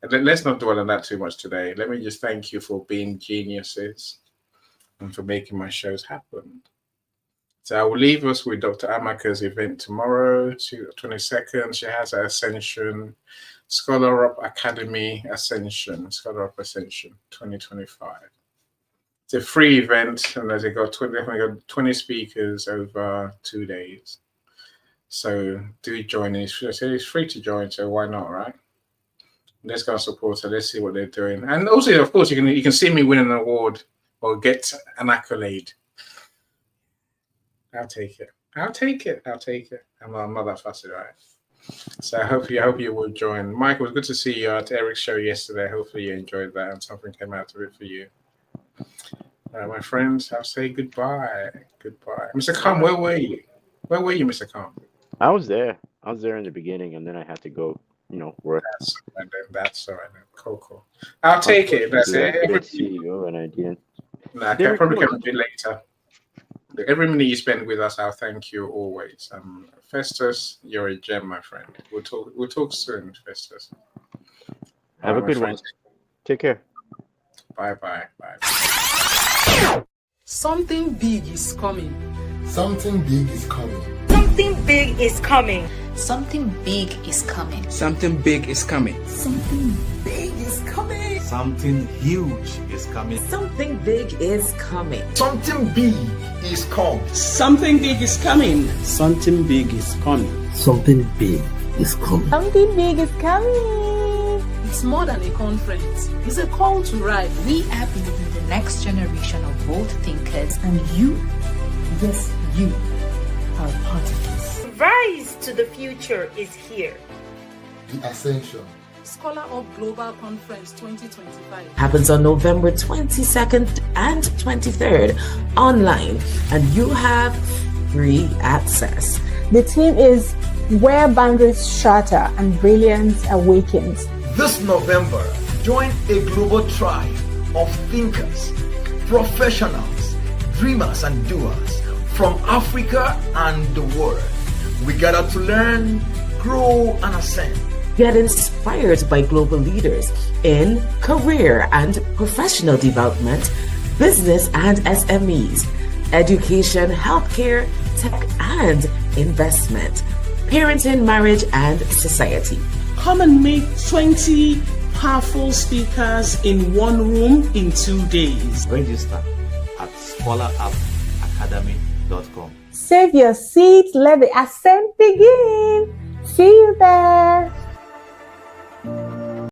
let's not dwell on that too much today. Let me just thank you for being geniuses and for making my shows happen. So I will leave us with Dr. Amaka's event tomorrow, 22nd. She has her Ascension, Scholar Up Academy Ascension, Scholar Up Ascension 2025. It's a free event, and they got 20 speakers over 2 days. So do join. It's free to join, so why not, right? Let's go and support her. Let's see what they're doing. And also, of course, you can see me win an award or get an accolade. I'll take it. I'm not that fussy, right? So I hope you will join. Mike, it was good to see you at Eric's show yesterday. Hopefully you enjoyed that and something came out of it for you. My friends, I'll say goodbye. Goodbye. Mr. Khan, where were you? Where were you, Mr. Khan? I was there in the beginning, and then I had to go, work. That's all right. Cool. I'll take it. That's it. And I didn't. Nah, I probably can do later. Every minute you spend with us, I'll thank you always. Festus, you're a gem, my friend. We'll talk soon, Festus. Have a good one. Take care. Bye. Something big is coming. Something big is coming. Something big is coming. Something big is coming. Something big is coming. Something big is coming. Something huge is coming. Something big is coming. Something big is coming. Something big is coming. Something big is coming. Something big is coming. Something big is coming. It's more than a conference. It's a call to rise. We are building the next generation of bold thinkers, And you, yes, you are part of this. Rise to the future is here. The Ascension. Scholar of Global Conference 2025 Happens on November 22nd and 23rd online, and you have free access. The theme is Where Boundaries Shatter and Brilliance Awakens. This November, join a global tribe of thinkers, professionals, dreamers, and doers from Africa and the world. We gather to learn, grow, and ascend. Get inspired by global leaders in career and professional development, business and SMEs, education, healthcare, tech, and investment, parenting, marriage, and society. Come and meet 20 powerful speakers in one room in 2 days. Register at scholarupacademy.com. Save your seat. Let the ascent begin. See you there.